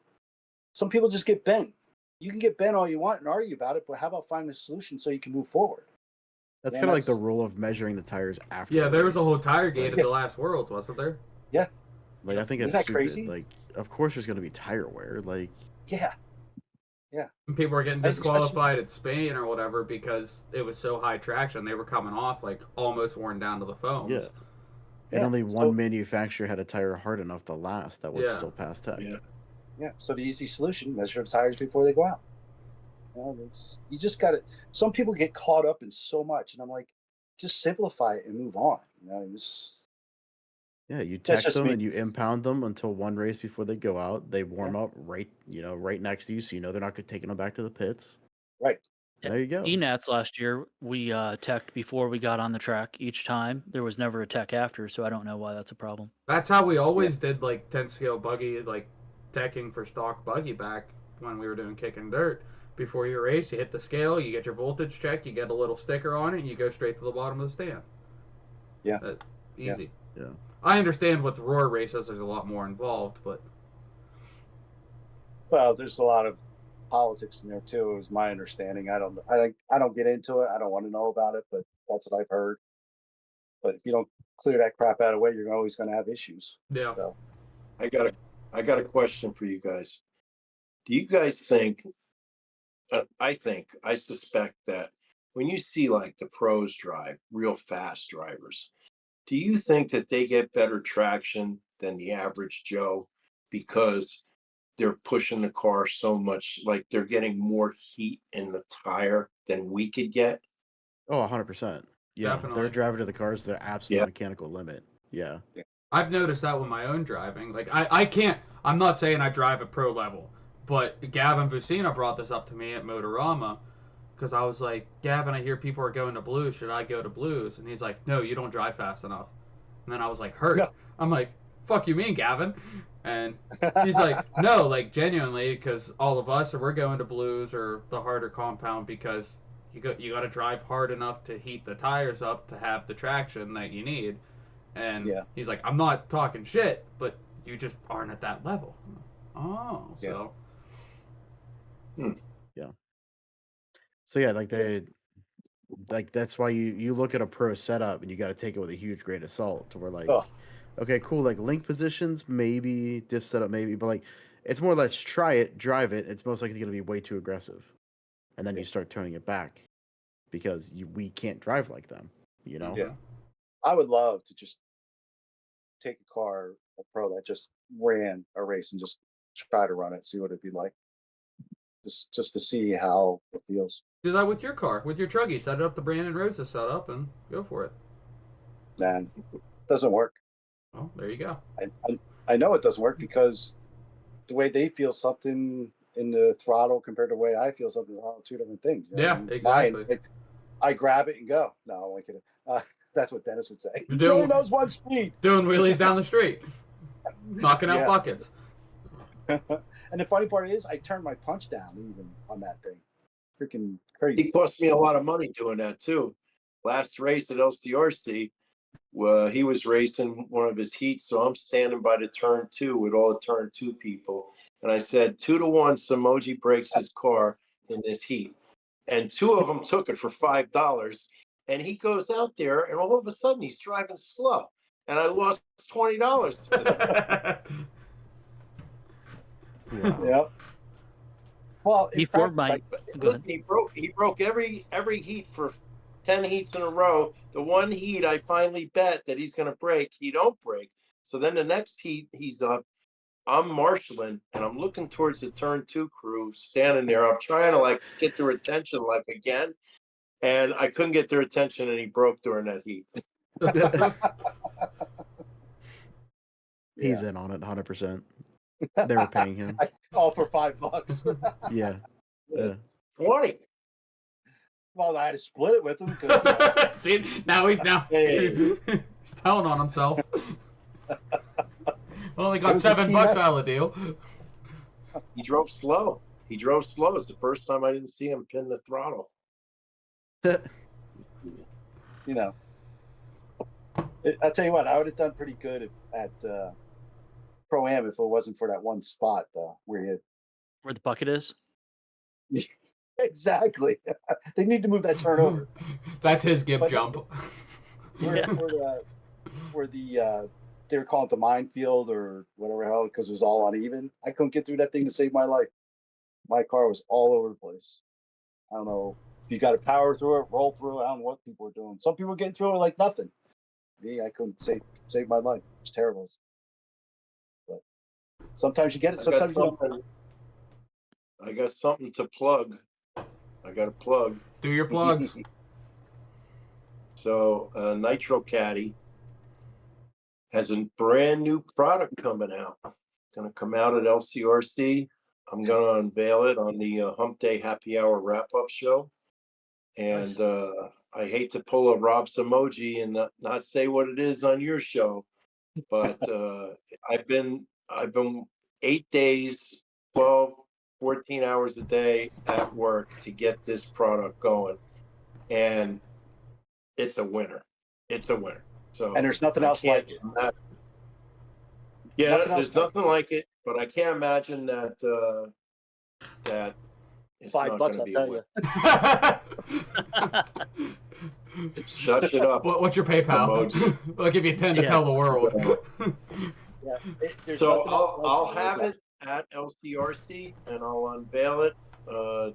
some people just get bent. You can get bent all you want and argue about it, but how about finding a solution so you can move forward? That's kind of like the rule of measuring the tires after. Yeah, there was a whole tire gate at the last Worlds, wasn't there? Yeah. Like, I think it's Isn't that stupid. crazy? Like, of course there's going to be tire wear. Like, Yeah. And people were getting Especially- disqualified at Spain or whatever because it was so high traction. They were coming off like almost worn down to the foams. Yeah. And Yeah, only so- one manufacturer had a tire hard enough to last that would Yeah. still pass tech. Yeah. Yeah. So the easy solution: measure the tires before they go out. You just got to. Some people get caught up in so much, and I'm like, just simplify it and move on. Yeah, you That's text just them me. and you impound them until one race before they go out. They warm up right next to you, so you know they're not taking them back to the pits. Right. And there you go. ENATs last year, we teched before we got on the track each time. There was never a tech after, so I don't know why that's a problem. That's how we always did like 10 scale buggy, like teching for stock buggy back when we were doing kick and dirt. Before your race, you hit the scale, you get your voltage checked, you get a little sticker on it, and you go straight to the bottom of the stand. Yeah. Easy. Yeah. I understand with the Roar races, there's a lot more involved, but Well, there's a lot of politics in there too. Is my understanding. I don't get into it. I don't want to know about it, but that's what I've heard. But if you don't clear that crap out of the way, you're always going to have issues. yeah. So I got a question for you guys. Do you guys think? I suspect that when you see like the pros drive, real fast drivers, do you think that they get better traction than the average Joe because they're pushing the car so much, like they're getting more heat in the tire than we could get? Oh, 100%. Yeah, Definitely. they're driving to the cars to their absolute Yeah. mechanical limit. Yeah. I've noticed that with my own driving. Like, I can't, I'm not saying I drive at pro level, but Gavin Vucina brought this up to me at Motorama because I was like, Gavin, I hear people are going to blues. Should I go to blues? And he's like, no, you don't drive fast enough. And then I was like, hurt. No. I'm like, fuck you mean, Gavin? And he's like, no, like genuinely, because all of us, we're going to blues or the harder compound because you got to drive hard enough to heat the tires up to have the traction that you need. And Yeah. he's like, I'm not talking shit, but you just aren't at that level. Oh, so So yeah, like that's why you look at a pro setup and you got to take it with a huge grain of salt. To where like, Oh. okay, cool, like link positions maybe, diff setup maybe, but like it's more or less try it, drive it. It's most likely going to be way too aggressive, and then you start turning it back because we can't drive like them. You know. Yeah. I would love to just take a pro that just ran a race and just try to run it, see what it'd be like. Just to see how it feels. do that with your car, with your truggy. Set it up the Brandon Rosa setup and go for it. Man, it doesn't work. Well, there you go. I know it doesn't work because the way they feel something in the throttle compared to the way I feel something are two different things. You know Yeah, what I mean? exactly. Mine, I grab it and go. No, I'm like kidding. That's what Dennis would say. You He do- only knows one speed. Doing wheelies down the street, knocking out Yeah. buckets. And the funny part is, I turned my punch down even on that thing. Freaking crazy. It cost me a lot of money doing that too. Last race at LCRC, he was racing one of his heats, so I'm standing by the turn 2 with all the turn 2 people, and I said 2-1 Somogyi breaks his car in this heat, and 2 of them took it for $5, and he goes out there, and all of a sudden he's driving slow, and I lost $20. Wow. Yep. Well, in Before practice, my Go ahead. Listen, he broke every heat for 10 heats in a row. The one heat I finally bet that he's going to break, he don't break. So then the next heat he's up, I'm marshaling and I'm looking towards the turn 2 crew standing there. I'm trying to like get their attention like again, and I couldn't get their attention, and he broke during that heat. He's in on it 100%. They were paying him. all for $5. Yeah. Yeah. 20. Well, I had to split it with him because See, now he's Hey. he's telling on himself. Only It got was a $7 team out effort. of the deal. He drove slow. It's the first time I didn't see him pin the throttle. you know. I'll tell you what, I would have done pretty good at Pro-Am if it wasn't for that one spot, though, where you Where the bucket is? exactly. They need to move that turn over. That's his gib But- jump. Where the they were calling it the minefield or whatever hell because it was all uneven. I couldn't get through that thing to save my life. my car was all over the place. I don't know if you got to power through it, roll through it. I don't know what people were doing. Some people were getting through it like nothing. Me, I couldn't save my life. It was terrible. But sometimes you get it. Sometimes you don't. I got something to plug. I got a plug. Do your plugs. So Nitro Caddy has a brand new product coming out. It's going to come out at LCRC. I'm going to unveil it on the Hump Day Happy Hour wrap-up show. And I hate to pull a Rob Somogyi and not say what it is on your show, but I've been 8 days, 12, 14 hours a day at work to get this product going. And it's a winner. It's a winner. So and there's nothing else like it. Yeah, there's nothing like it, but I can't imagine that that it's not $5, going to I'll be tell a you. win. Shut it up. What's your PayPal? Emoji. I'll give you 10 to Yeah. tell the world. Yeah, there's So nothing else like I'll it. have it at LCRC, and I'll unveil it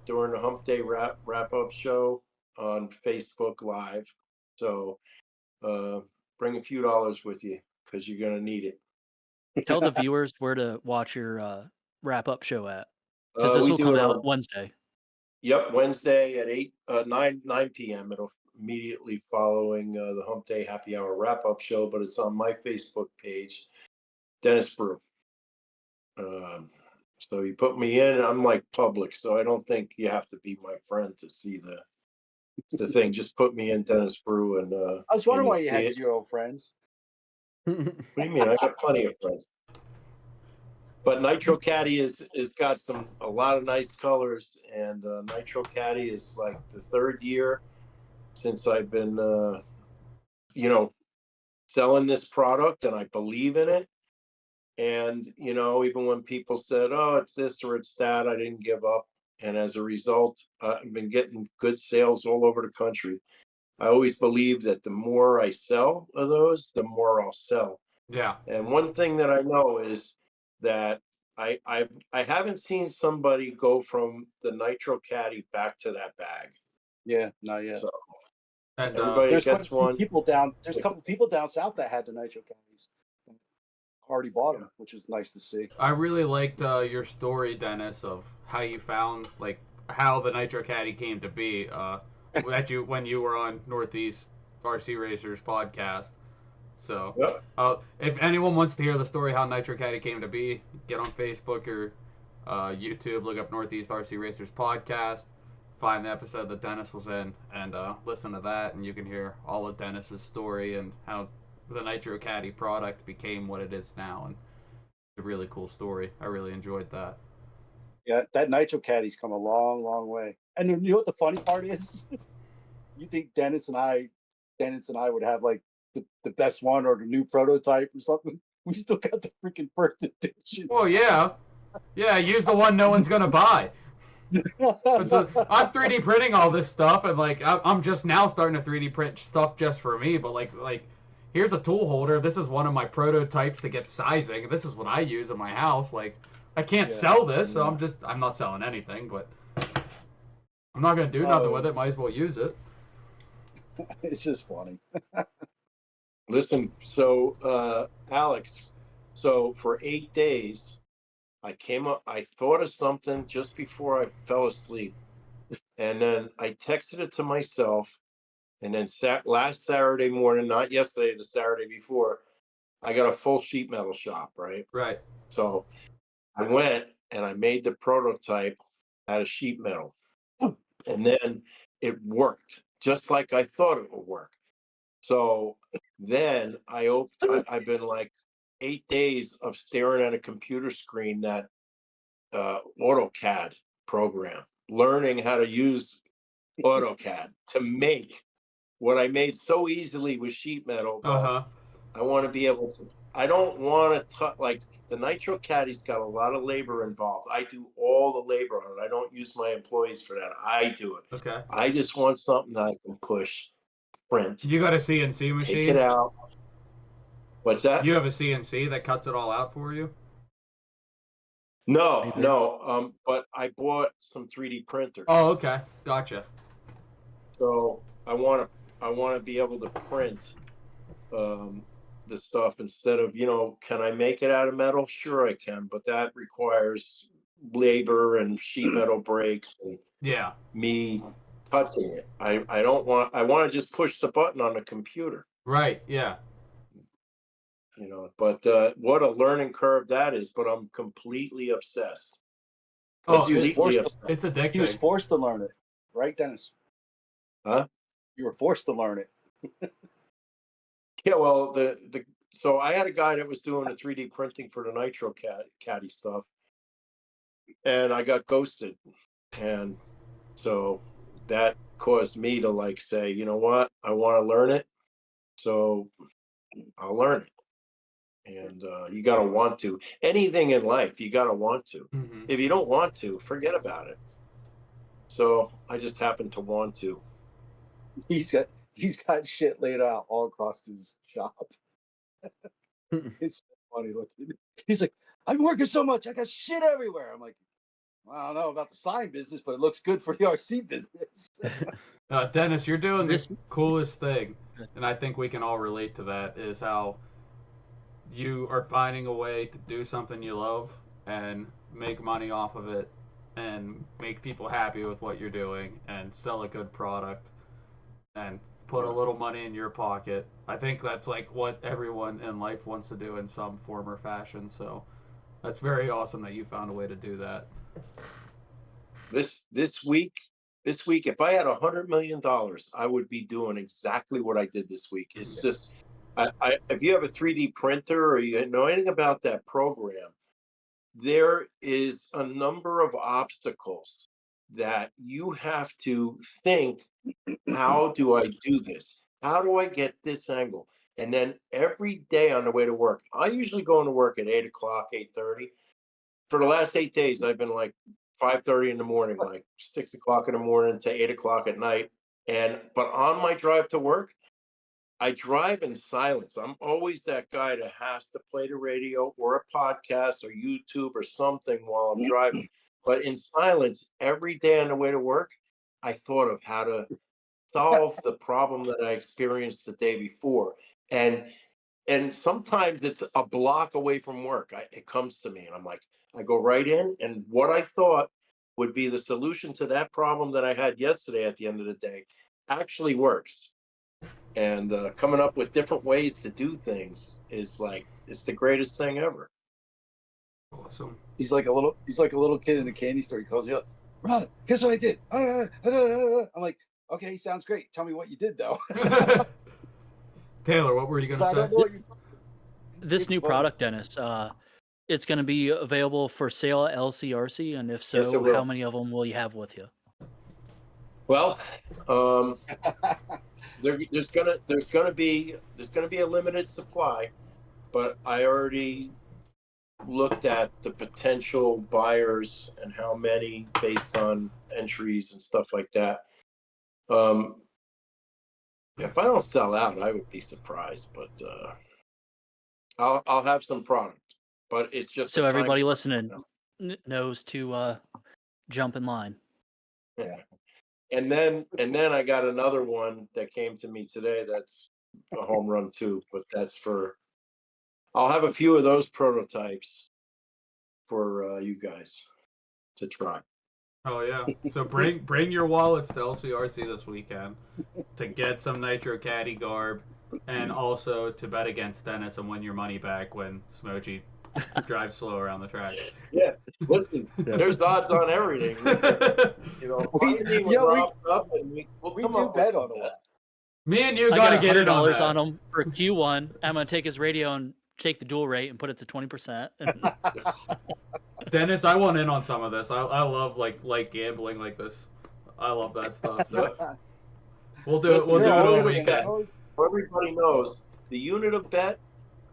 during the Hump Day wrap-up show on Facebook Live. So bring a few dollars with you because you're going to need it. Tell the viewers where to watch your wrap-up show at, because this We will do come it out on, Wednesday. Yep, Wednesday at 9 p.m. It'll immediately following the Hump Day Happy Hour wrap-up show, but it's on my Facebook page, Dennis Brew. So you put me in, and I'm like public, so I don't think you have to be my friend to see the thing. Just put me in, Dennis Brew, and I was wondering and why you'll you see had it. 0 friends. What do you mean? I got plenty of friends. But Nitro Caddy is got a lot of nice colors, and Nitro Caddy is like the 3rd year since I've been selling this product, and I believe in it. And even when people said, "Oh, it's this or it's that," I didn't give up. And as a result, I've been getting good sales all over the country. I always believe that the more I sell of those, the more I'll sell. Yeah. And one thing that I know is that I haven't seen somebody go from the Nitro Caddy back to that bag. Yeah, not yet. So And everybody There's gets one. There's a couple people down south that had the Nitro Caddies. Already bought them, which is nice to see. I really liked your story, Dennis, of how you found how the Nitro Caddy came to be. When you were on Northeast RC Racers podcast. So, Yep. if anyone wants to hear the story how Nitro Caddy came to be, get on Facebook or YouTube, look up Northeast RC Racers podcast, find the episode that Dennis was in, and listen to that, and you can hear all of Dennis's story and how the Nitro Caddy product became what it is now. And it's a really cool story. I really enjoyed that. Yeah, that Nitro Caddy's come a long, long way. And you know what the funny part is? You think Dennis and I would have like the best one or the new prototype or something? We still got the freaking first edition. Well, yeah. Use the one no one's gonna buy. I'm 3D printing all this stuff, and I'm just now starting to 3D print stuff just for me. But like, here's a tool holder. This is one of my prototypes to get sizing. This is what I use in my house. Like, I can't sell this, so I'm not selling anything. But I'm not gonna do nothing with it. Might as well use it. It's just funny. Listen, so Alex, so for 8 days, I thought of something just before I fell asleep. And then I texted it to myself. And then last Saturday morning, not yesterday, the Saturday before, I got a full sheet metal shop, right? Right. So I went and I made the prototype out of sheet metal. And then it worked just like I thought it would work. So then I've been like 8 days of staring at a computer screen, that AutoCAD program, learning how to use AutoCAD to make what I made so easily with sheet metal. I want to be able to. I don't want to touch, like, the Nitro Caddy's got a lot of labor involved. I do all the labor on it. I don't use my employees for that. I do it. Okay. I just want something that I can push, print. You got a CNC machine? Take it out. What's that? You have a CNC that cuts it all out for you? No. But I bought some 3D printers. Oh, okay, gotcha. So I want to be able to print the stuff instead of, can I make it out of metal? Sure I can, but that requires labor and sheet metal breaks and Yeah. me touching it. I want to just push the button on the computer. Right. Yeah. But what a learning curve that is, but I'm completely obsessed. Oh, Completely obsessed. it's addicting. He was forced to learn it, right, Dennis? Huh? You were forced to learn it. Yeah, well, so I had a guy that was doing the 3D printing for the Nitro Caddy stuff, and I got ghosted, and so that caused me to say, you know what, I want to learn it, so I'll learn it. And you got to want to. Anything in life, you got to want to. Mm-hmm. If you don't want to, forget about it. So I just happen to want to. He's got shit laid out all across his shop. It's so funny looking. He's like, I'm working so much, I got shit everywhere. I'm like, well, I don't know about the sign business, but it looks good for the RC business. Dennis, you're doing This- the coolest thing, and I think we can all relate to that, is how you are finding a way to do something you love and make money off of it and make people happy with what you're doing and sell a good product and put a little money in your pocket. I think that's like what everyone in life wants to do in some form or fashion. So that's very awesome that you found a way to do that. This week, if I had $100 million, I would be doing exactly what I did this week. It's just, if you have a 3D printer or you know anything about that program, there is a number of obstacles that you have to think, how do I do this? How do I get this angle? And then every day on the way to work, I usually go into work at 8 o'clock, 8:30. For the last 8 days, I've been like 5:30 in the morning, like 6 o'clock in the morning to 8 o'clock at night. But on my drive to work, I drive in silence. I'm always that guy that has to play the radio or a podcast or YouTube or something while I'm driving. But in silence, every day on the way to work, I thought of how to solve the problem that I experienced the day before. And sometimes it's a block away from work. It comes to me and I'm like, I go right in, and what I thought would be the solution to that problem that I had yesterday at the end of the day actually works. And coming up with different ways to do things is it's the greatest thing ever. Awesome. He's like a little kid in a candy store. He calls you up, Rob, guess what I did? I'm like, okay, sounds great. Tell me what you did though. Taylor, what were you going So I to don't say? know what you're This It's new fun. product, Dennis, it's going to be available for sale at LCRC, and if Yes, it so, will. how many of them will you have with you? Well, there's gonna be a limited supply, but I already looked at the potential buyers and how many based on entries and stuff like that. If I don't sell out, I would be surprised, but I'll have some product. But it's just So a time everybody crunch listening now. knows to jump in line. Yeah. And then I got another one that came to me today. That's a home run too, but I'll have a few of those prototypes for you guys to try. Oh yeah. So bring your wallets to LCRC this weekend to get some Nitro Caddy garb, and also to bet against Dennis and win your money back when Somogyi drives slow around the track. Yeah, listen, there's odds on everything. Find me when Rob's up, and we'll We come do up with bet some on the bets. Me and you I got to got get in on $100 that. on him for Q1. I'm going to take his radio and take the dual rate and put it to 20%. Dennis, I want in on some of this. I love like gambling like this. I love that stuff. So we'll do it. We'll do it all Listen, weekend. so everybody knows the unit of bet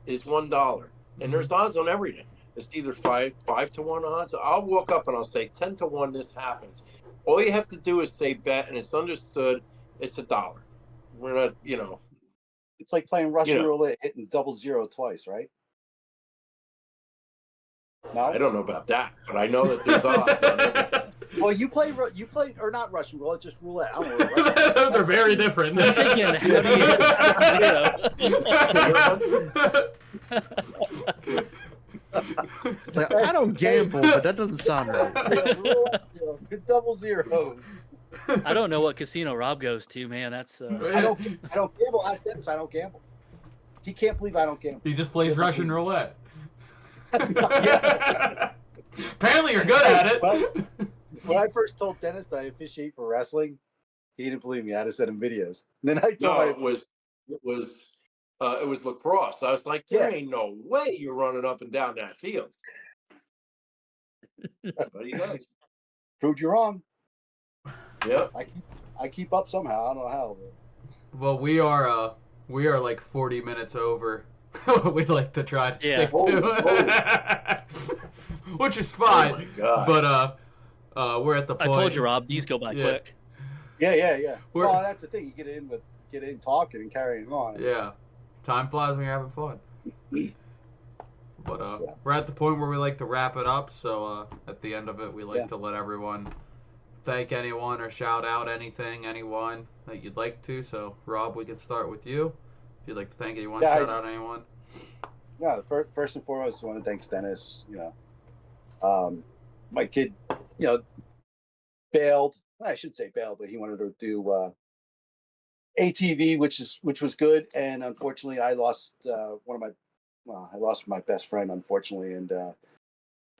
is $1, and there's odds on everything. It's either 5 to 1 odds. I'll walk up and I'll say 10 to 1. This happens. All you have to do is say bet, and it's understood. It's $1. We're not, It's like playing Russian roulette, hitting 00 twice, right? No. I don't know about that, but I know that there's odds on everything. Well, you play or not Russian roulette, just roulette. I don't know what Russian. Those are very different. I'm thinking, how do you hit zero? It's like, I don't gamble, but that doesn't sound right. Double zeros. I don't know what casino Rob goes to, man. That's I don't gamble. Ask Dennis. I don't gamble. He can't believe I don't gamble. He just plays Russian roulette. Yeah. Apparently, you're good at it. Well, when I first told Dennis that I officiate for wrestling, he didn't believe me. I had to send him videos. And then I told No, him it was lacrosse. I was like, there ain't no way you're running up and down that field. But he does. Proved you wrong. Yep. I keep up somehow. I don't know how. But... Well, we are like 40 minutes over. We'd like to try to stick to, which is fine. Oh my God. But we're at the point. I told you, Rob. These go by quick. Yeah. Well, that's the thing. You get in talking and carrying on. Yeah, time flies when you're having fun. But we're at the point where we like to wrap it up. So at the end of it, we like to let everyone thank anyone or shout out anyone that you'd like to. So Rob, we can start with you. If you'd like to thank anyone, shout out anyone. Yeah, first and foremost, I want to thank Dennis. My kid, bailed. I should say bailed, but he wanted to do ATV, which was good. And unfortunately, I lost I lost my best friend, unfortunately, and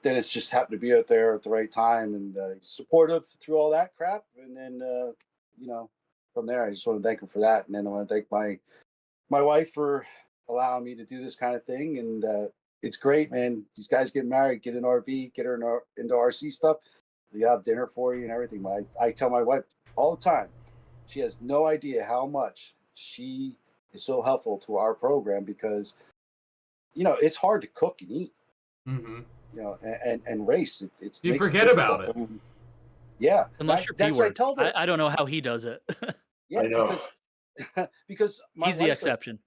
Dennis just happened to be out there at the right time and supportive through all that crap. And then, from there, I just want to thank him for that. And then I want to thank my wife for allowing me to do this kind of thing. And it's great, man. These guys get married, get an RV, get her into RC stuff. We have dinner for you and everything. I tell my wife all the time, she has no idea how much she is so helpful to our program because, it's hard to cook and eat. Mm-hmm. And race. It's you forget about it. Yeah, unless you're that's what I told her. I don't know how he does it. Yeah, I know. because he's the exception.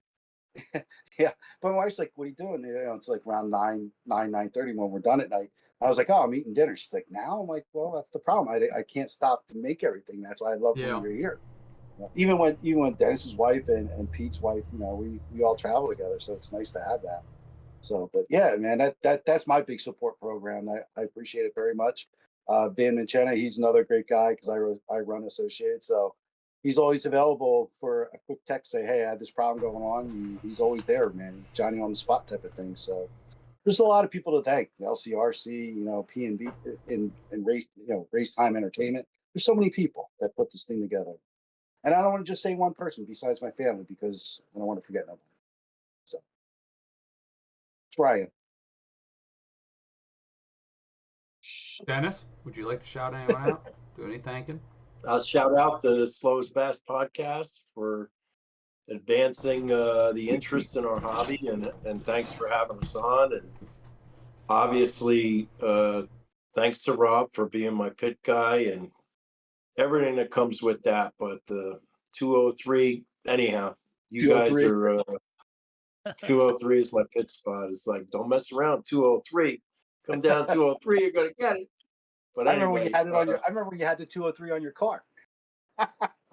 Like, yeah, but my wife's like, "What are you doing?" It's like around 9:30 when we're done at night. I was like, "Oh, I'm eating dinner." She's like, "Now?" I'm like, "Well, that's the problem. I can't stop to make everything. That's why I love when you're here." Even when Dennis's wife and Pete's wife, we all travel together, so it's nice to have that. So, but yeah, man, that's my big support program. I appreciate it very much. Ben Manchena, he's another great guy because I run Associated, so he's always available for a quick text. Say, hey, I had this problem going on. And he's always there, man. Johnny on the spot type of thing. So there's a lot of people to thank. LCRC, P&B, and race, Race Time Entertainment. There's so many people that put this thing together, and I don't want to just say one person besides my family because I don't want to forget nobody. So. Brian. Dennis, would you like to shout anyone out? Do any thanking? I'll shout out the Slowest Bass podcast for advancing the interest in our hobby, and thanks for having us on. And obviously, thanks to Rob for being my pit guy and everything that comes with that. But 203, anyhow, you guys are. 203 is my pit spot. It's like, don't mess around. 203, come down 203, you're gonna get it. But I remember when you had it on your. I remember when you had the 203 on your car.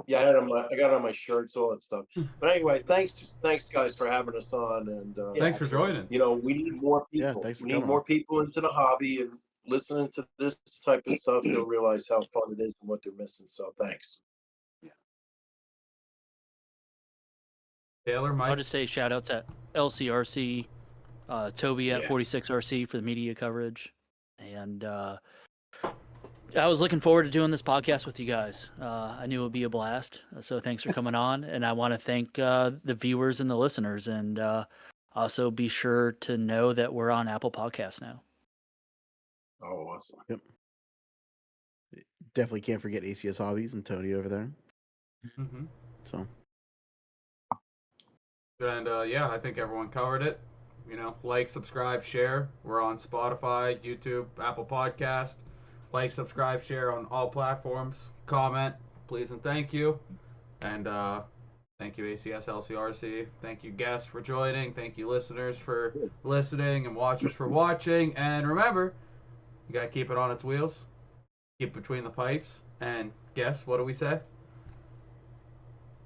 Yeah, I got it on my shirts, all that stuff. But anyway, thanks guys for having us on, and thanks for joining. We need more people. Thanks for we need coming more on. people into the hobby and listening to this type of stuff. They'll realize how fun it is and what they're missing. So thanks. Taylor, Mike. I'll just say shout out to LCRC, Toby at 46RC for the media coverage. And I was looking forward to doing this podcast with you guys. I knew it would be a blast. So thanks for coming on. And I want to thank the viewers and the listeners. And also be sure to know that we're on Apple Podcasts now. Oh, awesome. Yep. Definitely can't forget ACS Hobbies and Tony over there. Mm-hmm. So. And I think everyone covered it. Like, subscribe, share. We're on Spotify, YouTube, Apple Podcast. Like, subscribe, share on all platforms. Comment, please and thank you. And Thank you, ACS LCRC. Thank you, guests, for joining. Thank you, listeners, for listening, and watchers for watching. And remember, you got to keep it on its wheels, keep between the pipes, and guess, what do we say?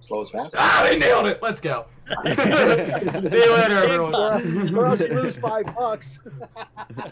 Slow as fast. Ah, they nailed it. Let's go. See you later, everyone. Or else you lose $5.